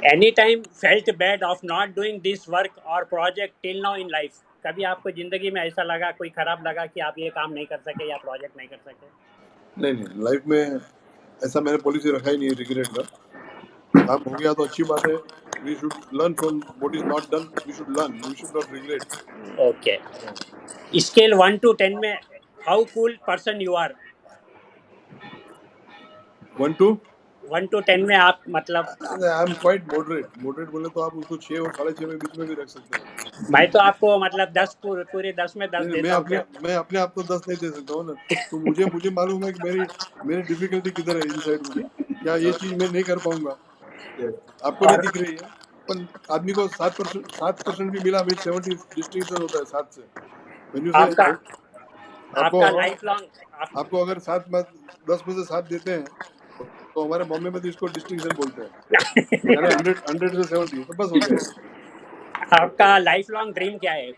Any time felt bad of not doing this work or project till now in life? कभी आपको जिंदगी में ऐसा लगा, कोई खराब लगा कि आप ये काम नहीं कर सके या प्रोजेक्ट नहीं कर सके? नहीं, लाइफ में ऐसा मैंने पॉलिसी रखा ही नहीं है रिग्रेट का। काम हो गया तो अच्छी बात है। We should learn from what is not done. We should learn. We should not regret. Okay. Scale 1 to 10 में how cool person you are? 1 to 1 to 10 में आप मतलब? I am quite moderate. Moderate बोले तो आप उसको 6 और 6.5 में बीच में भी रख सकते हैं। मैं तो आपको मतलब 10 पूरे 10 में 10 देता हूँ। मैं अपने आप को 10 नहीं दे सकता हूँ ना। तो मुझे मालूम है कि मेरी डिफिकल्टी किधर है इनसाइड में, या ये चीज मैं नहीं कर पाऊंगा। आपको नहीं दिख रही है, पर आदमी को 7% भी मिला, 70 डिस्टिंक्शन होता है 7 से। आपको अगर 7 में 10 में से 7 देते हैं तो हमारे बॉम्बे में तो इसको डिस्टिंक्शन बोलते हैं। 100 से 70 तो बस हो गया। आपका लाइफ लॉन्ग ड्रीम क्या है?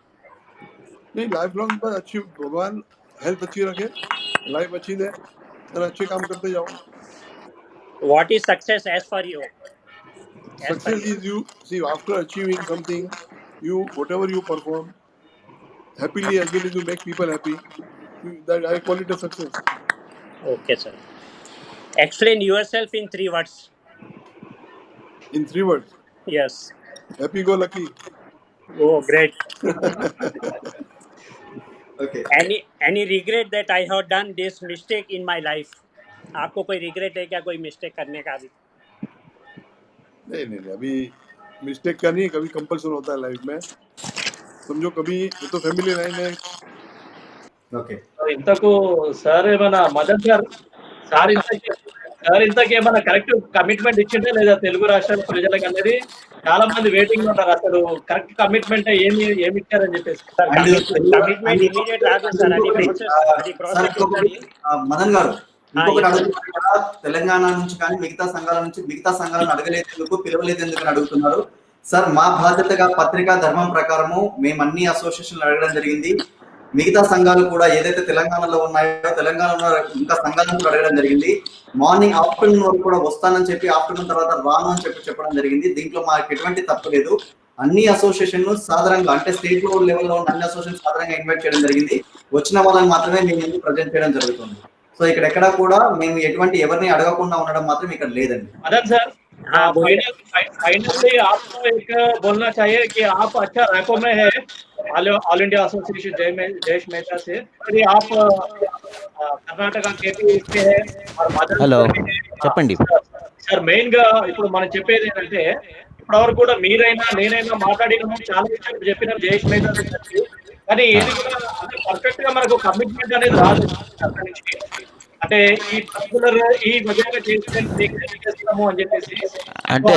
नहीं, लाइफ लॉन्ग पर अच्छी, भगवान हेल्थ अच्छी रखे, लाइफ अच्छी दे और अच्छे काम करते जाओ। What is success as for you? Success is you see after achieving something, whatever you perform happily as well as you make people happy, that I call it a success. Okay, sir. Explain yourself in 3 words. In 3 words? Yes. Happy go lucky. Oh, great. Okay. Any regret that I have done this mistake in my life? आपको कोई regret है क्या, कोई mistake करने का भी? नहीं, अभी मिस्टेक का नहीं, कभी कंपल्सन होता है लाइफ में। समझो कभी ये तो फैमिली लाइन है। ఓకే, ఇంతకు సార్ ఏమైనా మదన్ సార్ ఇంతకి ఏమైనా కరెక్ట్ కమిట్మెంట్ ఇచ్చింటే లేదా తెలుగు రాష్ట్రాల ప్రజలకు అనేది చాలా మంది వెయిటింగ్ ఉంటారు, అసలు కరెక్ట్ కమిట్మెంట్ ఏమి ఇచ్చారని చెప్పేసి. మదన్ గారు ఇంకొకటి అడుగుతున్నారు కదా, తెలంగాణ నుంచి కానీ మిగతా సంఘాలను అడగలేదు, పిలవలేదు ఎందుకని అడుగుతున్నారు. సార్, మా బాధ్యతగా పత్రికా ధర్మం ప్రకారము మేము అన్ని అసోసియేషన్లు అడగడం జరిగింది. మిగతా సంఘాలు కూడా ఏదైతే తెలంగాణలో ఉన్నాయో తెలంగాణలో ఇంకా సంఘాలను కూడా అడగడం జరిగింది. మార్నింగ్ ఆఫ్టర్నూన్ వరకు కూడా వస్తానని చెప్పి ఆఫ్టర్నూన్ తర్వాత రాను అని చెప్పడం జరిగింది. దీంట్లో మాకు ఎటువంటి తప్పు లేదు. అన్ని అసోసియేషన్లు సాధారణంగా అంటే స్టేట్ లెవెల్లో ఉన్న అన్ని అసోసియేషన్ సాధారణంగా ఇన్వైట్ చేయడం జరిగింది. వచ్చిన వాళ్ళని మాత్రమే మేము ముందు ప్రజెంట్ చేయడం జరుగుతుంది. సో ఇక్కడ ఎక్కడ కూడా మేము ఎటువంటి ఎవరిని అడగకుండా ఉండడం మాత్రం ఇక్కడ లేదండి. मदन सर फाइनली आपको एक बोलना चाहिए कि आप अच्छा रैपो में है all India association Jayesh Mehta से। फिर आप कर्नाटక కేపీ से है और मदन హలో सर भी है। చెప్పండి. సార్ మెయిన్ గా ఇప్పుడు మనం చెప్పేది ఏంటంటే ఇప్పటివరకు కూడా మీరైనా నేనైనా మాట్లాడినాము, చాలా విషయాలు చెప్పినాం జయేష్ మేధా గురించి. కానీ ఏది కూడా పర్ఫెక్ట్ గా మనకు కమిట్మెంట్ అనేది రాదు అక్కడి నుంచి. అంటే ఈ పర్టికులర్ ఈ విధంగా చేస్తాము అని చెప్పేసి అంటే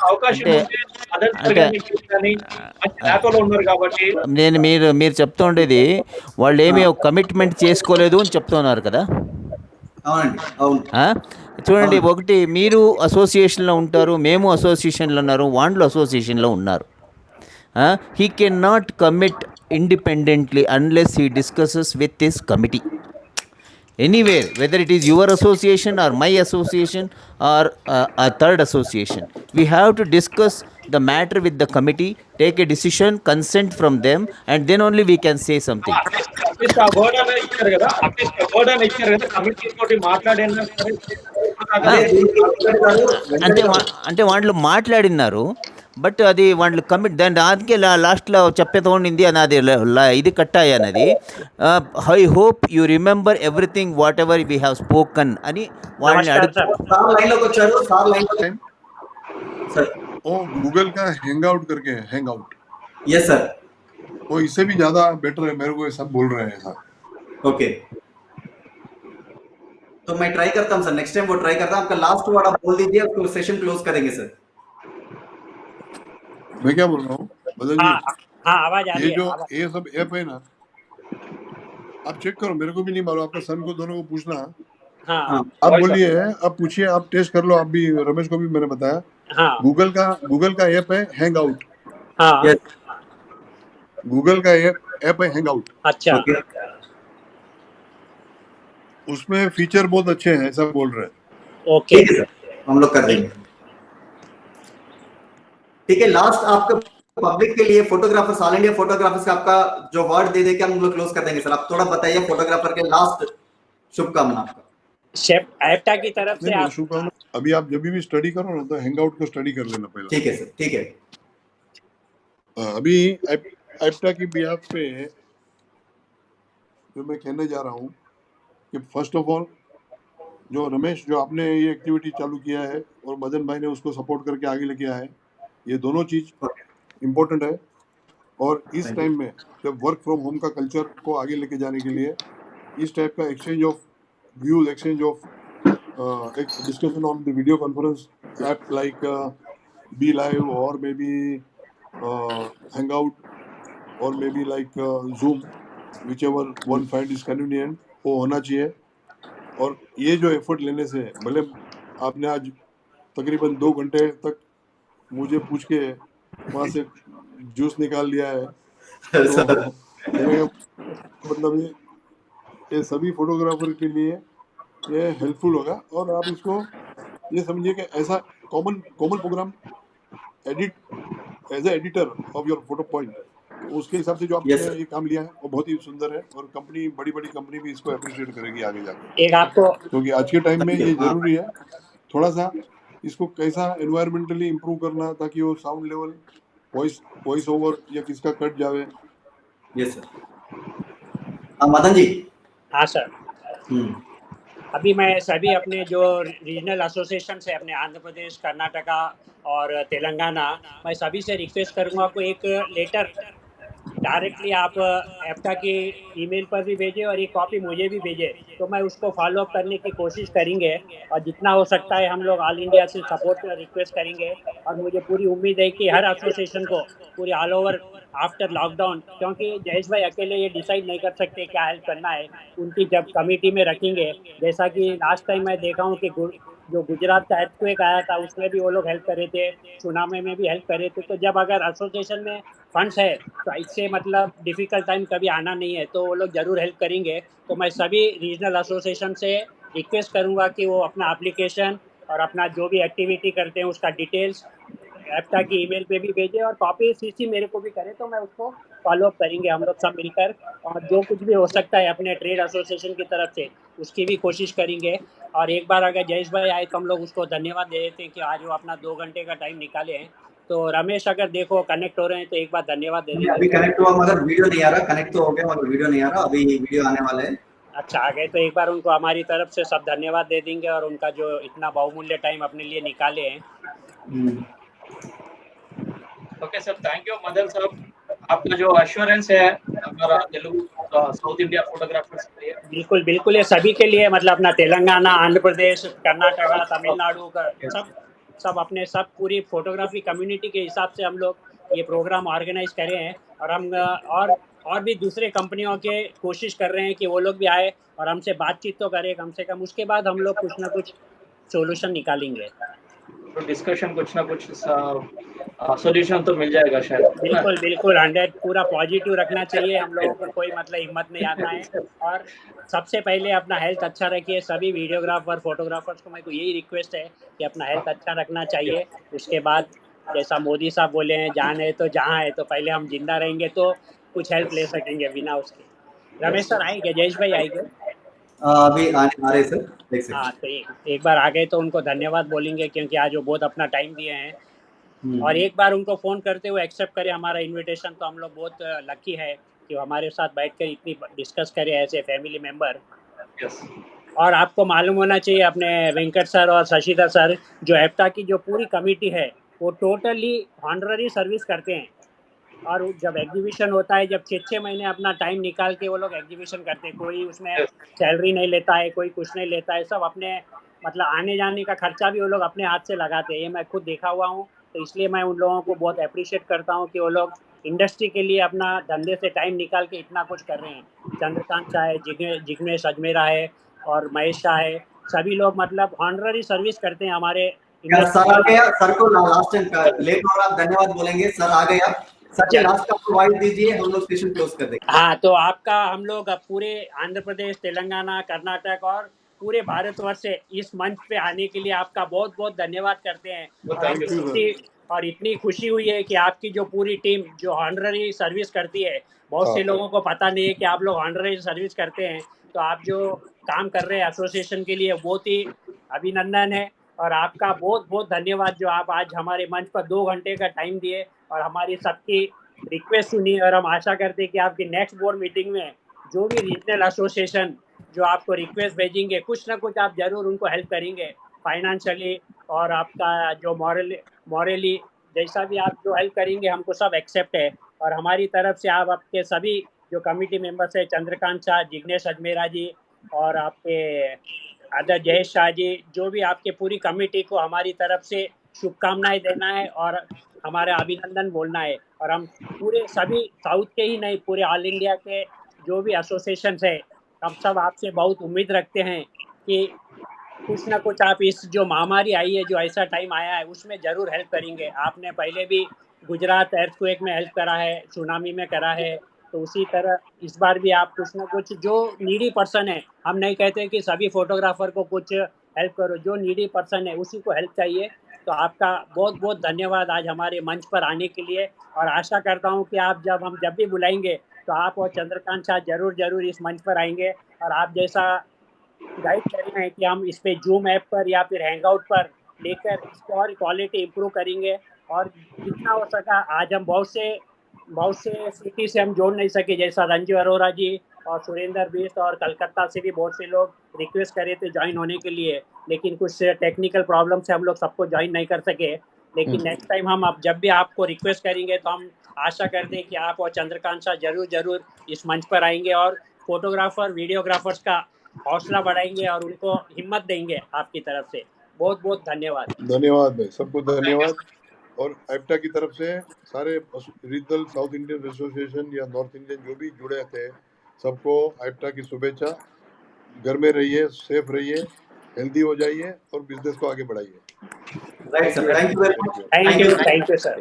అవకాశం అంటే ఉంటే అదర్ అంటే కానీ మంచి ర్యాపోలో ఉన్నారు కాబట్టి నేను మీరు చెప్తూ ఉండేది వాళ్ళు ఏమీ ఒక కమిట్మెంట్ చేసుకోలేదు అని చెప్తున్నారు కదా. అవునండి, అవును. ఆ? చూడండి, ఒకటి మీరు అసోసియేషన్లో ఉంటారు, మేము అసోసియేషన్లో ఉన్నారు, వాళ్ళు అసోసియేషన్లో ఉన్నారు. He can not commit independently unless he discusses with his committee anywhere, whether it is your association or my association or a third association. We have to discuss the matter with the committee, take a decision, consent from them, and then only we can say something. At least ఆ word అనేది ఇచ్చారు కదా, at least ఆ word అనేది ఇచ్చారు కదా, committee తోటి మాట్లాడినా సరే అంటే వాళ్ళు మాట్లాడినారు, బట్ అది వాళ్ళు దానికి లాస్ట్లో చెప్పేది ఉండింది అది ఇది కట్టాయి అన్నది. I hope you remember everything what ever we have spoken అని వాళ్ళని वो गूगल का हैंग आउट करके है, हैंग आउट। यस सर, वो इससे भी ज्यादा बेटर है, मेरे को ये सब बोल रहे हैं सर। ओके, तो मैं ट्राई करता हूँ सर, नेक्स्ट टाइम वो ट्राई करता हूँ। आपका लास्ट वर्ड आप बोल दीजिए, आपको सेशन क्लोज करेंगे सर। मैं क्या बोल रहा हूँ बदल जी, हाँ आवाज आ रही ये है। जो ये सब ऐप है ना, आप चेक करो, मेरे को भी नहीं मालूम, आपका सन को दोनों को पूछना। हाँ आप बोलिए, आप पूछिए, आप टेस्ट कर लो, आप भी, रमेश को भी मैंने बताया। हाँ गूगल का ऐप है हैंग आउट। हाँ गूगल का ऐप है हैंग आउट। अच्छा उसमें फीचर बहुत अच्छे हैं, सब बोल रहे हैं। ओके ठीक है सर, हम लोग कर देंगे। ठीक है, लास्ट आपका पब्लिक के लिए फोटोग्राफर्स, ऑल इंडिया फोटोग्राफर्स का आपका जो वर्ड दे के हम लोग क्लोज कर देंगे सर। आप थोड़ा बताइए फोटोग्राफर के लास्ट शुभकामना आपका। शेफ एप्टा की तरफ से नहीं, आप शुभकामना। अभी आप जब भी स्टडी करो ना, तो हैंग आउट को स्टडी कर लेना पहले। ठीक है सर, ठीक है। अभी एप्टा की बिहाफ पे जो मैं कहने जा रहा हूँ कि फर्स्ट ऑफ ऑल जो रमेश, जो आपने ये एक्टिविटी चालू किया है और मदन भाई ने उसको सपोर्ट करके आगे लेके आया है, ये दोनों चीज इम्पोर्टेंट है। और इस टाइम में जब वर्क फ्रॉम होम का कल्चर को आगे लेके जाने के लिए इस टाइप का exchange of views, exchange of discussion on the video conference app like B live और मे बी हैंग आउट और maybe like Zoom, whichever one find is convenient, वो होना चाहिए। और ये जो एफर्ट लेने से, भले आपने आज तकरीबन 2 घंटे तक मुझे पूछ के वहाँ से जूस निकाल लिया है, तो मतलब ये सभी फोटोग्राफर के लिए ये हेल्पफुल होगा। और आप इसको ये समझिए कि ऐसा common program edit as a editor of your photo point, उसके हिसाब से जो आपने ये काम लिया है वो बहुत ही सुंदर है। और कंपनी, बड़ी कंपनी भी इसको अप्रिशिएट करेगी आगे जाकर, एक आपको क्योंकि आज के टाइम में ये जरूरी है थोड़ा सा इसको कैसा एनवायरमेंटली इम्प्रूव करना, ताकि वो साउंड लेवल, वॉइस ओवर या किसका कट जावे। Yes sir. मदन जी। हाँ सर, अभी मैं सभी अपने जो रीजनल एसोसिएशन है अपने आंध्र प्रदेश, कर्नाटका और तेलंगाना, मैं सभी से रिक्वेस्ट करूँगा आपको एक लेटर डायरेक्टली आप एप्टा की ईमेल पर भी भेजें और एक कॉपी मुझे भी भेजें, तो मैं उसको फॉलो अप करने की कोशिश करेंगे। और जितना हो सकता है हम लोग ऑल इंडिया से सपोर्ट रिक्वेस्ट करेंगे। और मुझे पूरी उम्मीद है कि हर एसोसिएशन को पूरे ऑल ओवर आफ्टर लॉकडाउन, क्योंकि जयेश भाई अकेले ये डिसाइड नहीं कर सकते क्या हेल्प करना है, उनकी जब कमेटी में रखेंगे, जैसा कि लास्ट टाइम मैं देखा हूँ कि जो गुजरात का earthquake आया था उसमें भी वो लोग हेल्प कर रहे थे, सुनामी में भी हेल्प कर रहे थे। तो जब अगर एसोसिएशन में फंड्स है तो इससे मतलब डिफिकल्ट टाइम कभी आना नहीं है, तो वो लोग जरूर हेल्प करेंगे। तो मैं सभी रीजनल एसोसिएशन से रिक्वेस्ट करूंगा कि वो अपना एप्लीकेशन और अपना जो भी एक्टिविटी करते हैं उसका डिटेल्स एप्टा की ईमेल पे भी भेजे और कॉपी सीसी मेरे को भी करे, तो मैं उसको फॉलो अप करेंगे हम लोग सब मिलकर। और जो कुछ भी हो सकता है अपने ट्रेड एसोसिएशन की तरफ से उसकी भी कोशिश करेंगे। और एक बार अगर जयेश भाई आए तो हम लोग उसको धन्यवाद दे देते हैं कि आज वो अपना 2 घंटे का टाइम निकाले हैं। तो रमेश अगर देखो कनेक्ट हो रहे हैं तो एक बार धन्यवाद दे नहीं, देंगे अभी सर। कनेक्ट हुआ मगर वीडियो नहीं आ रहा। कनेक्ट तो हो गया मगर वीडियो नहीं आ रहा। अभी वीडियो आने वाले हैं। अच्छा आ गए तो एक बार उनको हमारी तरफ से सब धन्यवाद दे देंगे और उनका जो इतना बहुमूल्य टाइम अपने लिए निकाले हैं। Okay sir, thank you Madan साहब, आपका जो एश्योरेंस है हमारा तेलुगु साउथ इंडिया फोटोग्राफर्स के लिए। बिल्कुल बिल्कुल, ये सभी के लिए मतलब अपना तेलंगाना, आंध्र प्रदेश, कर्नाटका, तमिलनाडु का सब सब अपने सब पूरी फोटोग्राफी कम्युनिटी के हिसाब से हम लोग ये प्रोग्राम ऑर्गेनाइज करे हैं। और हम और भी दूसरे कंपनियों के कोशिश कर रहे हैं कि वो लोग भी आए और हमसे बातचीत तो करें कम से कम, उसके बाद हम लोग कुछ ना कुछ सोल्यूशन निकालेंगे। तो डिस्कशन कुछ ना कुछ सॉल्यूशन तो मिल जाएगा शायद। बिल्कुल बिल्कुल 100 पूरा पॉजिटिव रखना चाहिए, हम लोगों को कोई मतलब हिम्मत नहीं आता है। और सबसे पहले अपना हेल्थ अच्छा रखिए, सभी वीडियोग्राफर फोटोग्राफर्स को मेरे को यही रिक्वेस्ट है कि अपना हेल्थ अच्छा रखना चाहिए। उसके बाद जैसा मोदी साहब बोले हैं जान है तो जहाँ है, तो पहले हम जिंदा रहेंगे तो कुछ हेल्प ले सकेंगे, बिना उसके। रमेश सर आएंगे, जयेश भाई आएंगे। अभी आने आ रहे सर, देख सकते हाँ तो एक बार आ गए तो उनको धन्यवाद बोलेंगे क्योंकि आज वो बहुत अपना टाइम दिए हैं। और एक बार उनको फ़ोन करते हुए एक्सेप्ट करें हमारा इनविटेशन, तो हम लोग बहुत लकी है कि वो हमारे साथ बैठकर इतनी डिस्कस करें as a family member. Yes और आपको मालूम होना चाहिए अपने वेंकट सर और शशिधर सर, जो एप्टा की जो पूरी कमेटी है वो टोटली हॉनररी सर्विस करते हैं। और जब एग्जीबिशन होता है, जब 6-6 महीने अपना टाइम निकाल के वो लोग एग्जीबिशन करते हैं, कोई उसमें सैलरी नहीं लेता है, कोई कुछ नहीं लेता है, सब अपने मतलब आने जाने का खर्चा भी वो लोग अपने हाथ से लगाते हैं। ये मैं खुद देखा हुआ हूँ, तो इसलिए मैं उन लोगों को बहुत अप्रिशिएट करता हूँ कि वो लोग इंडस्ट्री के लिए अपना धंधे से टाइम निकाल के इतना कुछ कर रहे हैं। चंद्रकांत शाह है, जिग्नेश अजमेरा है और महेश शाह है, सभी लोग मतलब हॉनररी सर्विस करते हैं हमारे क्या सर आ इंडस्ट्री। गया? सर को लास्ट टाइम लेट हो रहा, धन्यवाद बोलेंगे। सर आ गया। सर के लास्ट का वाइस दीजिए, हम लोग सेशन क्लोज कर देंगे। हाँ तो आपका हम लोग अब पूरे आंध्र प्रदेश, तेलंगाना, कर्नाटक और पूरे भारतवर्ष से इस मंच पे आने के लिए आपका बहुत बहुत धन्यवाद करते हैं। Thank you sir. और इतनी खुशी हुई है कि आपकी जो पूरी टीम जो हॉनररी सर्विस करती है, बहुत से लोगों को पता नहीं है कि आप लोग हॉनररी सर्विस करते हैं। तो आप जो काम कर रहे हैं एसोसिएशन के लिए बहुत ही अभिनंदन है। और आपका बहुत बहुत धन्यवाद जो आप आज हमारे मंच पर 2 घंटे का टाइम दिए और हमारी सबकी रिक्वेस्ट सुनी। और हम आशा करते हैं कि आपकी नेक्स्ट बोर्ड मीटिंग में जो भी रीजनल एसोसिएशन जो आपको रिक्वेस्ट भेजेंगे, कुछ ना कुछ आप जरूर उनको हेल्प करेंगे फाइनेंशियली और आपका जो मॉरली जैसा भी आप जो हेल्प करेंगे हमको सब एक्सेप्ट है। और हमारी तरफ से आप आपके सभी जो कमिटी मेंबर्स है, चंद्रकांत शाह, जिग्नेश अजमेरा जी और आपके अदर जयेश शाह जी, जो भी आपके पूरी कमिटी को हमारी तरफ से शुभकामनाएं देना है और हमारा अभिनंदन बोलना है। और हम पूरे सभी साउथ के ही नहीं, पूरे ऑल इंडिया के जो भी एसोसिएशन है, हम सब आपसे बहुत उम्मीद रखते हैं कि कुछ ना कुछ आप इस जो महामारी आई है, जो ऐसा टाइम आया है, उसमें ज़रूर हेल्प करेंगे। आपने पहले भी गुजरात अर्थक्वेक में हेल्प करा है, सुनामी में करा है, तो उसी तरह इस बार भी आप कुछ ना कुछ जो नीडी पर्सन है, हम नहीं कहते कि सभी फोटोग्राफर को कुछ हेल्प करो, जो नीडी पर्सन है उसी को हेल्प चाहिए। तो आपका बहुत बहुत धन्यवाद आज हमारे मंच पर आने के लिए। और आशा करता हूँ कि आप हम जब भी बुलाएंगे तो आप और चंद्रकांत शाह जरूर जरूर इस मंच पर आएंगे और आप जैसा गाइड कर रहे हैं कि हम इस पे जूम ऐप पर या फिर हैंगआउट पर लेकर इसको और क्वालिटी इंप्रूव करेंगे। और जितना हो सका, आज हम बहुत से सिटी से हम जोड़ नहीं सके, जैसा रंजू अरोरा जी और सुरेंद्र बिष्ट और कलकत्ता से भी बहुत से लोग रिक्वेस्ट करे थे ज्वाइन होने के लिए, लेकिन कुछ टेक्निकल प्रॉब्लम से हम लोग सबको ज्वाइन नहीं कर सके। लेकिन नेक्स्ट टाइम हम अब जब भी आपको रिक्वेस्ट करेंगे तो हम आशा करते हैं कि आप और चंद्रकांत शाह जरूर जरूर इस मंच पर आएंगे और फोटोग्राफर वीडियोग्राफर्स का हौसला बढ़ाएंगे और उनको हिम्मत देंगे आपकी तरफ से। बहुत बहुत धन्यवाद। धन्यवाद भाई, सबको धन्यवाद। और एप्टा की तरफ से सारे रीजनल साउथ इंडियन एसोसिएशन या नॉर्थ इंडियन जो भी जुड़े थे, सबको एप्टा की शुभेच्छा। घर में रहिए, सेफ रहिए हेल्दी हो जाइए और बिजनेस को आगे बढ़ाइए। Right sir, thank you very much. Thank you sir.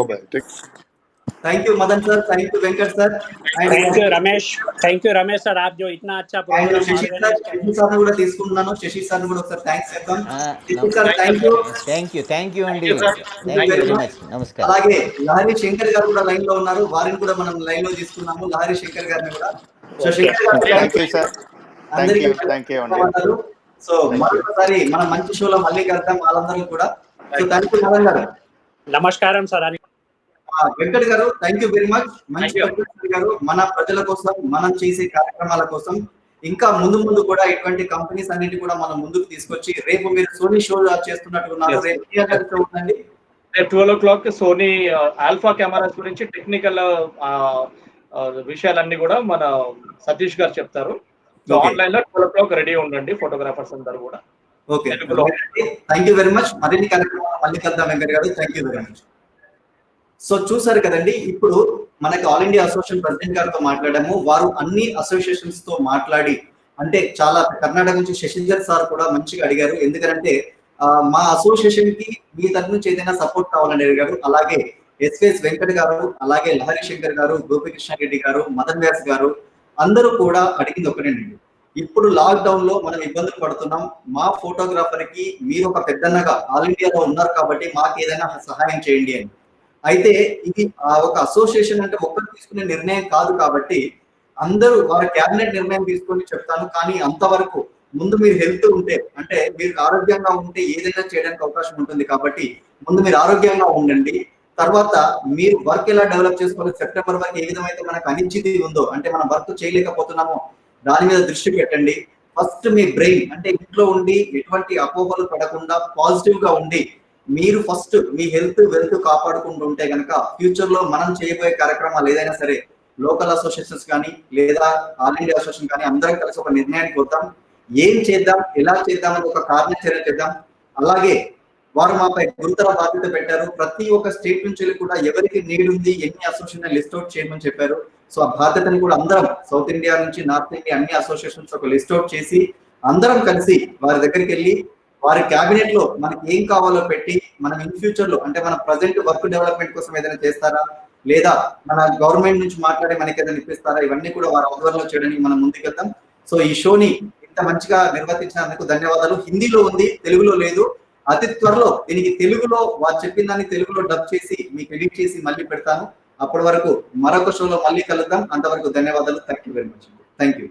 Bye. Thank you Madan sir, thank you Venkat sir, thank you Ramesh sir, आप जो इतना अच्छा and program Shashi sir, organize कर. శశి సార్ కూడా తీసుకుంటున్నాను. శశి సార్ కూడా ఒకసారి థ్యాంక్స్ చెప్తాం. శశి సార్ థ్యాంక్ యూ అండి, sir. Thank you very much, నమస్కారం. అలాగే లహరి శంకర్ గారు కూడా లైన్ లో ఉన్నారు, వారిని కూడా మనం లైన్ లో తీసుకున్నాము, లహరి శంకర్ గారిని కూడా. సో శంకర్ గారు థ్యాంక్ యూ సార్. అందరికీ థ్యాంక్ యూ అండి. సో మరొకసారి మనం మంచి షోలో మళ్ళీ కలుద్దాం వాళ్ళందరూ కూడా. సో థ్యాంక్ యూ మదన్ గారు. నమస్కారం సార్. వెంకట్ గారు థ్యాంక్ యూ వెరీ మచ్. మంచి Thank you. వెంకట్ గారు, మన ప్రజల కోసం మనం చేసే కార్యక్రమాల కోసం ఇంకా ముందు కూడా ఇటువంటి కంపెనీస్ అన్నిటి కూడా మనం ముందుకు తీసుకొచ్చి, రేపు మీరు సోనీ షో చేస్తున్నట్టున్నారు, Yes. రేపు ఏ షో ఉందండి? రేపు 12 o'clock సోనీ ఆల్ఫా కెమెరాస్ గురించి టెక్నికల్ విషయాలన్నీ కూడా మన సతీష్ గారు చెప్తారు. So Okay. ఆన్లైన్ లో 12 o'clock రెడీ ఉండండి, ఫోటోగ్రాఫర్స్ అందరూ కూడా. ఓకే, తెలుగులో. Thank you very much. మరిన్ని కార్యక్రమాలు మళ్ళీ కలుద్దాం వెంకట్ గారు. Thank you very much. So చూసారు కదండి, ఇప్పుడు మనకి ఆల్ ఇండియా అసోసియేషన్ ప్రెసిడెంట్ గారితో మాట్లాడాము. వారు అన్ని అసోసియేషన్స్ తో మాట్లాడి, అంటే చాలా కర్ణాటక నుంచి శశిధర్ సార్ కూడా మంచిగా అడిగారు. ఎందుకంటే మా అసోసియేషన్ కి మీ తరఫు నుంచి ఏదైనా సపోర్ట్ కావాలని అడిగారు. అలాగే ఎస్వేస్ వెంకట్ గారు, అలాగే లహరి శంకర్ గారు, గోపికృష్ణ రెడ్డి గారు, మదన్ వ్యాస్ గారు అందరూ కూడా అడిగింది ఒకటేనండి. ఇప్పుడు లాక్డౌన్ లో మనం ఇబ్బందులు పడుతున్నాం, మా ఫోటోగ్రాఫర్ కి మీరు ఒక పెద్దన్నగా ఆల్ ఇండియాలో ఉన్నారు కాబట్టి మాకు ఏదైనా సహాయం చేయండి అని. అయితే ఇది ఒక అసోసియేషన్ అంటే ఒక్కరు తీసుకునే నిర్ణయం కాదు కాబట్టి అందరూ వారి క్యాబినెట్ నిర్ణయం తీసుకొని చెప్తాను. కానీ అంతవరకు ముందు మీరు హెల్త్ ఉంటే, అంటే మీరు ఆరోగ్యంగా ఉంటే ఏదైనా చేయడానికి అవకాశం ఉంటుంది కాబట్టి ముందు మీరు ఆరోగ్యంగా ఉండండి. తర్వాత మీరు వర్క్ ఎలా డెవలప్ చేసుకోవాలి, సెప్టెంబర్ వరకు ఏ విధమైతే మనకు అనిశ్చితి ఉందో, అంటే మనం వర్క్ చేయలేకపోతున్నామో దాని మీద దృష్టి పెట్టండి. ఫస్ట్ మీ బ్రెయిన్, అంటే ఇంట్లో ఉండి ఎటువంటి అపోహలు పడకుండా పాజిటివ్ గా ఉండి మీరు ఫస్ట్ మీ హెల్త్ వెల్త్ కాపాడుకుంటూ ఉంటే కనుక ఫ్యూచర్ లో మనం చేయబోయే కార్యక్రమాలు ఏదైనా సరే లోకల్ అసోసియేషన్స్ కానీ లేదా ఆల్ ఇండియా అసోసియేషన్ కానీ అందరం కలిసి ఒక నిర్ణయానికి వద్దాం. ఏం చేద్దాం, ఎలా చేద్దాం అని ఒక కార్యాచరణ చేద్దాం. అలాగే వారు మాపై గురుతర బాధ్యత పెట్టారు. ప్రతి ఒక్క స్టేట్ నుంచి కూడా ఎవరికి నీడ్ ఉంది, ఎన్ని అసోసియేషన్ లిస్ట్ అవుట్ చేయమని చెప్పారు. సో ఆ బాధ్యతని కూడా అందరం సౌత్ ఇండియా నుంచి నార్త్ ఇండియా అన్ని అసోసియేషన్స్ ఒక లిస్ట్ అవుట్ చేసి అందరం కలిసి వారి దగ్గరికి వెళ్ళి వారి క్యాబినెట్ లో మనకి ఏం కావాలో పెట్టి మనం ఇన్ ఫ్యూచర్ లో, అంటే మన ప్రజెంట్ వర్క్ డెవలప్మెంట్ కోసం ఏదైనా చేస్తారా, లేదా మన గవర్నమెంట్ నుంచి మాట్లాడి మనకి ఏదైనా ఇప్పిస్తారా, ఇవన్నీ కూడా వారి ఆధ్వర్యంలో చేయడానికి మనం ముందుకెళ్తాం. సో ఈ షోని ఇంత మంచిగా నిర్వర్తించినందుకు ధన్యవాదాలు. హిందీలో ఉంది, తెలుగులో లేదు. అతి త్వరలో దీనికి తెలుగులో వారు చెప్పిన దాన్ని తెలుగులో డబ్ చేసి మీకు ఎడిట్ చేసి మళ్ళీ పెడతాను. అప్పటి వరకు మరొక షోలో మళ్ళీ కలుద్దాం. అంతవరకు ధన్యవాదాలు. Thank you very much. Thank you.